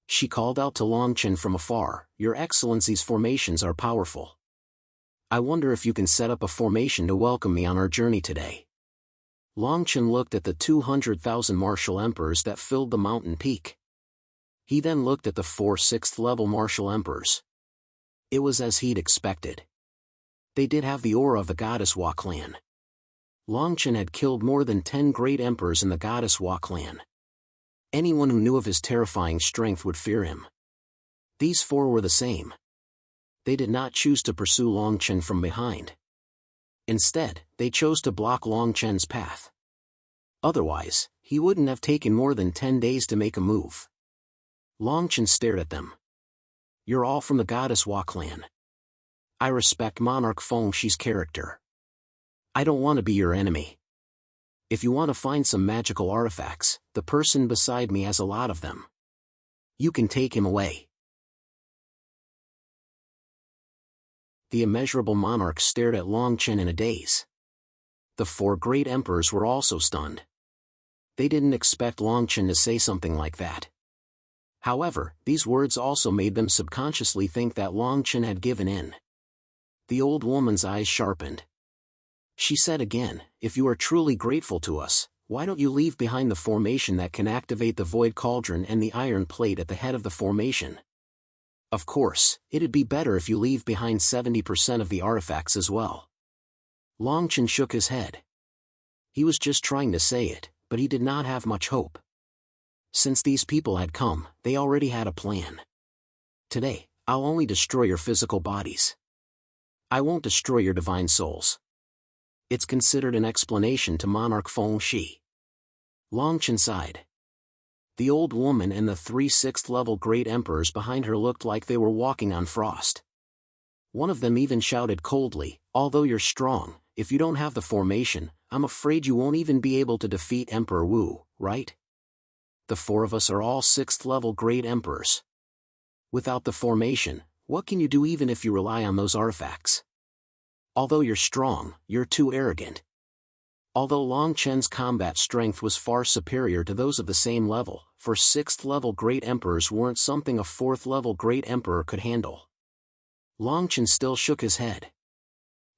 She called out to Long Chen from afar, Your Excellency's formations are powerful. I wonder if you can set up a formation to welcome me on our journey today. Long Chen looked at the 200,000 martial emperors that filled the mountain peak. He then looked at the 4 6th-level martial emperors. It was as he'd expected. They did have the aura of the Goddess Wa clan. Long Chen had killed more than 10 great emperors in the Goddess Wa clan. Anyone who knew of his terrifying strength would fear him. These 4 were the same. They did not choose to pursue Long Chen from behind. Instead, they chose to block Long Chen's path. Otherwise, he wouldn't have taken more than 10 days to make a move. Long Chen stared at them. You're all from the Goddess Wa clan. I respect Monarch Feng Shi's character. I don't want to be your enemy. If you want to find some magical artifacts, the person beside me has a lot of them. You can take him away. The immeasurable monarch stared at Long Chen in a daze. The 4 great emperors were also stunned. They didn't expect Long Chen to say something like that. However, these words also made them subconsciously think that Long Chen had given in. The old woman's eyes sharpened. She said again, If you are truly grateful to us, why don't you leave behind the formation that can activate the void cauldron and the iron plate at the head of the formation? Of course, it'd be better if you leave behind 70% of the artifacts as well. Long Chen shook his head. He was just trying to say it, but he did not have much hope. Since these people had come, they already had a plan. Today, I'll only destroy your physical bodies. I won't destroy your divine souls. It's considered an explanation to Monarch Feng Shi. Longchen sighed. The old woman and the 3 6th-level great emperors behind her looked like they were walking on frost. One of them even shouted coldly, "Although you're strong, if you don't have the formation, I'm afraid you won't even be able to defeat Emperor Wu, right? The 4 of us are all 6th-level great emperors. Without the formation, what can you do even if you rely on those artifacts? Although you're strong, you're too arrogant." Although Long Chen's combat strength was far superior to those of the same level, for 6th-level great emperors weren't something a 4th-level great emperor could handle. Long Chen still shook his head.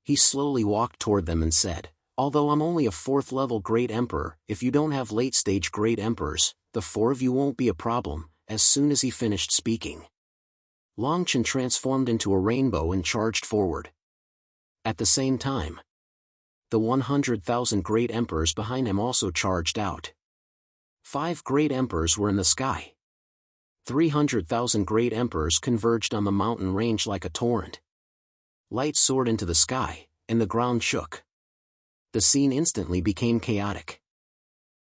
He slowly walked toward them and said, "Although I'm only a 4th-level great emperor, if you don't have late-stage great emperors, the 4 of you won't be a problem." As soon as he finished speaking, Long Chen transformed into a rainbow and charged forward. At the same time, the 100,000 great emperors behind him also charged out. 5 great emperors were in the sky. 300,000 great emperors converged on the mountain range like a torrent. Light soared into the sky, and the ground shook. The scene instantly became chaotic.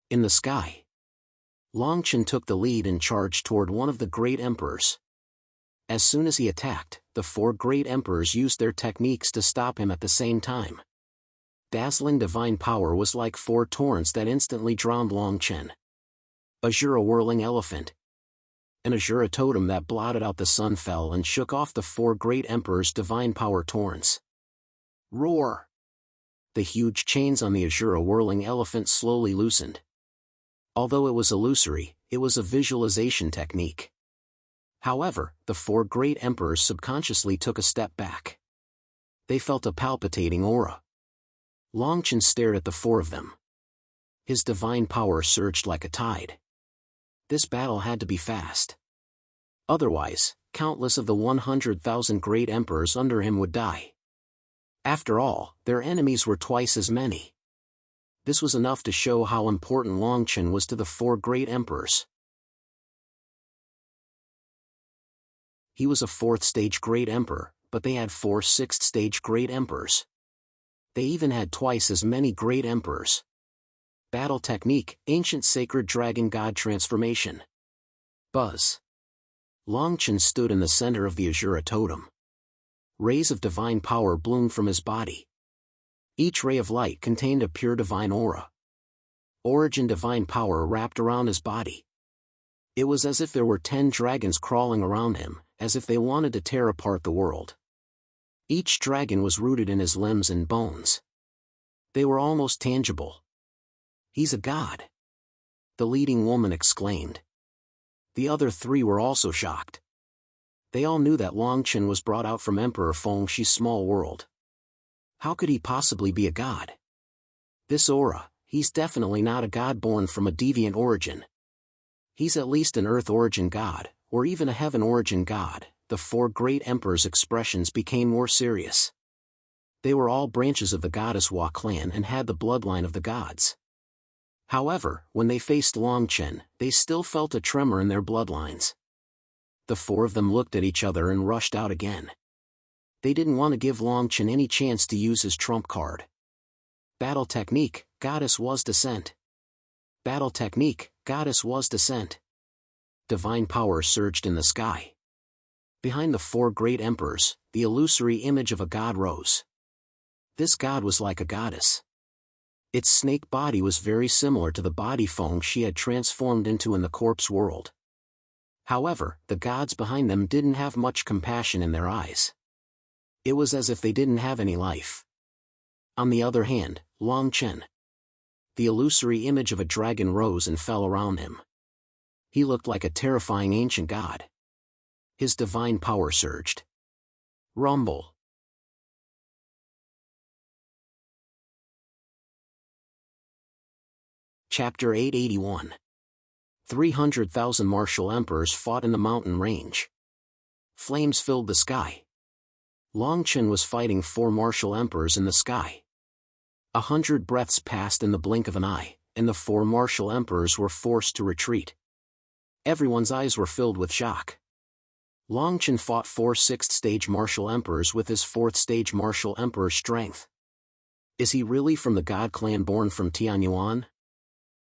In the sky, Long Chen took the lead and charged toward one of the great emperors. As soon as he attacked, the 4 great emperors used their techniques to stop him at the same time. Dazzling divine power was like 4 torrents that instantly drowned Long Chen. Azura whirling elephant. An Azura totem that blotted out the sun fell and shook off the 4 great emperors' divine power torrents. Roar! The huge chains on the Azura whirling elephant slowly loosened. Although it was illusory, it was a visualization technique. However, the 4 great emperors subconsciously took a step back. They felt a palpitating aura. Long Chen stared at the 4 of them. His divine power surged like a tide. This battle had to be fast. Otherwise, countless of the 100,000 great emperors under him would die. After all, their enemies were twice as many. This was enough to show how important Long Chen was to the 4 great emperors. He was a 4th-stage great emperor, but they had 4 6th-stage great emperors. They even had twice as many great emperors. Battle technique, ancient sacred dragon god transformation. Buzz. Long Chen stood in the center of the Azura totem. Rays of divine power bloomed from his body. Each ray of light contained a pure divine aura. Origin divine power wrapped around his body. It was as if there were 10 dragons crawling around him, as if they wanted to tear apart the world. Each dragon was rooted in his limbs and bones. They were almost tangible. "He's a god!" the leading woman exclaimed. The other 3 were also shocked. They all knew that Long Chen was brought out from Emperor Feng Shi's small world. How could he possibly be a god? This aura, he's definitely not a god born from a deviant origin. He's at least an earth origin god, or even a heaven origin god. The 4 great emperors' expressions became more serious. They were all branches of the goddess Hua clan and had the bloodline of the gods. However, when they faced Long Chen, they still felt a tremor in their bloodlines. The 4 of them looked at each other and rushed out again. They didn't want to give Long Chen any chance to use his trump card. Battle technique, goddess was descent. Battle technique, goddess was descent. Divine power surged in the sky. Behind the 4 great emperors, the illusory image of a god rose. This god was like a goddess. Its snake body was very similar to the body Feng Shi had transformed into in the corpse world. However, the gods behind them didn't have much compassion in their eyes. It was as if they didn't have any life. On the other hand, Long Chen. The illusory image of a dragon rose and fell around him. He looked like a terrifying ancient god. His divine power surged. Rumble. Chapter 881. 300,000 martial emperors fought in the mountain range. Flames filled the sky. Long Chen was fighting 4 martial emperors in the sky. 100 breaths passed in the blink of an eye, and the 4 martial emperors were forced to retreat. Everyone's eyes were filled with shock. Longchen fought 4 6th-stage martial emperors with his 4th-stage martial emperor strength. Is he really from the God clan born from Tianyuan?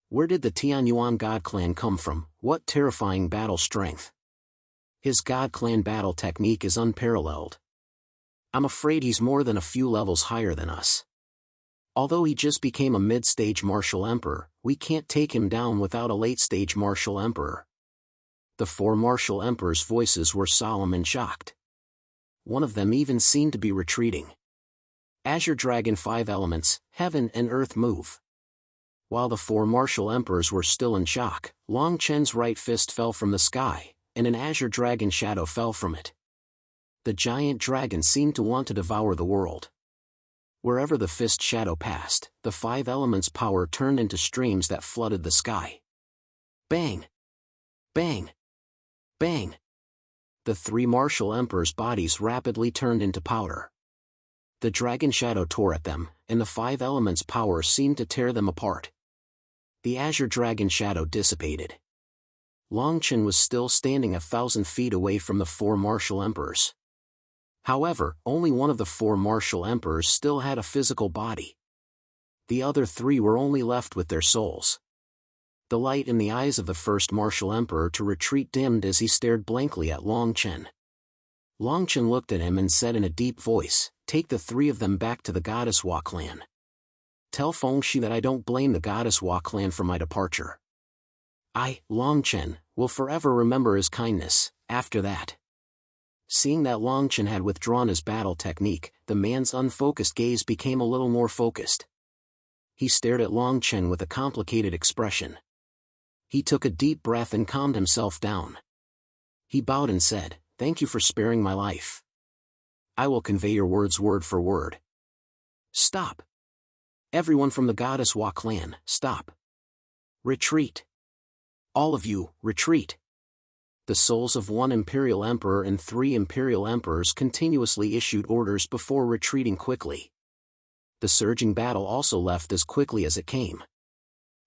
Where did the Tianyuan God clan come from? What terrifying battle strength! His God clan battle technique is unparalleled. I'm afraid he's more than a few levels higher than us. Although he just became a mid-stage martial emperor, we can't take him down without a late-stage martial emperor. The 4 martial emperors' voices were solemn and shocked. One of them even seemed to be retreating. Azure Dragon 5 elements, heaven and earth move. While the 4 martial emperors were still in shock, Longchen's right fist fell from the sky, and an azure dragon shadow fell from it. The giant dragon seemed to want to devour the world. Wherever the fist shadow passed, the 5 elements' power turned into streams that flooded the sky. Bang! Bang! Bang! The 3 martial emperors' bodies rapidly turned into powder. The dragon shadow tore at them, and the 5 elements' power seemed to tear them apart. The azure dragon shadow dissipated. Longchen was still standing 1,000 feet away from the 4 martial emperors. However, only one of the 4 martial emperors still had a physical body. The other 3 were only left with their souls. The light in the eyes of the first martial emperor to retreat dimmed as he stared blankly at Longchen. Longchen looked at him and said in a deep voice, "Take the 3 of them back to the Goddess Hua clan. Tell Fengshi that I don't blame the Goddess Hua clan for my departure. I, Longchen, will forever remember his kindness." After that, seeing that Longchen had withdrawn his battle technique, the man's unfocused gaze became a little more focused. He stared at Longchen with a complicated expression. He took a deep breath and calmed himself down. He bowed and said, "Thank you for sparing my life. I will convey your words word for word." Stop! Everyone from the Goddess Hua clan, stop! Retreat! All of you, retreat! The souls of 1 imperial emperor and 3 imperial emperors continuously issued orders before retreating quickly. The surging battle also left as quickly as it came.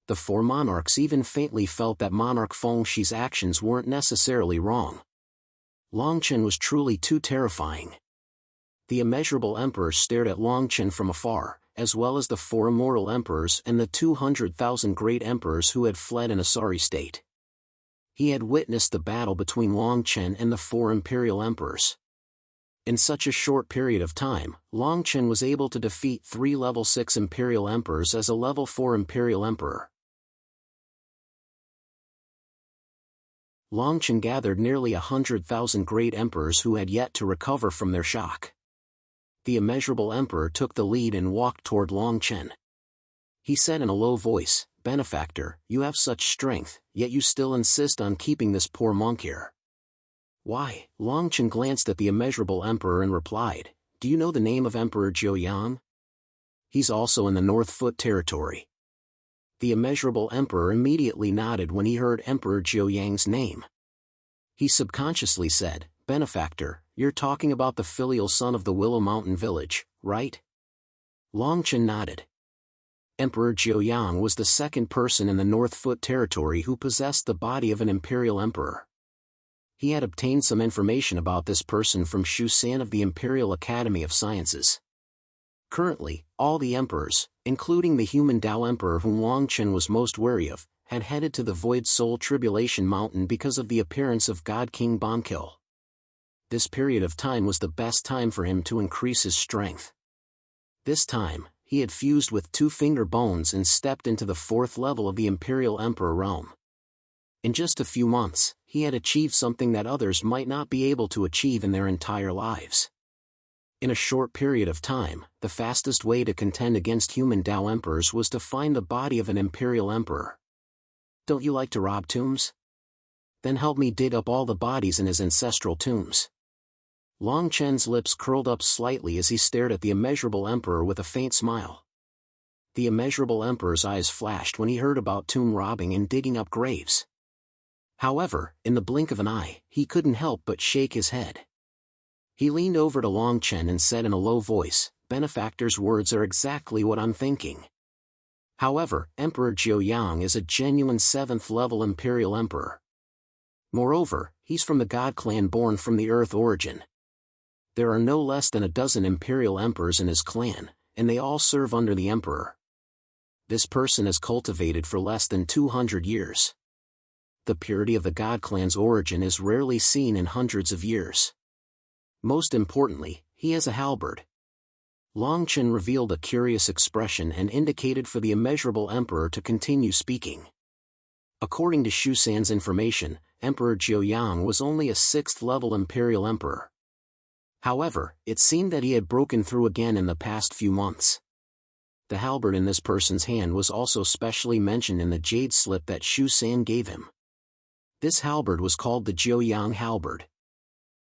The 4 monarchs even faintly felt that Monarch Fengshi's actions weren't necessarily wrong. Longchen was truly too terrifying. The immeasurable emperor stared at Longchen from afar, as well as the 4 immortal emperors and the 200,000 great emperors who had fled in a sorry state. He had witnessed the battle between Longchen and the 4 imperial emperors. In such a short period of time, Longchen was able to defeat 3 level 6 imperial emperors as a level 4 imperial emperor. Longchen gathered nearly 100,000 great emperors who had yet to recover from their shock. The immeasurable emperor took the lead and walked toward Longchen. He said in a low voice, "Benefactor, you have such strength, yet you still insist on keeping this poor monk here. Why?" Longchen glanced at the immeasurable emperor and replied, "Do you know the name of Emperor Jiuyang? He's also in the North Foot territory." The immeasurable emperor immediately nodded when he heard Emperor Jiuyang's name. He subconsciously said, "Benefactor, you're talking about the filial son of the Willow Mountain village, right?" Longchen nodded. Emperor Jiuyang was the 2nd person in the North Foot territory who possessed the body of an imperial emperor. He had obtained some information about this person from Shu San of the Imperial Academy of Sciences. Currently, all the emperors, including the human Tao Emperor whom Longchen was most wary of, had headed to the Void Soul Tribulation Mountain because of the appearance of God King Bonkil. This period of time was the best time for him to increase his strength. This time, he had fused with 2 finger bones and stepped into the 4th level of the Imperial Emperor realm. In just a few months, he had achieved something that others might not be able to achieve in their entire lives. In a short period of time, the fastest way to contend against human Tao emperors was to find the body of an imperial emperor. Don't you like to rob tombs? Then help me dig up all the bodies in his ancestral tombs. Longchen's lips curled up slightly as he stared at the immeasurable emperor with a faint smile. The immeasurable emperor's eyes flashed when he heard about tomb robbing and digging up graves. However, in the blink of an eye, he couldn't help but shake his head. He leaned over to Longchen and said in a low voice, benefactor's words are exactly what I'm thinking. However, Emperor Jiuyang is a genuine 7th-level Imperial Emperor. Moreover, he's from the God clan born from the Earth origin. There are no less than a dozen Imperial Emperors in his clan, and they all serve under the Emperor. This person is cultivated for less than 200 years. The purity of the God clan's origin is rarely seen in hundreds of years. Most importantly, he has a halberd. Long Chen revealed a curious expression and indicated for the immeasurable emperor to continue speaking. According to Shu San's information, Emperor Jiuyang was only a 6th-level Imperial Emperor. However, it seemed that he had broken through again in the past few months. The halberd in this person's hand was also specially mentioned in the jade slip that Shu San gave him. This halberd was called the Jiuyang halberd.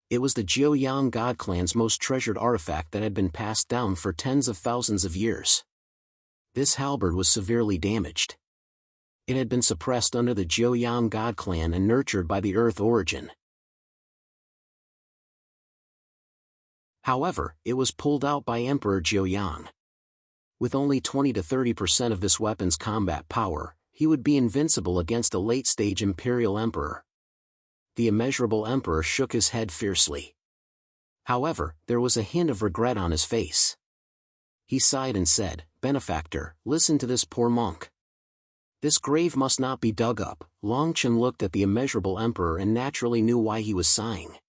It was the Jiuyang God clan's most treasured artifact that had been passed down for tens of thousands of years. This halberd was severely damaged. It had been suppressed under the Jiuyang God clan and nurtured by the Earth origin. However, it was pulled out by Emperor Jiuyang. With only 20 to 30% of this weapon's combat power, he would be invincible against a late-stage Imperial Emperor. The immeasurable Emperor shook his head fiercely. However, there was a hint of regret on his face. He sighed and said, "Benefactor, listen to this poor monk. This grave must not be dug up." Long Chen looked at the immeasurable Emperor and naturally knew why he was sighing.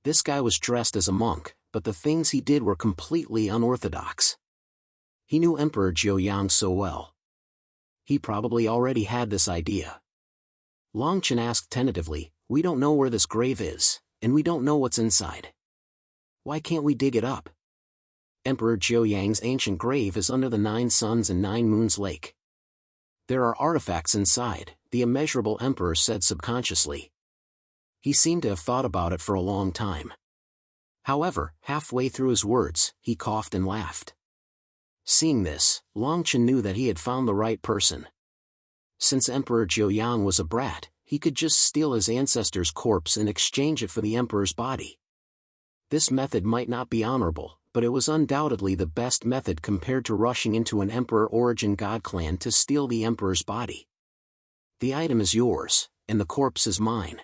This guy was dressed as a monk, but the things he did were completely unorthodox. He knew Emperor Jiuyang so well. He probably already had this idea. Long Chen asked tentatively, "We don't know where this grave is, and we don't know what's inside. Why can't we dig it up?" Emperor Jiuyang's ancient grave is under the 9 Suns and 9 Moons lake. There are artifacts inside, the immeasurable Emperor said subconsciously. He seemed to have thought about it for a long time. However, halfway through his words, he coughed and laughed. Seeing this, Long Chen knew that he had found the right person. Since Emperor Jiuyang was a brat, he could just steal his ancestor's corpse and exchange it for the Emperor's body. This method might not be honorable, but it was undoubtedly the best method compared to rushing into an Emperor origin God clan to steal the Emperor's body. The item is yours, and the corpse is mine.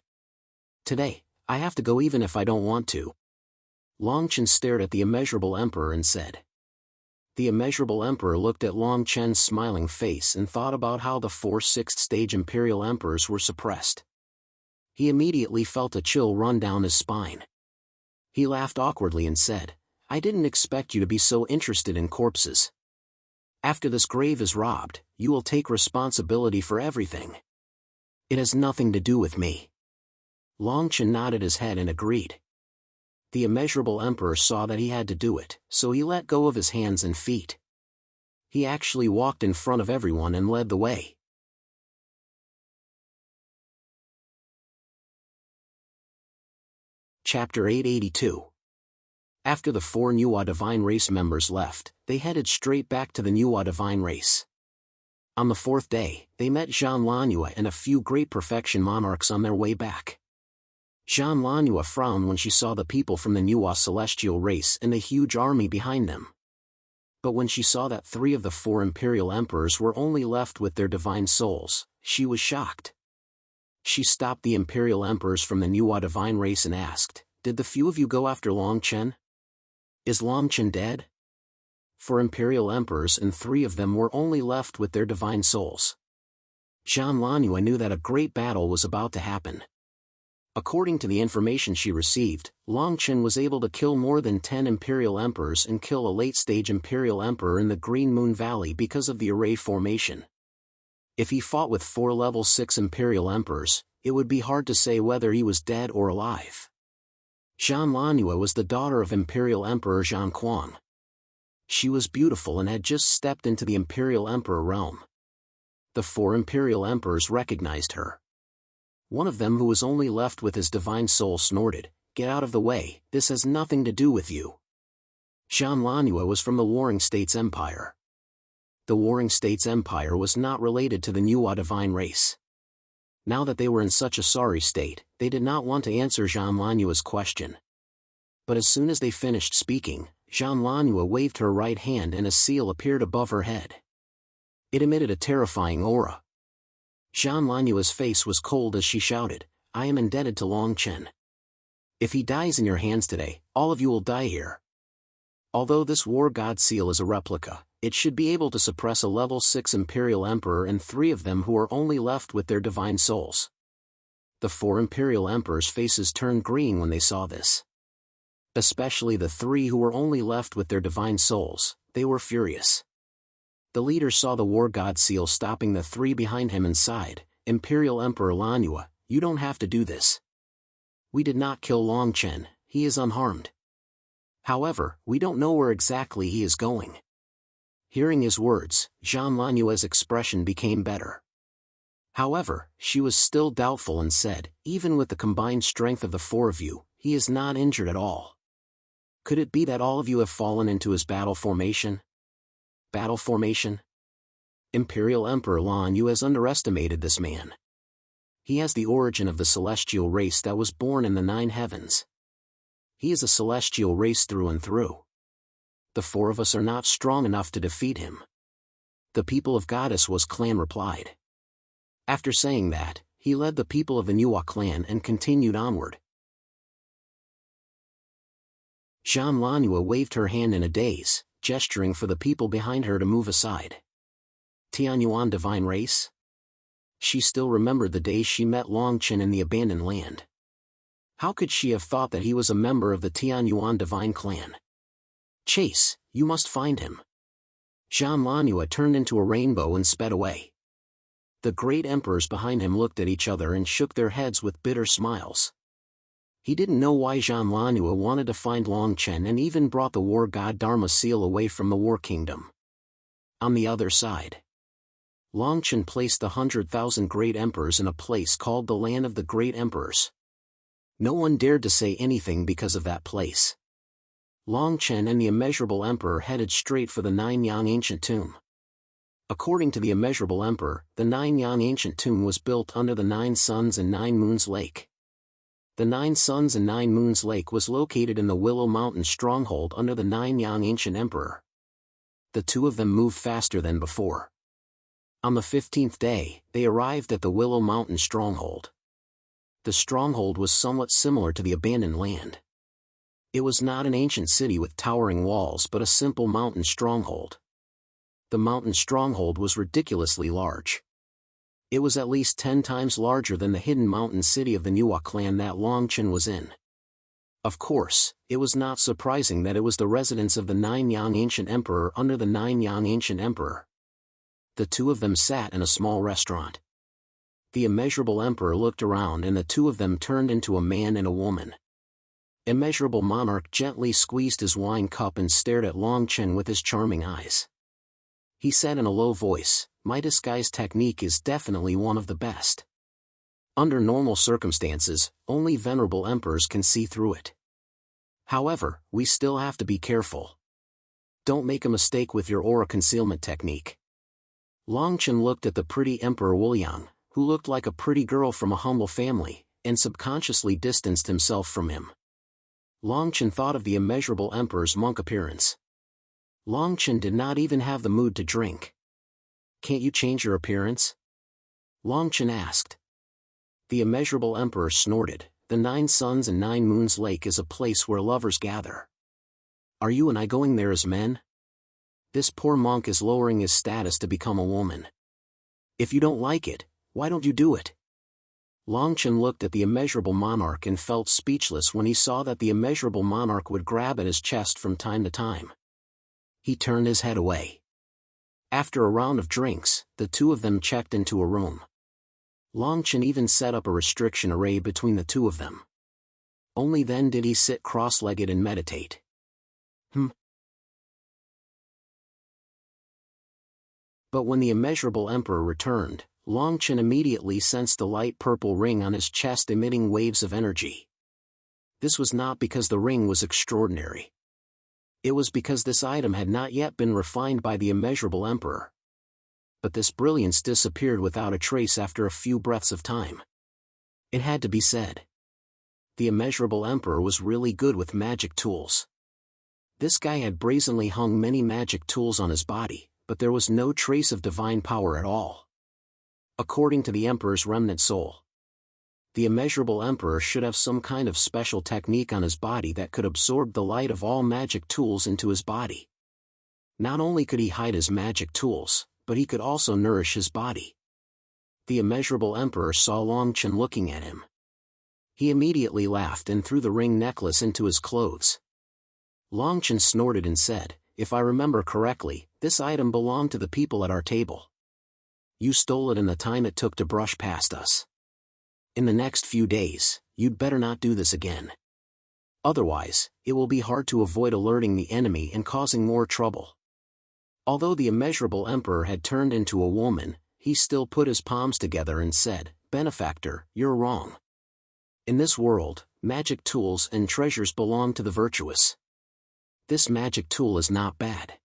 Today, I have to go even if I don't want to. Long Chen stared at the immeasurable Emperor and said. The immeasurable Emperor looked at Long Chen's smiling face and thought about how the 4 6th-stage Imperial Emperors were suppressed. He immediately felt a chill run down his spine. He laughed awkwardly and said, "I didn't expect you to be so interested in corpses. After this grave is robbed, you will take responsibility for everything. It has nothing to do with me." Long Chen nodded his head and agreed. The immeasurable Emperor saw that he had to do it, so he let go of his hands and feet. He actually walked in front of everyone and led the way. Chapter 882. After the 4 Nuwa Divine Race members left, they headed straight back to the Nuwa Divine Race. On the 4th day, they met Zhan Lanua and a few great perfection monarchs on their way back. Zhan Lanua frowned when she saw the people from the Nuwa celestial race and the huge army behind them. But when she saw that 3 of the 4 Imperial Emperors were only left with their divine souls, she was shocked. She stopped the Imperial Emperors from the Nuwa Divine Race and asked, "Did the few of you go after Long Chen? Is Long Chen dead?" 4 Imperial Emperors and 3 of them were only left with their divine souls. Zhan Lanua knew that a great battle was about to happen. According to the information she received, Long Chen was able to kill more than 10 Imperial Emperors and kill a late-stage Imperial Emperor in the Green Moon Valley because of the array formation. If he fought with 4 level 6 Imperial Emperors, it would be hard to say whether he was dead or alive. Zhan Lanua was the daughter of Imperial Emperor Zhan Quan. She was beautiful and had just stepped into the Imperial Emperor realm. The 4 Imperial Emperors recognized her. One of them, who was only left with his divine soul, snorted, "Get out of the way, this has nothing to do with you." Zhan Lanua was from the Warring States Empire. The Warring States Empire was not related to the Nuwa Divine Race. Now that they were in such a sorry state, they did not want to answer Zhan Lanua's question. But as soon as they finished speaking, Jean Lanua waved her right hand and a seal appeared above her head. It emitted a terrifying aura. Jean Lanua's face was cold as she shouted, "I am indebted to Long Chen. If he dies in your hands today, all of you will die here." Although this war god seal is a replica, it should be able to suppress a level 6 Imperial Emperor and 3 of them who are only left with their divine souls. The 4 Imperial Emperors' faces turned green when they saw this. Especially the 3 who were only left with their divine souls, they were furious. The leader saw the war god seal stopping the 3 behind him and sighed, "Imperial Emperor Lanua, you don't have to do this. We did not kill Long Chen, he is unharmed. However, we don't know where exactly he is going." Hearing his words, Jean Lanua's expression became better. However, she was still doubtful and said, "Even with the combined strength of the 4 of you, he is not injured at all. Could it be that all of you have fallen into his battle formation?" Battle formation? Imperial Emperor Lan Yu has underestimated this man. He has the origin of the celestial race that was born in the 9 heavens. He is a celestial race through and through. The 4 of us are not strong enough to defeat him. The people of Goddess Was clan replied. After saying that, he led the people of the Nuwa clan and continued onward. Jean Lanua waved her hand in a daze, gesturing for the people behind her to move aside. Tianyuan divine race? She still remembered the day she met Long Chen in the abandoned land. How could she have thought that he was a member of the Tianyuan divine clan? "Chase, you must find him." Jean Lanua turned into a rainbow and sped away. The great emperors behind him looked at each other and shook their heads with bitter smiles. He didn't know why Jean Lanua wanted to find Long Chen and even brought the war god Dharma seal away from the war kingdom. On the other side, Long Chen placed the 100,000 great emperors in a place called the Land of the Great Emperors. No one dared to say anything because of that place. Long Chen and the Immeasurable Emperor headed straight for the 9-yang ancient tomb. According to the Immeasurable Emperor, the 9-yang ancient tomb was built under the 9 suns and 9 moons lake. The 9 Suns and 9 Moons Lake was located in the Willow Mountain stronghold under the 9-yang ancient emperor. The 2 of them moved faster than before. On the 15th day, they arrived at the Willow Mountain stronghold. The stronghold was somewhat similar to the abandoned land. It was not an ancient city with towering walls but a simple mountain stronghold. The mountain stronghold was ridiculously large. It was at least 10 times larger than the hidden mountain city of the Nuwa clan that Long Chen was in. Of course, it was not surprising that it was the residence of the 9-yang ancient emperor under the 9-yang ancient emperor. The 2 of them sat in a small restaurant. The Immeasurable Emperor looked around and the 2 of them turned into a man and a woman. Immeasurable Monarch gently squeezed his wine cup and stared at Long Chen with his charming eyes. He said in a low voice, "My disguise technique is definitely one of the best. Under normal circumstances, only venerable emperors can see through it. However, we still have to be careful. Don't make a mistake with your aura concealment technique." Long Chen looked at the pretty Emperor Wuliang, who looked like a pretty girl from a humble family, and subconsciously distanced himself from him. Long Chen thought of the Immeasurable Emperor's monk appearance. Long Chen did not even have the mood to drink. "Can't you change your appearance?" Long Chen asked. The Immeasurable Emperor snorted, "The 9 Suns and 9 Moons Lake is a place where lovers gather. Are you and I going there as men? This poor monk is lowering his status to become a woman. If you don't like it, why don't you do it?" Long Chen looked at the Immeasurable Monarch and felt speechless when he saw that the Immeasurable Monarch would grab at his chest from time to time. He turned his head away. After a round of drinks, the 2 of them checked into a room. Long Chen even set up a restriction array between the 2 of them. Only then did he sit cross-legged and meditate. But when the Immeasurable Emperor returned, Long Chen immediately sensed the light purple ring on his chest emitting waves of energy. This was not because the ring was extraordinary. It was because this item had not yet been refined by the Immeasurable Emperor. But this brilliance disappeared without a trace after a few breaths of time. It had to be said. The Immeasurable Emperor was really good with magic tools. This guy had brazenly hung many magic tools on his body, but there was no trace of divine power at all. According to the Emperor's remnant soul, the immeasurable Emperor should have some kind of special technique on his body that could absorb the light of all magic tools into his body. Not only could he hide his magic tools, but he could also nourish his body. The immeasurable Emperor saw Long Chen looking at him. He immediately laughed and threw the ring necklace into his clothes. Long Chen snorted and said, "If I remember correctly, this item belonged to the people at our table. You stole it in the time it took to brush past us. In the next few days, you'd better not do this again. Otherwise, it will be hard to avoid alerting the enemy and causing more trouble." Although the immeasurable Emperor had turned into a woman, he still put his palms together and said, "Benefactor, you're wrong. In this world, magic tools and treasures belong to the virtuous. This magic tool is not bad.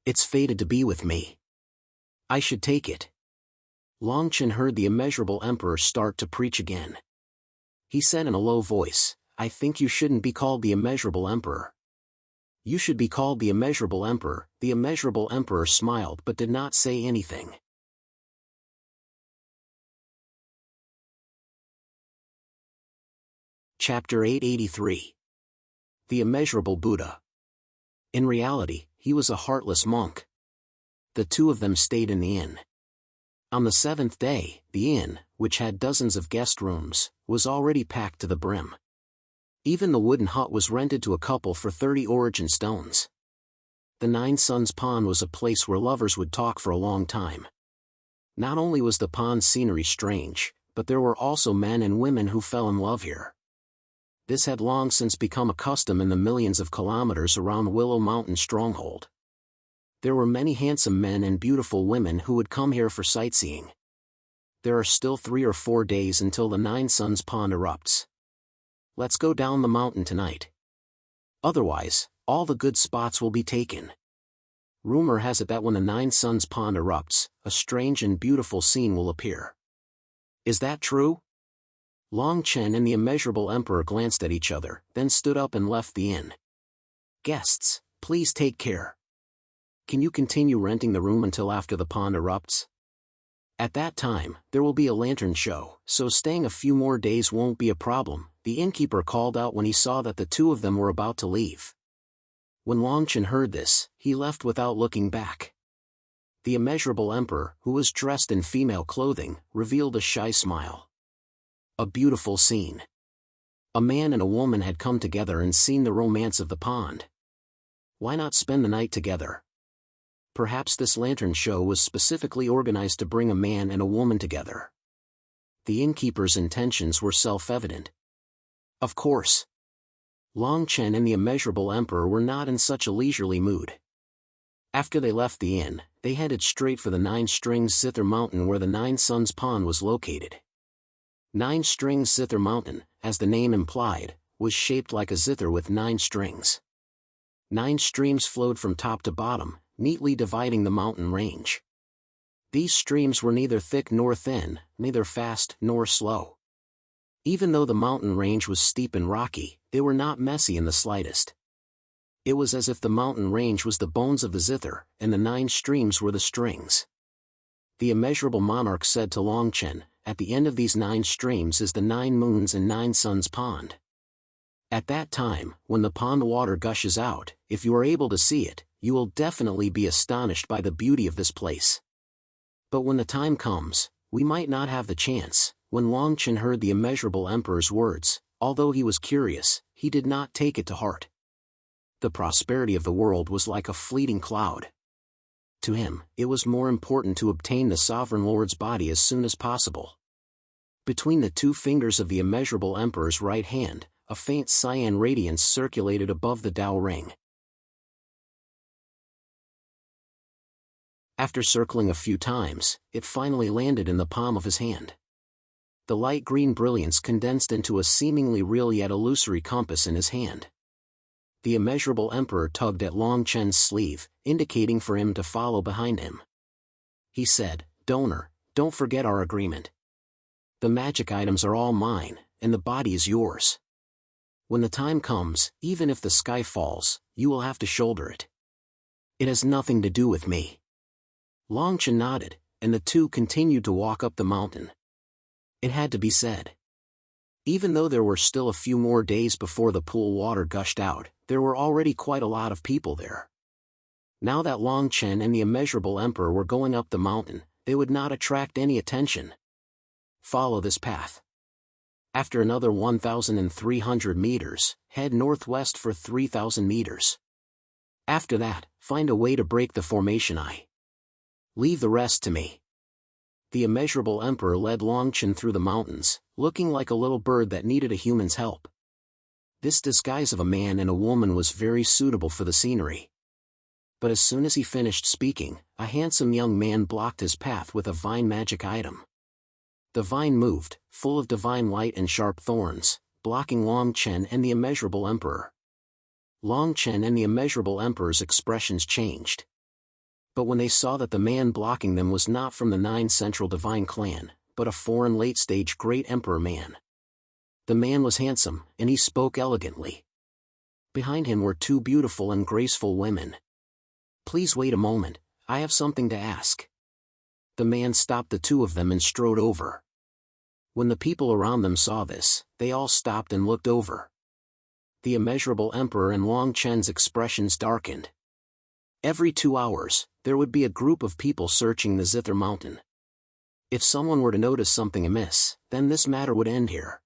It's fated to be with me. I should take it." Long Chen heard the immeasurable Emperor start to preach again. He said in a low voice, "I think you shouldn't be called the immeasurable Emperor. You should be called the immeasurable Emperor." The immeasurable Emperor smiled but did not say anything. Chapter 883. The Immeasurable Buddha. In reality, he was a heartless monk. The two of them stayed in the inn. On the seventh day, the inn, which had dozens of guest rooms, was already packed to the brim. Even the wooden hut was rented to a couple for 30 origin stones. The Nine Suns Pond was a place where lovers would talk for a long time. Not only was the pond's scenery strange, but there were also men and women who fell in love here. This had long since become a custom in the millions of kilometers around Willow Mountain stronghold. There were many handsome men and beautiful women who would come here for sightseeing. There are still 3 or 4 days until the Nine Suns Pond erupts. Let's go down the mountain tonight. Otherwise, all the good spots will be taken. Rumor has it that when the Nine Suns Pond erupts, a strange and beautiful scene will appear. Is that true? Long Chen and the immeasurable Emperor glanced at each other, then stood up and left the inn. Guests, please take care. Can you continue renting the room until after the pond erupts? At that time, there will be a lantern show, so staying a few more days won't be a problem, the innkeeper called out when he saw that the two of them were about to leave. When Long Chen heard this, he left without looking back. The immeasurable Emperor, who was dressed in female clothing, revealed a shy smile. A beautiful scene. A man and a woman had come together and seen the romance of the pond. Why not spend the night together? Perhaps this lantern show was specifically organized to bring a man and a woman together. The innkeeper's intentions were self-evident. Of course. Long Chen and the immeasurable Emperor were not in such a leisurely mood. After they left the inn, they headed straight for the Nine Strings Zither Mountain where the Nine Suns Pond was located. Nine Strings Zither Mountain, as the name implied, was shaped like a zither with 9 strings. 9 streams flowed from top to bottom, neatly dividing the mountain range. These streams were neither thick nor thin, neither fast nor slow. Even though the mountain range was steep and rocky, they were not messy in the slightest. It was as if the mountain range was the bones of the zither, and the 9 streams were the strings. The immeasurable monarch said to Long Chen, "At the end of these 9 streams is the 9 moons and 9 suns pond. At that time, when the pond water gushes out, if you are able to see it, you will definitely be astonished by the beauty of this place. But when the time comes, we might not have the chance." When Long Chen heard the immeasurable Emperor's words, although he was curious, he did not take it to heart. The prosperity of the world was like a fleeting cloud. To him, it was more important to obtain the Sovereign Lord's body as soon as possible. Between the 2 fingers of the immeasurable Emperor's right hand, a faint cyan radiance circulated above the Tao ring. After circling a few times, it finally landed in the palm of his hand. The light green brilliance condensed into a seemingly real yet illusory compass in his hand. The immeasurable Emperor tugged at Long Chen's sleeve, indicating for him to follow behind him. He said, "Donor, don't forget our agreement. The magic items are all mine, and the body is yours. When the time comes, even if the sky falls, you will have to shoulder it. It has nothing to do with me. Longchen nodded, and the two continued to walk up the mountain. It had to be said. Even though there were still a few more days before the pool water gushed out, there were already quite a lot of people there. Now that Longchen and the immeasurable emperor were going up the mountain, they would not attract any attention. Follow this path. After another 1,300 meters, head northwest for 3,000 meters. After that, find a way to break the formation eye. Leave the rest to me. The immeasurable emperor led Longchen through the mountains, looking like a little bird that needed a human's help. This disguise of a man and a woman was very suitable for the scenery. But as soon as he finished speaking, a handsome young man blocked his path with a vine magic item. The vine moved, full of divine light and sharp thorns, blocking Longchen and the immeasurable emperor. Longchen and the immeasurable emperor's expressions changed. But when they saw that the man blocking them was not from the 9 Central Divine Clan, but a foreign late-stage Great Emperor man. The man was handsome, and he spoke elegantly. Behind him were 2 beautiful and graceful women. Please wait a moment, I have something to ask. The man stopped the 2 of them and strode over. When the people around them saw this, they all stopped and looked over. The immeasurable emperor and Longchen's expressions darkened. Every 2 hours, there would be a group of people searching the Zither Mountain. If someone were to notice something amiss, then this matter would end here.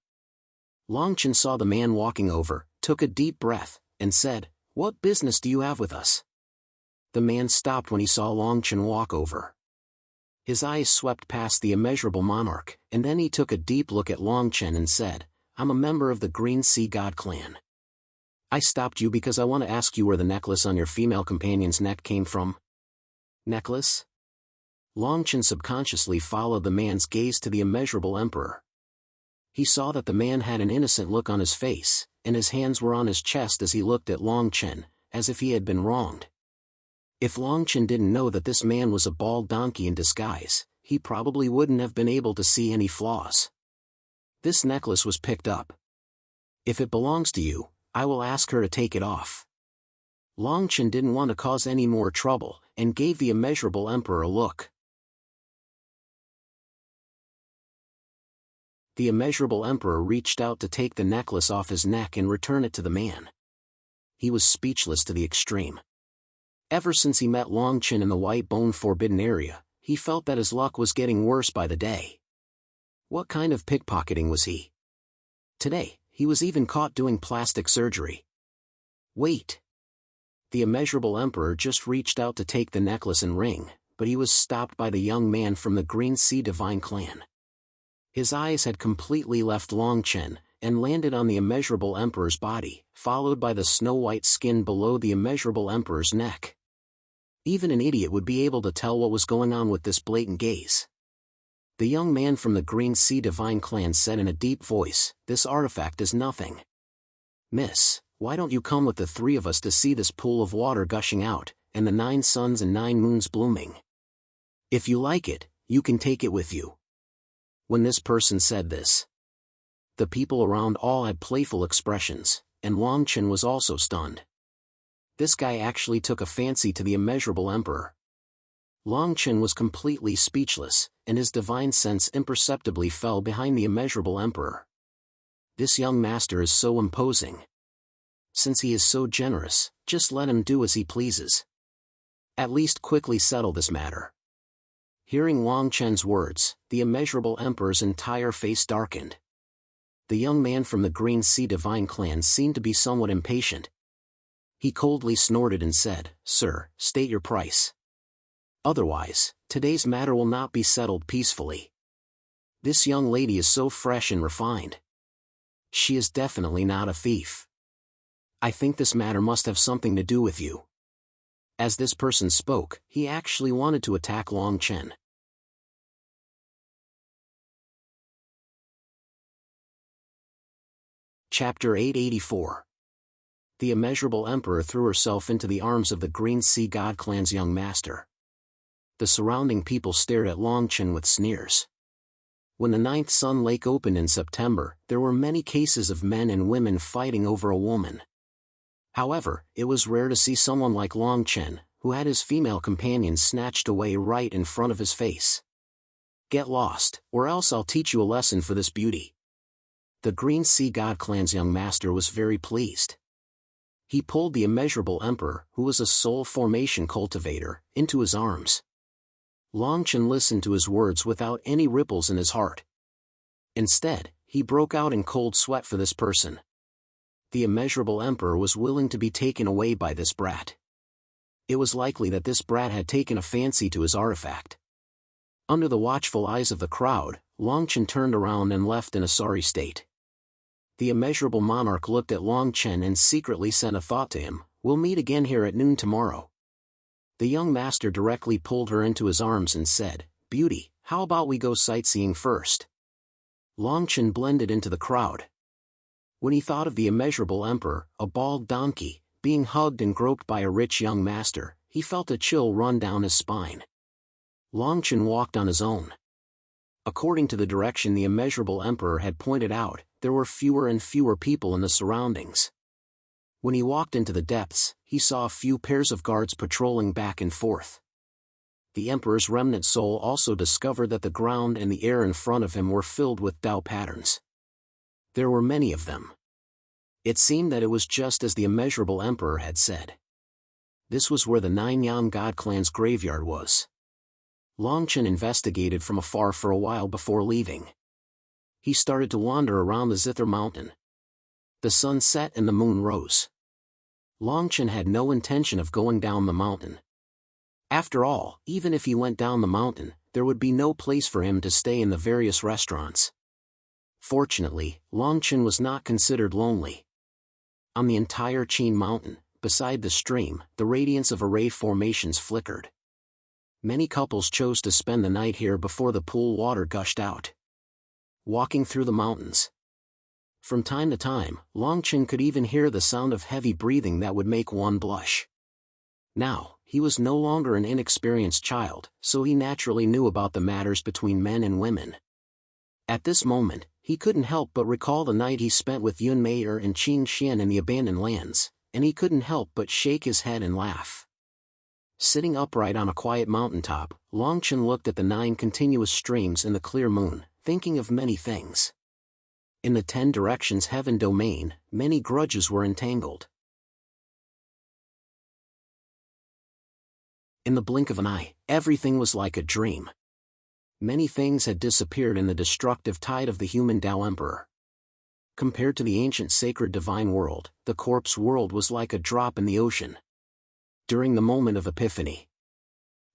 Longchen saw the man walking over, took a deep breath, and said, "What business do you have with us?" The man stopped when he saw Longchen walk over. His eyes swept past the immeasurable monarch, and then he took a deep look at Longchen and said, "I'm a member of the Green Sea God Clan. I stopped you because I want to ask you where the necklace on your female companion's neck came from." Necklace? Longchen subconsciously followed the man's gaze to the immeasurable emperor. He saw that the man had an innocent look on his face, and his hands were on his chest as he looked at Longchen, as if he had been wronged. If Longchen didn't know that this man was a bald donkey in disguise, he probably wouldn't have been able to see any flaws. This necklace was picked up. If it belongs to you, I will ask her to take it off. Longchen didn't want to cause any more trouble, and gave the immeasurable emperor a look. The immeasurable emperor reached out to take the necklace off his neck and return it to the man. He was speechless to the extreme. Ever since he met Longchen in the White Bone Forbidden area, he felt that his luck was getting worse by the day. What kind of pickpocketing was he? Today, he was even caught doing plastic surgery. Wait. The immeasurable emperor just reached out to take the necklace and ring, but he was stopped by the young man from the Green Sea Divine Clan. His eyes had completely left Longchen, and landed on the immeasurable emperor's body, followed by the snow-white skin below the immeasurable emperor's neck. Even an idiot would be able to tell what was going on with this blatant gaze. The young man from the Green Sea Divine Clan said in a deep voice, "This artifact is nothing. Miss, why don't you come with the 3 of us to see this pool of water gushing out, and the 9 suns and 9 moons blooming? If you like it, you can take it with you." When this person said this, the people around all had playful expressions, and Longchen was also stunned. This guy actually took a fancy to the immeasurable emperor. Longchen was completely speechless, and his divine sense imperceptibly fell behind the immeasurable emperor. This young master is so imposing. Since he is so generous, just let him do as he pleases. At least quickly settle this matter. Hearing Longchen's words, the immeasurable emperor's entire face darkened. The young man from the Green Sea Divine Clan seemed to be somewhat impatient. He coldly snorted and said, "Sir, state your price. Otherwise, today's matter will not be settled peacefully. This young lady is so fresh and refined. She is definitely not a thief. I think this matter must have something to do with you." As this person spoke, he actually wanted to attack Longchen. Chapter 884. The immeasurable emperor threw herself into the arms of the Green Sea God Clan's young master. The surrounding people stared at Longchen with sneers. When the ninth Sun Lake opened in September, there were many cases of men and women fighting over a woman. However, it was rare to see someone like Long Chen, who had his female companion snatched away right in front of his face. "Get lost, or else I'll teach you a lesson for this beauty." The Green Sea God Clan's young master was very pleased. He pulled the immeasurable emperor, who was a soul formation cultivator, into his arms. Long Chen listened to his words without any ripples in his heart. Instead, he broke out in cold sweat for this person. The immeasurable emperor was willing to be taken away by this brat. It was likely that this brat had taken a fancy to his artifact. Under the watchful eyes of the crowd, Long Chen turned around and left in a sorry state. The immeasurable monarch looked at Long Chen and secretly sent a thought to him, "We'll meet again here at noon tomorrow." The young master directly pulled her into his arms and said, "Beauty, how about we go sightseeing first?" Long Chen blended into the crowd. When he thought of the immeasurable emperor, a bald donkey, being hugged and groped by a rich young master, he felt a chill run down his spine. Long Chen walked on his own. According to the direction the immeasurable emperor had pointed out, there were fewer and fewer people in the surroundings. When he walked into the depths, he saw a few pairs of guards patrolling back and forth. The emperor's remnant soul also discovered that the ground and the air in front of him were filled with Tao patterns. There were many of them. It seemed that it was just as the immeasurable emperor had said. This was where the Nine Yang God Clan's graveyard was. Long Chen investigated from afar for a while before leaving. He started to wander around the Zither Mountain. The sun set and the moon rose. Long Chen had no intention of going down the mountain. After all, even if he went down the mountain, there would be no place for him to stay in the various restaurants. Fortunately, Long Chen was not considered lonely. On the entire Qin Mountain, beside the stream, the radiance of array formations flickered. Many couples chose to spend the night here before the pool water gushed out. Walking through the mountains. From time to time, Long Chen could even hear the sound of heavy breathing that would make one blush. Now, he was no longer an inexperienced child, so he naturally knew about the matters between men and women. At this moment, he couldn't help but recall the night he spent with Yun Meier and Qin Xian in the abandoned lands, and he couldn't help but shake his head and laugh. Sitting upright on a quiet mountaintop, Long Chen looked at the 9 continuous streams in the clear moon, thinking of many things. In the 10 directions heaven domain, many grudges were entangled. In the blink of an eye, everything was like a dream. Many things had disappeared in the destructive tide of the human Tao Emperor. Compared to the ancient sacred divine world, the corpse world was like a drop in the ocean. During the moment of epiphany,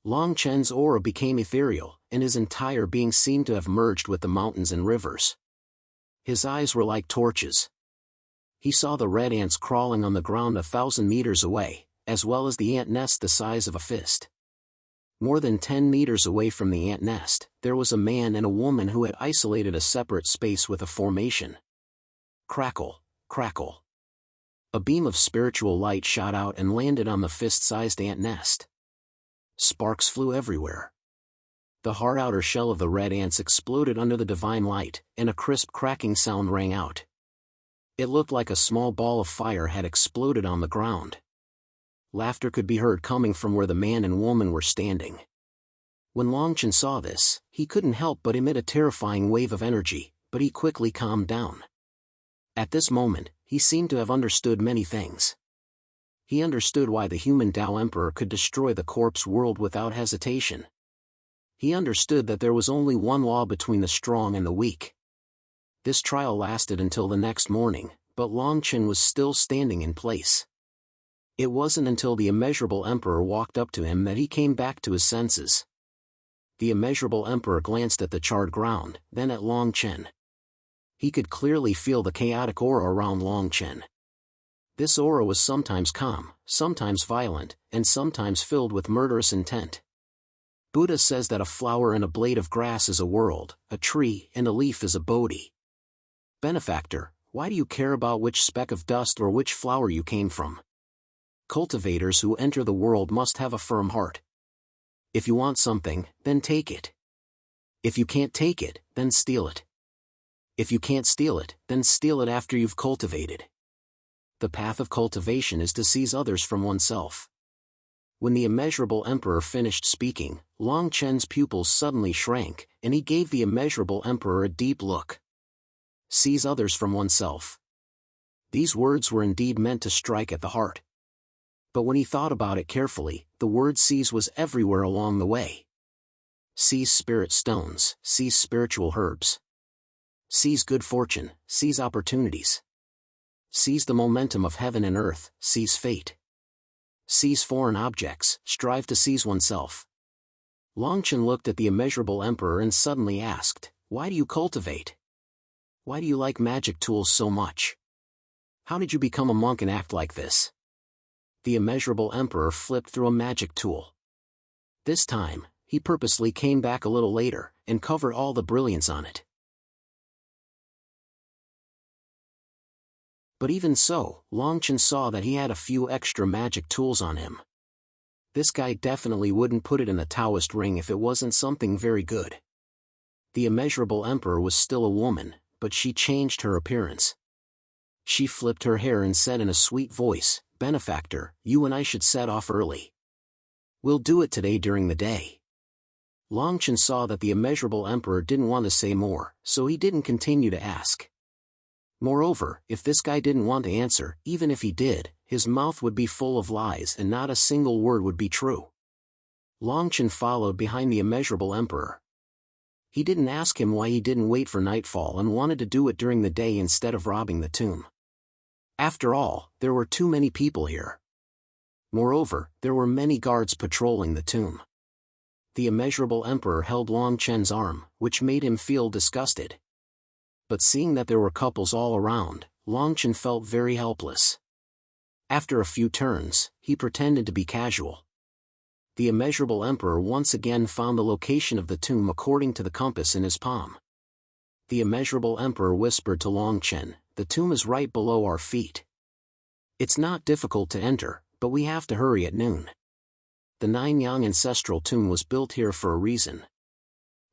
Long Chen's aura became ethereal, and his entire being seemed to have merged with the mountains and rivers. His eyes were like torches. He saw the red ants crawling on the ground 1,000 meters away, as well as the ant nest the size of a fist. More than 10 meters away from the ant nest, there was a man and a woman who had isolated a separate space with a formation. Crackle, crackle. A beam of spiritual light shot out and landed on the fist-sized ant nest. Sparks flew everywhere. The hard outer shell of the red ants exploded under the divine light, and a crisp cracking sound rang out. It looked like a small ball of fire had exploded on the ground. Laughter could be heard coming from where the man and woman were standing. When Long Chen saw this, he couldn't help but emit a terrifying wave of energy, but he quickly calmed down. At this moment, he seemed to have understood many things. He understood why the human Tao Emperor could destroy the corpse world without hesitation. He understood that there was only one law between the strong and the weak. This trial lasted until the next morning, but Long Chen was still standing in place. It wasn't until the immeasurable emperor walked up to him that he came back to his senses. The immeasurable emperor glanced at the charred ground, then at Long Chen. He could clearly feel the chaotic aura around Long Chen. This aura was sometimes calm, sometimes violent, and sometimes filled with murderous intent. Buddha says that a flower and a blade of grass is a world, a tree and a leaf is a bodhi. Benefactor, why do you care about which speck of dust or which flower you came from? Cultivators who enter the world must have a firm heart. If you want something, then take it. If you can't take it, then steal it. If you can't steal it, then steal it after you've cultivated. The path of cultivation is to seize others from oneself. When the immeasurable emperor finished speaking, Long Chen's pupils suddenly shrank, and he gave the immeasurable emperor a deep look. Seize others from oneself. These words were indeed meant to strike at the heart. But when he thought about it carefully, the word seize was everywhere along the way. Seize spirit stones, seize spiritual herbs. Seize good fortune, seize opportunities. Seize the momentum of heaven and earth, seize fate. Seize foreign objects, strive to seize oneself. Longchen looked at the immeasurable emperor and suddenly asked, "Why do you cultivate? Why do you like magic tools so much? How did you become a monk and act like this?" The immeasurable emperor flipped through a magic tool. This time, he purposely came back a little later, and covered all the brilliance on it. But even so, Longchen saw that he had a few extra magic tools on him. This guy definitely wouldn't put it in the Taoist ring if it wasn't something very good. The immeasurable emperor was still a woman, but she changed her appearance. She flipped her hair and said in a sweet voice, "Benefactor, you and I should set off early. We'll do it today during the day." Longchen saw that the immeasurable emperor didn't want to say more, so he didn't continue to ask. Moreover, if this guy didn't want to answer, even if he did, his mouth would be full of lies and not a single word would be true. Longchen followed behind the immeasurable emperor. He didn't ask him why he didn't wait for nightfall and wanted to do it during the day instead of robbing the tomb. After all, there were too many people here. Moreover, there were many guards patrolling the tomb. The immeasurable emperor held Longchen's arm, which made him feel disgusted. But seeing that there were couples all around, Longchen felt very helpless. After a few turns, he pretended to be casual. The immeasurable emperor once again found the location of the tomb according to the compass in his palm. The immeasurable emperor whispered to Longchen, "The tomb is right below our feet. It's not difficult to enter, but we have to hurry at noon. The Nine-Yang ancestral tomb was built here for a reason.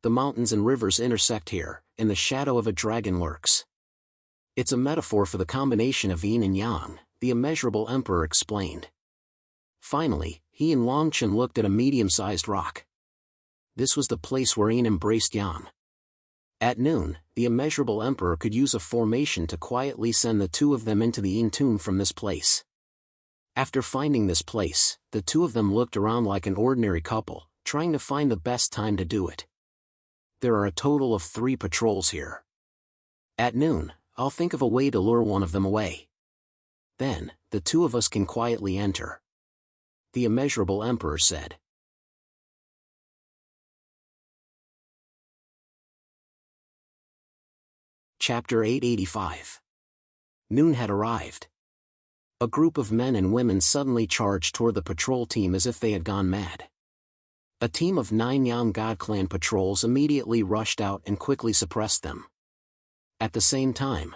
The mountains and rivers intersect here, and the shadow of a dragon lurks. It's a metaphor for the combination of yin and yang," the immeasurable emperor explained. Finally, he and Longchen looked at a medium-sized rock. This was the place where yin embraced yang. At noon, the immeasurable emperor could use a formation to quietly send the two of them into the yin tomb from this place. After finding this place, the two of them looked around like an ordinary couple, trying to find the best time to do it. There are a total of 3 patrols here. At noon, I'll think of a way to lure one of them away. Then, the two of us can quietly enter," the immeasurable emperor said. Chapter 885. Noon had arrived. A group of men and women suddenly charged toward the patrol team as if they had gone mad. A team of 9 Yang God Clan patrols immediately rushed out and quickly suppressed them. At the same time,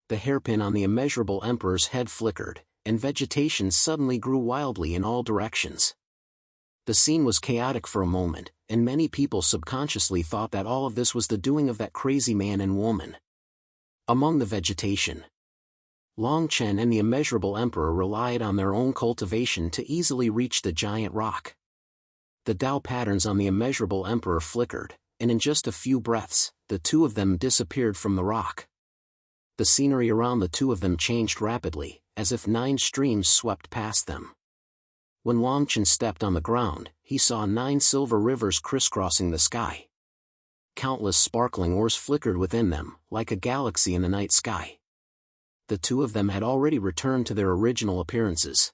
the hairpin on the immeasurable emperor's head flickered, and vegetation suddenly grew wildly in all directions. The scene was chaotic for a moment, and many people subconsciously thought that all of this was the doing of that crazy man and woman. Among the vegetation, Longchen and the immeasurable emperor relied on their own cultivation to easily reach the giant rock. The Tao patterns on the immeasurable emperor flickered, and in just a few breaths, the two of them disappeared from the rock. The scenery around the two of them changed rapidly, as if 9 streams swept past them. When Longchen stepped on the ground, he saw 9 silver rivers crisscrossing the sky. Countless sparkling oars flickered within them, like a galaxy in the night sky. The two of them had already returned to their original appearances.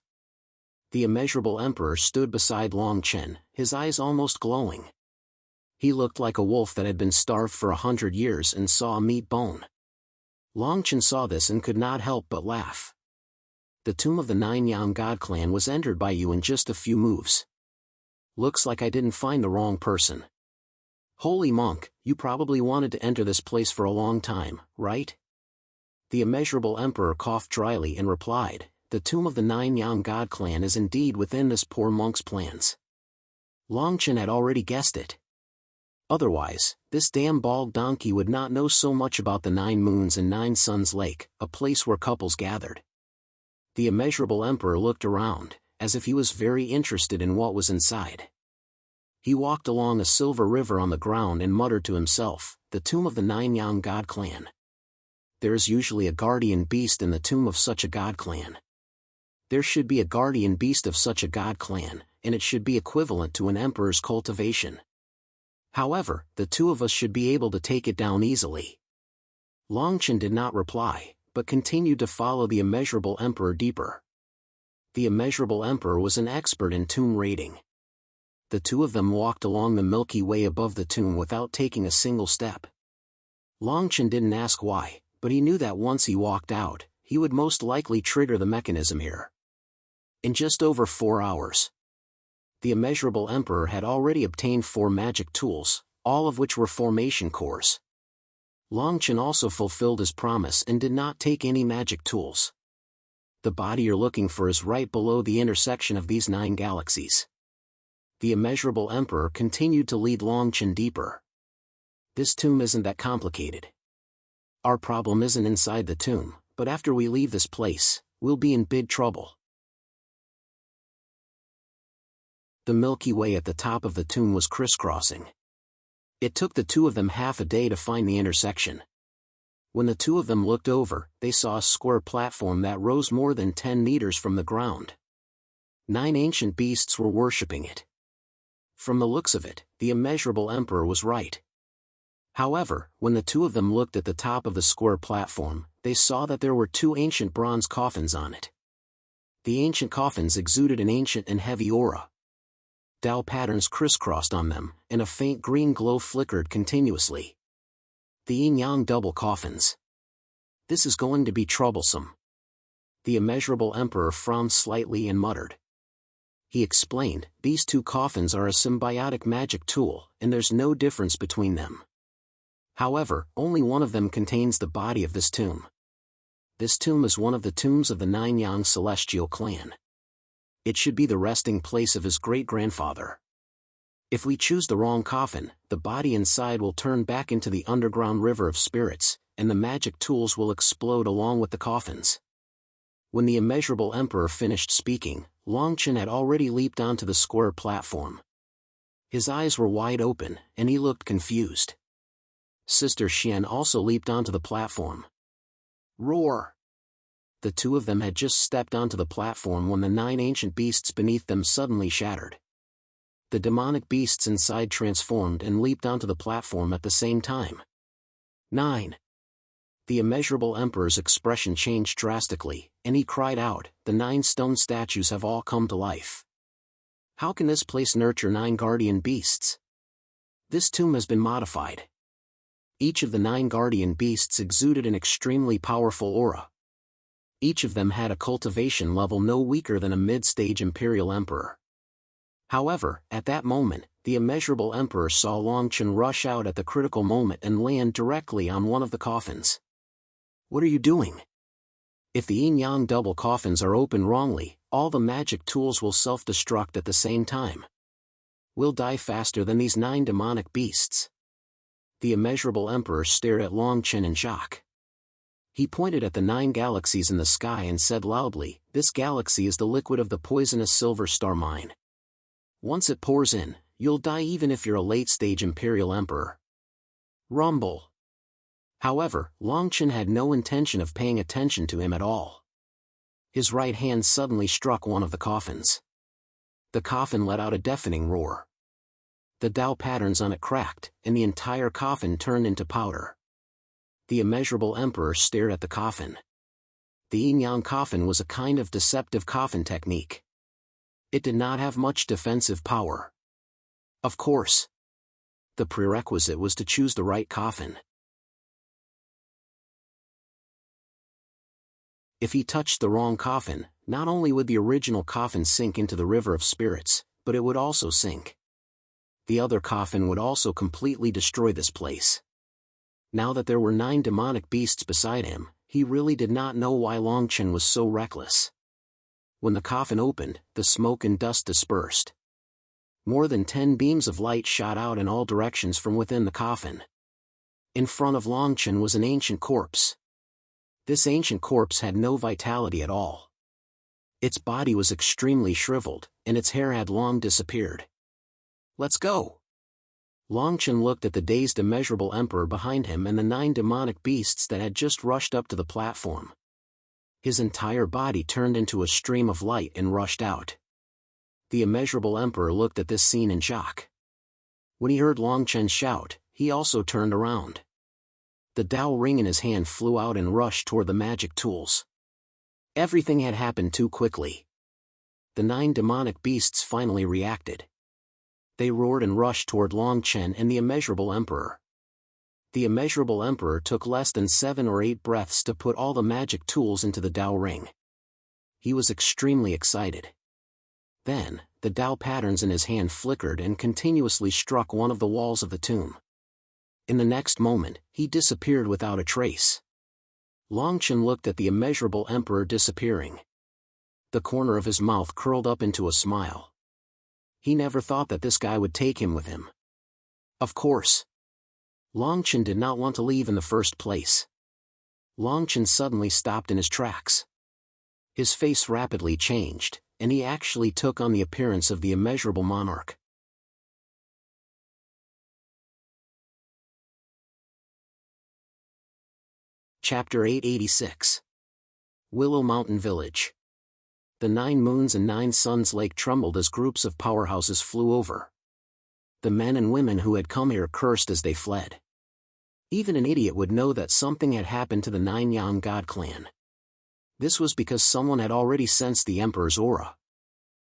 The immeasurable emperor stood beside Longchen, his eyes almost glowing. He looked like a wolf that had been starved for 100 years and saw a meat bone. Longchen saw this and could not help but laugh. "The tomb of the 9 Yang God Clan was entered by you in just a few moves. Looks like I didn't find the wrong person. Holy monk, you probably wanted to enter this place for a long time, right?" The immeasurable emperor coughed dryly and replied, "The tomb of the 9 Yang God Clan is indeed within this poor monk's plans." Longchen had already guessed it. Otherwise, this damn bald donkey would not know so much about the 9 moons and 9 suns lake, a place where couples gathered. The immeasurable emperor looked around, as if he was very interested in what was inside. He walked along a silver river on the ground and muttered to himself, the tomb of the 9 Yang god clan. There is usually a guardian beast in the tomb of such a god clan. There should be a guardian beast of such a god clan, and it should be equivalent to an emperor's cultivation. However, the 2 of us should be able to take it down easily. Longchen did not reply, but continued to follow the immeasurable emperor deeper. The immeasurable emperor was an expert in tomb raiding. The 2 of them walked along the Milky Way above the tomb without taking a single step. Longchen didn't ask why, but he knew that once he walked out, he would most likely trigger the mechanism here. In just over 4 hours, the immeasurable emperor had already obtained 4 magic tools, all of which were formation cores. Longchen also fulfilled his promise and did not take any magic tools. The body you're looking for is right below the intersection of these 9 galaxies. The immeasurable emperor continued to lead Longchen deeper. This tomb isn't that complicated. Our problem isn't inside the tomb, but after we leave this place, we'll be in big trouble. The Milky Way at the top of the tomb was crisscrossing. It took the 2 of them half a day to find the intersection. When the 2 of them looked over, they saw a square platform that rose more than 10 meters from the ground. 9 ancient beasts were worshipping it. From the looks of it, the immeasurable emperor was right. However, when the 2 of them looked at the top of the square platform, they saw that there were 2 ancient bronze coffins on it. The ancient coffins exuded an ancient and heavy aura. Dao patterns crisscrossed on them, and a faint green glow flickered continuously. The yin-yang double coffins. This is going to be troublesome. The immeasurable emperor frowned slightly and muttered. He explained, these 2 coffins are a symbiotic magic tool, and there's no difference between them. However, only one of them contains the body of this tomb. This tomb is one of the tombs of the 9 Yang celestial clan. It should be the resting place of his great-grandfather. If we choose the wrong coffin, the body inside will turn back into the underground river of spirits, and the magic tools will explode along with the coffins. When the immeasurable emperor finished speaking, Longchen had already leaped onto the square platform. His eyes were wide open, and he looked confused. Sister Xian also leaped onto the platform. Roar! The 2 of them had just stepped onto the platform when the 9 ancient beasts beneath them suddenly shattered. The demonic beasts inside transformed and leaped onto the platform at the same time. 9. The immeasurable emperor's expression changed drastically, and he cried out, the 9 stone statues have all come to life. How can this place nurture 9 guardian beasts? This tomb has been modified. Each of the 9 guardian beasts exuded an extremely powerful aura. Each of them had a cultivation level no weaker than a mid-stage imperial emperor. However, at that moment, the immeasurable emperor saw Longchen rush out at the critical moment and land directly on one of the coffins. What are you doing? If the yin-yang double coffins are opened wrongly, all the magic tools will self-destruct at the same time. We'll die faster than these 9 demonic beasts. The immeasurable emperor stared at Longchen in shock. He pointed at the 9 galaxies in the sky and said loudly, this galaxy is the liquid of the poisonous silver star mine. Once it pours in, you'll die even if you're a late-stage imperial emperor. Rumble. However, Longchen had no intention of paying attention to him at all. His right hand suddenly struck one of the coffins. The coffin let out a deafening roar. The Dao patterns on it cracked, and the entire coffin turned into powder. The immeasurable emperor stared at the coffin. The yin-yang coffin was a kind of deceptive coffin technique. It did not have much defensive power. Of course. The prerequisite was to choose the right coffin. If he touched the wrong coffin, not only would the original coffin sink into the river of spirits, but it would also sink. The other coffin would also completely destroy this place. Now that there were 9 demonic beasts beside him, he really did not know why Longchen was so reckless. When the coffin opened, the smoke and dust dispersed. More than 10 beams of light shot out in all directions from within the coffin. In front of Longchen was an ancient corpse. This ancient corpse had no vitality at all. Its body was extremely shriveled, and its hair had long disappeared. "Let's go." Longchen looked at the dazed immeasurable emperor behind him and the 9 demonic beasts that had just rushed up to the platform. His entire body turned into a stream of light and rushed out. The immeasurable emperor looked at this scene in shock. When he heard Longchen shout, he also turned around. The Tao ring in his hand flew out and rushed toward the magic tools. Everything had happened too quickly. The 9 demonic beasts finally reacted. They roared and rushed toward Longchen and the immeasurable emperor. The immeasurable emperor took less than 7 or 8 breaths to put all the magic tools into the Tao ring. He was extremely excited. Then, the Tao patterns in his hand flickered and continuously struck one of the walls of the tomb. In the next moment, he disappeared without a trace. Longchen looked at the immeasurable emperor disappearing. The corner of his mouth curled up into a smile. He never thought that this guy would take him with him. Of course. Longchen did not want to leave in the first place. Longchen suddenly stopped in his tracks. His face rapidly changed, and he actually took on the appearance of the immeasurable monarch. Chapter 886. Willow Mountain Village. The 9 moons and 9 suns lake trembled as groups of powerhouses flew over. The men and women who had come here cursed as they fled. Even an idiot would know that something had happened to the 9 Yang God clan. This was because someone had already sensed the emperor's aura.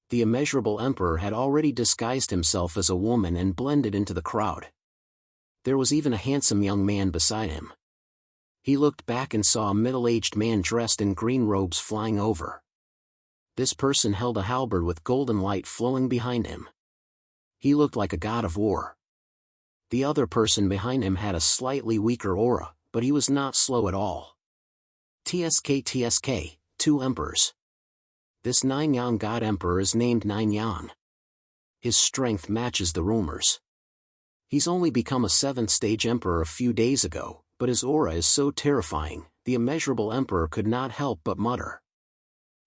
The immeasurable emperor had already disguised himself as a woman and blended into the crowd. There was even a handsome young man beside him. He looked back and saw a middle-aged man dressed in green robes flying over. This person held a halberd with golden light flowing behind him. He looked like a god of war. The other person behind him had a slightly weaker aura, but he was not slow at all. TSK, 2 emperors. This 9 Yang God Emperor is named 9 Yang. His strength matches the rumors. He's only become a 7th stage emperor a few days ago, but his aura is so terrifying, the immeasurable emperor could not help but mutter.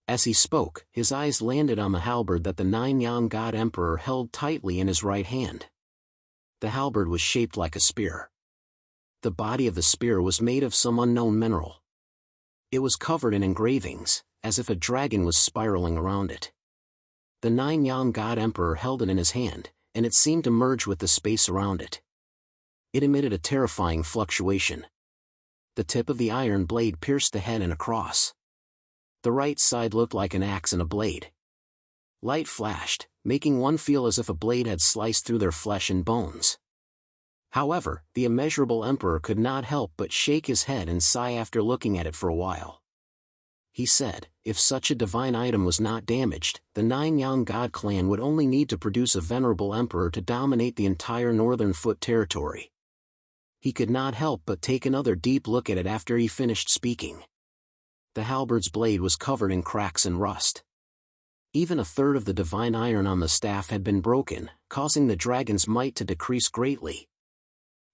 As he spoke, his eyes landed on the halberd that the 9 Yang God Emperor held tightly in his right hand. The halberd was shaped like a spear. The body of the spear was made of some unknown mineral. It was covered in engravings, as if a dragon was spiraling around it. The 9 Yang God Emperor held it in his hand, and it seemed to merge with the space around it. It emitted a terrifying fluctuation. The tip of the iron blade pierced the head and across. The right side looked like an axe and a blade. Light flashed, making one feel as if a blade had sliced through their flesh and bones. However, the immeasurable emperor could not help but shake his head and sigh after looking at it for a while. He said, if such a divine item was not damaged, the 9 Yang God clan would only need to produce a venerable emperor to dominate the entire northern foot territory. He could not help but take another deep look at it after he finished speaking. The halberd's blade was covered in cracks and rust. Even a third of the divine iron on the staff had been broken, causing the dragon's might to decrease greatly.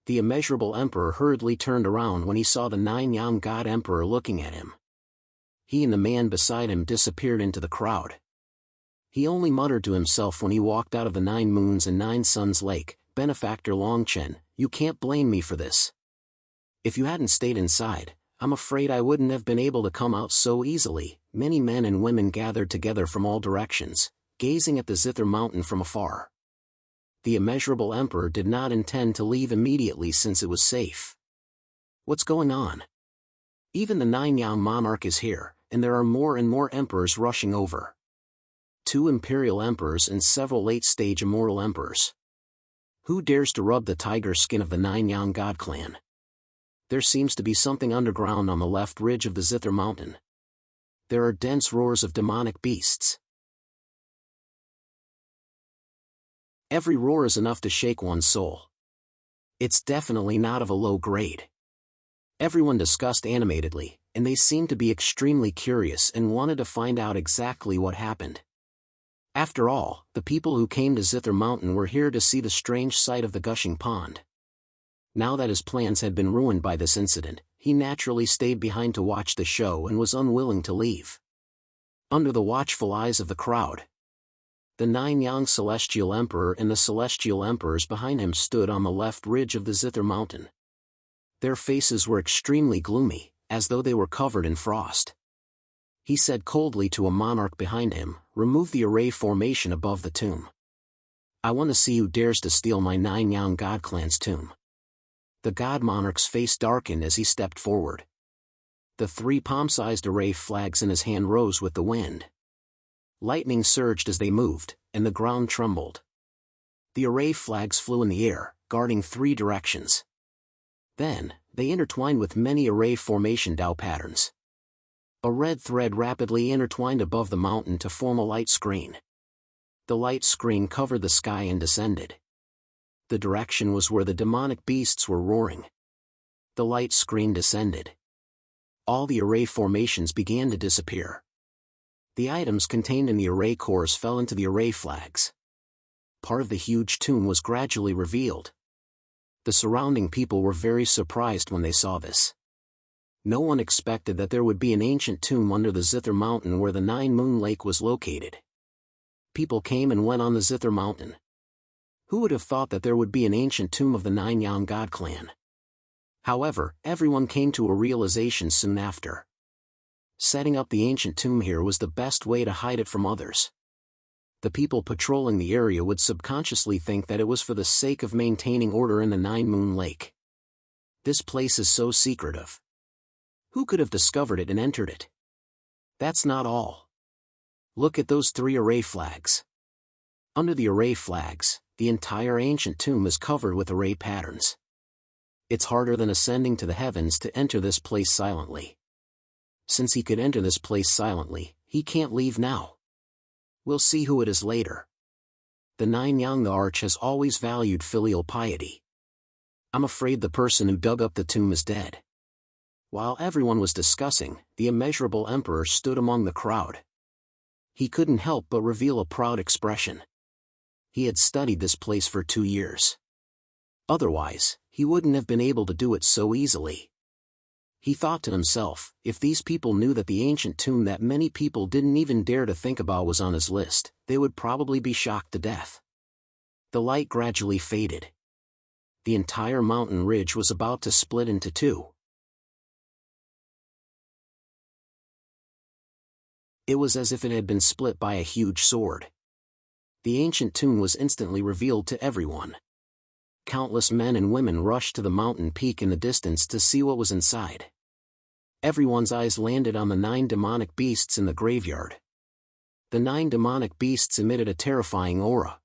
The immeasurable emperor hurriedly turned around when he saw the 9 Yang God Emperor looking at him. He and the man beside him disappeared into the crowd. He only muttered to himself when he walked out of the 9 moons and 9 suns lake, "Benefactor Longchen, you can't blame me for this. If you hadn't stayed inside, I'm afraid I wouldn't have been able to come out so easily." Many men and women gathered together from all directions, gazing at the Zither mountain from afar. The immeasurable emperor did not intend to leave immediately since it was safe. What's going on? Even the 9 Yang monarch is here, and there are more and more emperors rushing over. 2 imperial emperors and several late-stage immortal emperors. Who dares to rub the tiger skin of the 9 Yang God clan? There seems to be something underground on the left ridge of the Zither mountain. There are dense roars of demonic beasts. Every roar is enough to shake one's soul. It's definitely not of a low grade. Everyone discussed animatedly, and they seemed to be extremely curious and wanted to find out exactly what happened. After all, the people who came to Zither Mountain were here to see the strange sight of the gushing pond. Now that his plans had been ruined by this incident, he naturally stayed behind to watch the show and was unwilling to leave. Under the watchful eyes of the crowd, the 9 young Celestial Emperor and the Celestial Emperors behind him stood on the left ridge of the Zither Mountain. Their faces were extremely gloomy, as though they were covered in frost. He said coldly to a monarch behind him, "Remove the array formation above the tomb. I want to see who dares to steal my 9 young god clan's tomb." The god monarch's face darkened as he stepped forward. The 3 palm-sized array flags in his hand rose with the wind. Lightning surged as they moved, and the ground trembled. The array flags flew in the air, guarding 3 directions. Then, they intertwined with many array formation Dao patterns. A red thread rapidly intertwined above the mountain to form a light screen. The light screen covered the sky and descended. The direction was where the demonic beasts were roaring. The light screen descended. All the array formations began to disappear. The items contained in the array cores fell into the array flags. Part of the huge tomb was gradually revealed. The surrounding people were very surprised when they saw this. No one expected that there would be an ancient tomb under the Zither Mountain where the 9 Moon Lake was located. People came and went on the Zither Mountain. Who would have thought that there would be an ancient tomb of the 9 Yang God clan? However, everyone came to a realization soon after. Setting up the ancient tomb here was the best way to hide it from others. The people patrolling the area would subconsciously think that it was for the sake of maintaining order in the 9 Moon Lake. This place is so secretive. Who could have discovered it and entered it? That's not all. Look at those 3 array flags. Under the array flags, the entire ancient tomb is covered with array patterns. It's harder than ascending to the heavens to enter this place silently. Since he could enter this place silently, he can't leave now. We'll see who it is later. The 9 Yang the Arch has always valued filial piety. I'm afraid the person who dug up the tomb is dead. While everyone was discussing, the immeasurable emperor stood among the crowd. He couldn't help but reveal a proud expression. He had studied this place for 2 years. Otherwise, he wouldn't have been able to do it so easily. He thought to himself, if these people knew that the ancient tomb that many people didn't even dare to think about was on his list, they would probably be shocked to death. The light gradually faded. The entire mountain ridge was about to split into 2. It was as if it had been split by a huge sword. The ancient tomb was instantly revealed to everyone. Countless men and women rushed to the mountain peak in the distance to see what was inside. Everyone's eyes landed on the 9 demonic beasts in the graveyard. The 9 demonic beasts emitted a terrifying aura.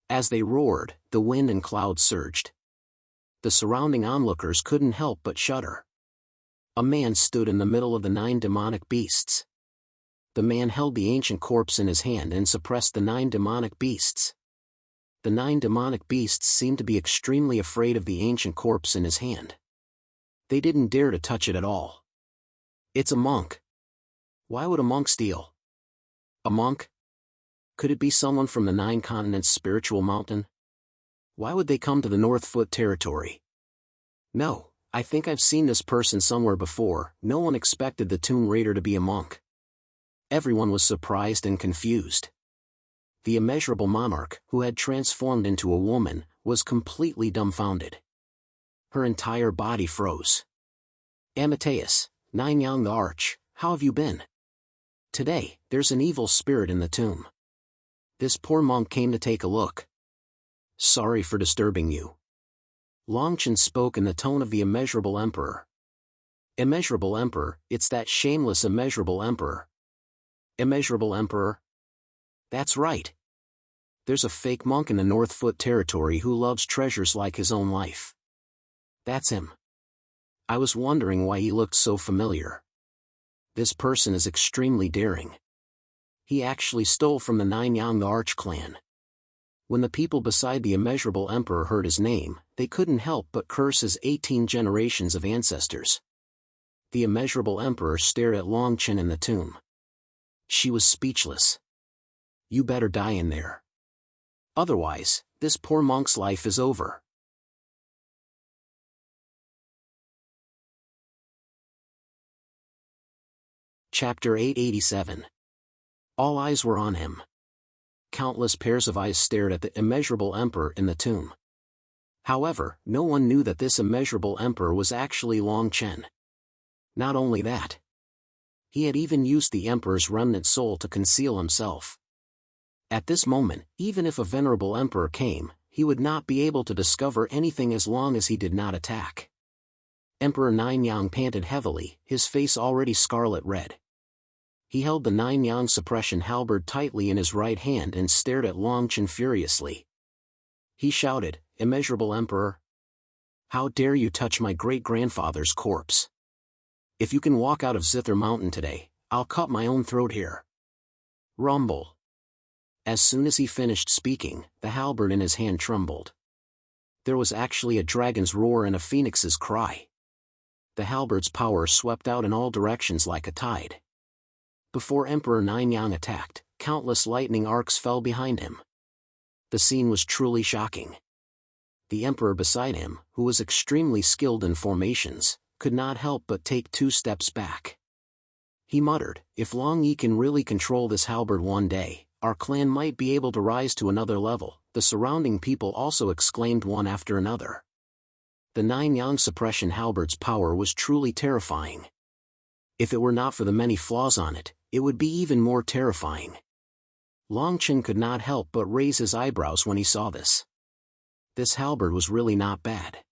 As they roared, the wind and clouds surged. The surrounding onlookers couldn't help but shudder. A man stood in the middle of the 9 demonic beasts. The man held the ancient corpse in his hand and suppressed the 9 demonic beasts. The 9 demonic beasts seemed to be extremely afraid of the ancient corpse in his hand. They didn't dare to touch it at all. It's a monk. Why would a monk steal? A monk? Could it be someone from the 9 continents' spiritual mountain? Why would they come to the Northfoot territory? No, I think I've seen this person somewhere before. No one expected the tomb raider to be a monk. Everyone was surprised and confused. The immeasurable monarch, who had transformed into a woman, was completely dumbfounded. Her entire body froze. Amateus, 9 Yang the Arch, how have you been? Today, there's an evil spirit in the tomb. This poor monk came to take a look. Sorry for disturbing you. Longchen spoke in the tone of the immeasurable emperor. Immeasurable emperor, it's that shameless immeasurable emperor. Immeasurable emperor? That's right. There's a fake monk in the Northfoot territory who loves treasures like his own life. That's him. I was wondering why he looked so familiar. This person is extremely daring. He actually stole from the 9 Yang the Arch clan. When the people beside the immeasurable emperor heard his name, they couldn't help but curse his 18 generations of ancestors. The immeasurable emperor stared at Longchen in the tomb. She was speechless. You better die in there. Otherwise, this poor monk's life is over. Chapter 887. All eyes were on him. Countless pairs of eyes stared at the immeasurable emperor in the tomb. However, no one knew that this immeasurable emperor was actually Long Chen. Not only that, he had even used the emperor's remnant soul to conceal himself. At this moment, even if a venerable emperor came, he would not be able to discover anything as long as he did not attack. Emperor Ninyang panted heavily, his face already scarlet red. He held the Ninyang suppression halberd tightly in his right hand and stared at Long Chen furiously. He shouted, "Immeasurable Emperor! How dare you touch my great-grandfather's corpse? If you can walk out of Zither Mountain today, I'll cut my own throat here." Rumble. As soon as he finished speaking, the halberd in his hand trembled. There was actually a dragon's roar and a phoenix's cry. The halberd's power swept out in all directions like a tide. Before Emperor Ninyang attacked, countless lightning arcs fell behind him. The scene was truly shocking. The emperor beside him, who was extremely skilled in formations, could not help but take 2 steps back. He muttered, "If Long Yi can really control this halberd one day, our clan might be able to rise to another level." The surrounding people also exclaimed one after another. The Ninyang suppression halberd's power was truly terrifying. If it were not for the many flaws on it, it would be even more terrifying. Long Chen could not help but raise his eyebrows when he saw this. This halberd was really not bad.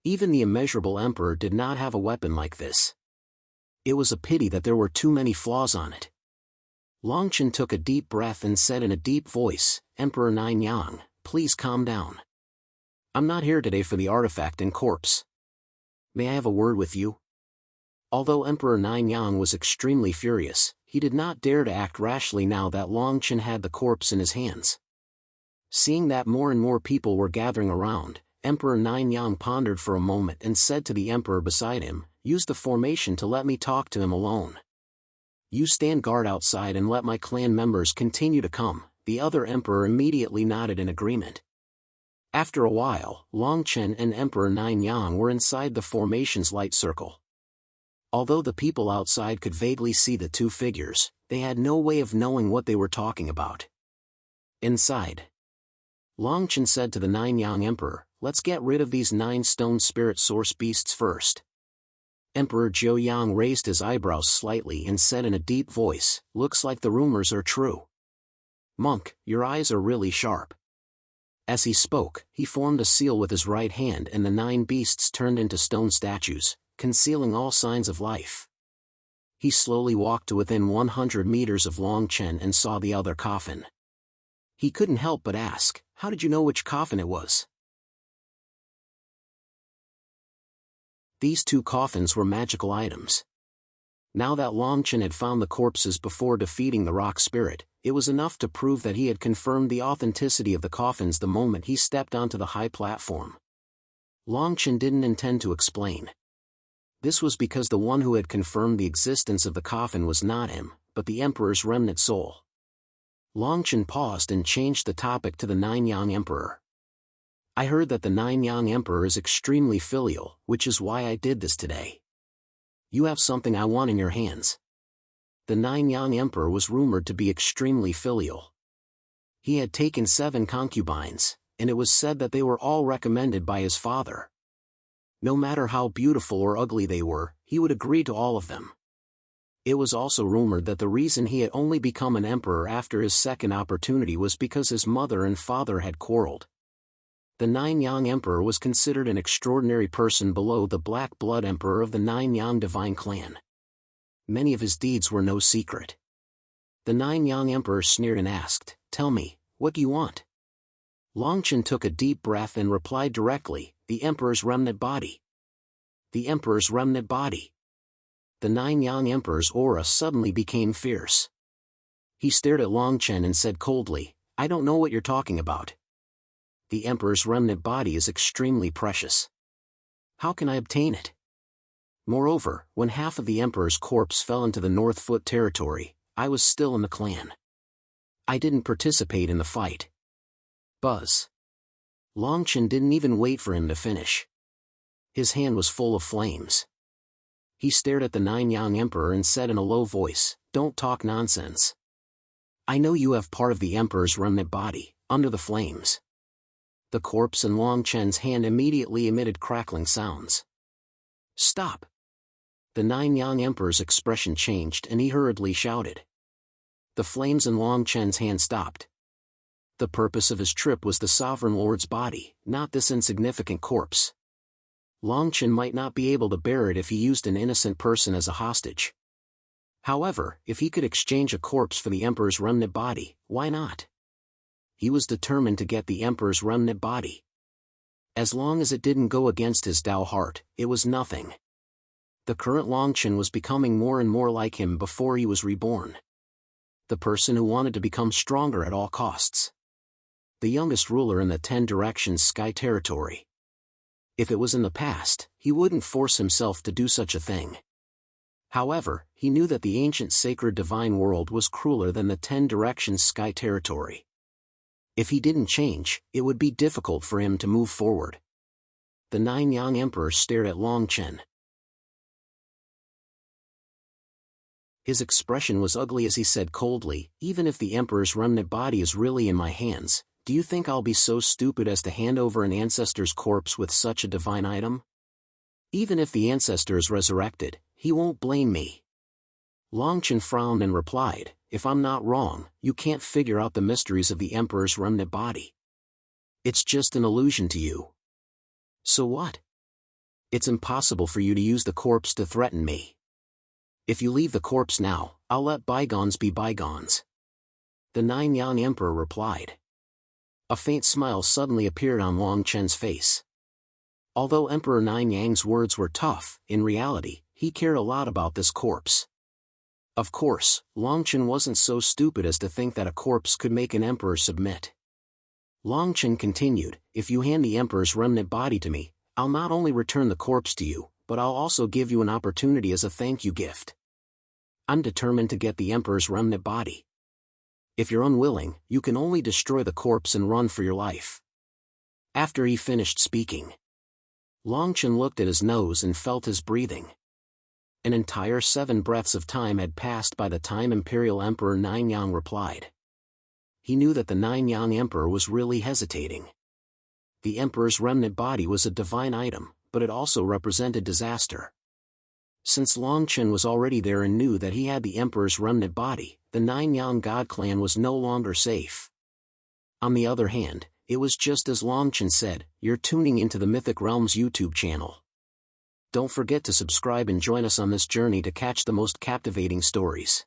Even the immeasurable emperor did not have a weapon like this. It was a pity that there were too many flaws on it. Long Chen took a deep breath and said in a deep voice, "Emperor Ninyang, please calm down. I'm not here today for the artifact and corpse. May I have a word with you?" Although Emperor Ninyang was extremely furious, he did not dare to act rashly now that Long Chen had the corpse in his hands. Seeing that more and more people were gathering around, Emperor Ninyang pondered for a moment and said to the emperor beside him, "Use the formation to let me talk to him alone. You stand guard outside and let my clan members continue to come." The other emperor immediately nodded in agreement. After a while, Long Chen and Emperor Ninyang were inside the formation's light circle. Although the people outside could vaguely see the 2 figures, they had no way of knowing what they were talking about. Inside, Long Chen said to the Ninyang Emperor, "Let's get rid of these 9 stone spirit source beasts first." Emperor Zhou Yang raised his eyebrows slightly and said in a deep voice, "Looks like the rumors are true. Monk, your eyes are really sharp." As he spoke, he formed a seal with his right hand and the 9 beasts turned into stone statues, concealing all signs of life. He slowly walked to within 100 meters of Long Chen and saw the other coffin. He couldn't help but ask, "How did you know which coffin it was?" These 2 coffins were magical items. Now that Long Chen had found the corpses before defeating the rock spirit, it was enough to prove that he had confirmed the authenticity of the coffins the moment he stepped onto the high platform. Long Chen didn't intend to explain. This was because the one who had confirmed the existence of the coffin was not him, but the emperor's remnant soul. Long Chen paused and changed the topic to the Ninyang Emperor. "I heard that the Ninyang Emperor is extremely filial, which is why I did this today. You have something I want in your hands." The Ninyang Emperor was rumored to be extremely filial. He had taken 7 concubines, and it was said that they were all recommended by his father. No matter how beautiful or ugly they were, he would agree to all of them. It was also rumored that the reason he had only become an emperor after his second opportunity was because his mother and father had quarreled. The Ninyang Emperor was considered an extraordinary person below the Black Blood Emperor of the Ninyang Divine Clan. Many of his deeds were no secret. The Ninyang Emperor sneered and asked, "Tell me, what do you want?" Long Chen took a deep breath and replied directly, "The Emperor's remnant body." The Emperor's remnant body. The Ninyang Emperor's aura suddenly became fierce. He stared at Long Chen and said coldly, "I don't know what you're talking about. The Emperor's remnant body is extremely precious. How can I obtain it? Moreover, when half of the Emperor's corpse fell into the North Foot territory, I was still in the clan. I didn't participate in the fight. Buzz. Longchen didn't even wait for him to finish. His hand was full of flames. He stared at the Nine-Yang Emperor and said in a low voice, "Don't talk nonsense. I know you have part of the Emperor's remnant body, under the flames." The corpse in Longchen's hand immediately emitted crackling sounds. "Stop!" The Nine-Yang Emperor's expression changed and he hurriedly shouted. The flames in Longchen's hand stopped. The purpose of his trip was the Sovereign Lord's body, not this insignificant corpse. Longchen might not be able to bear it if he used an innocent person as a hostage. However, if he could exchange a corpse for the Emperor's remnant body, why not? He was determined to get the Emperor's remnant body. As long as it didn't go against his Tao heart, it was nothing. The current Longchen was becoming more and more like him before he was reborn. The person who wanted to become stronger at all costs. The youngest ruler in the 10 Directions Sky Territory. If it was in the past, he wouldn't force himself to do such a thing. However, he knew that the ancient sacred divine world was crueler than the 10 Directions Sky Territory. If he didn't change, it would be difficult for him to move forward. The Nine-Yang Emperor stared at Longchen. His expression was ugly as he said coldly, "Even if the Emperor's remnant body is really in my hands, do you think I'll be so stupid as to hand over an ancestor's corpse with such a divine item? Even if the ancestor is resurrected, he won't blame me." Longchen frowned and replied, "If I'm not wrong, you can't figure out the mysteries of the Emperor's remnant body. It's just an illusion to you. So what? It's impossible for you to use the corpse to threaten me. If you leave the corpse now, I'll let bygones be bygones." The Nine-Yang Emperor replied. A faint smile suddenly appeared on Longchen's face. Although Emperor Nine-Yang's words were tough, in reality, he cared a lot about this corpse. Of course, Longchen wasn't so stupid as to think that a corpse could make an emperor submit. Longchen continued, "If you hand the Emperor's remnant body to me, I'll not only return the corpse to you, but I'll also give you an opportunity as a thank you gift. I'm determined to get the Emperor's remnant body. If you're unwilling, you can only destroy the corpse and run for your life." After he finished speaking, Longchen looked at his nose and felt his breathing. An entire 7 breaths of time had passed by the time Imperial Emperor Nine-Yang replied. He knew that the Nine-Yang Emperor was really hesitating. The Emperor's remnant body was a divine item, but it also represented disaster. Since Longchen was already there and knew that he had the Emperor's remnant body, the Nine-Yang God clan was no longer safe. On the other hand, it was just as Longchen said, "You're tuning into the Mythic Realms YouTube channel. Don't forget to subscribe and join us on this journey to catch the most captivating stories."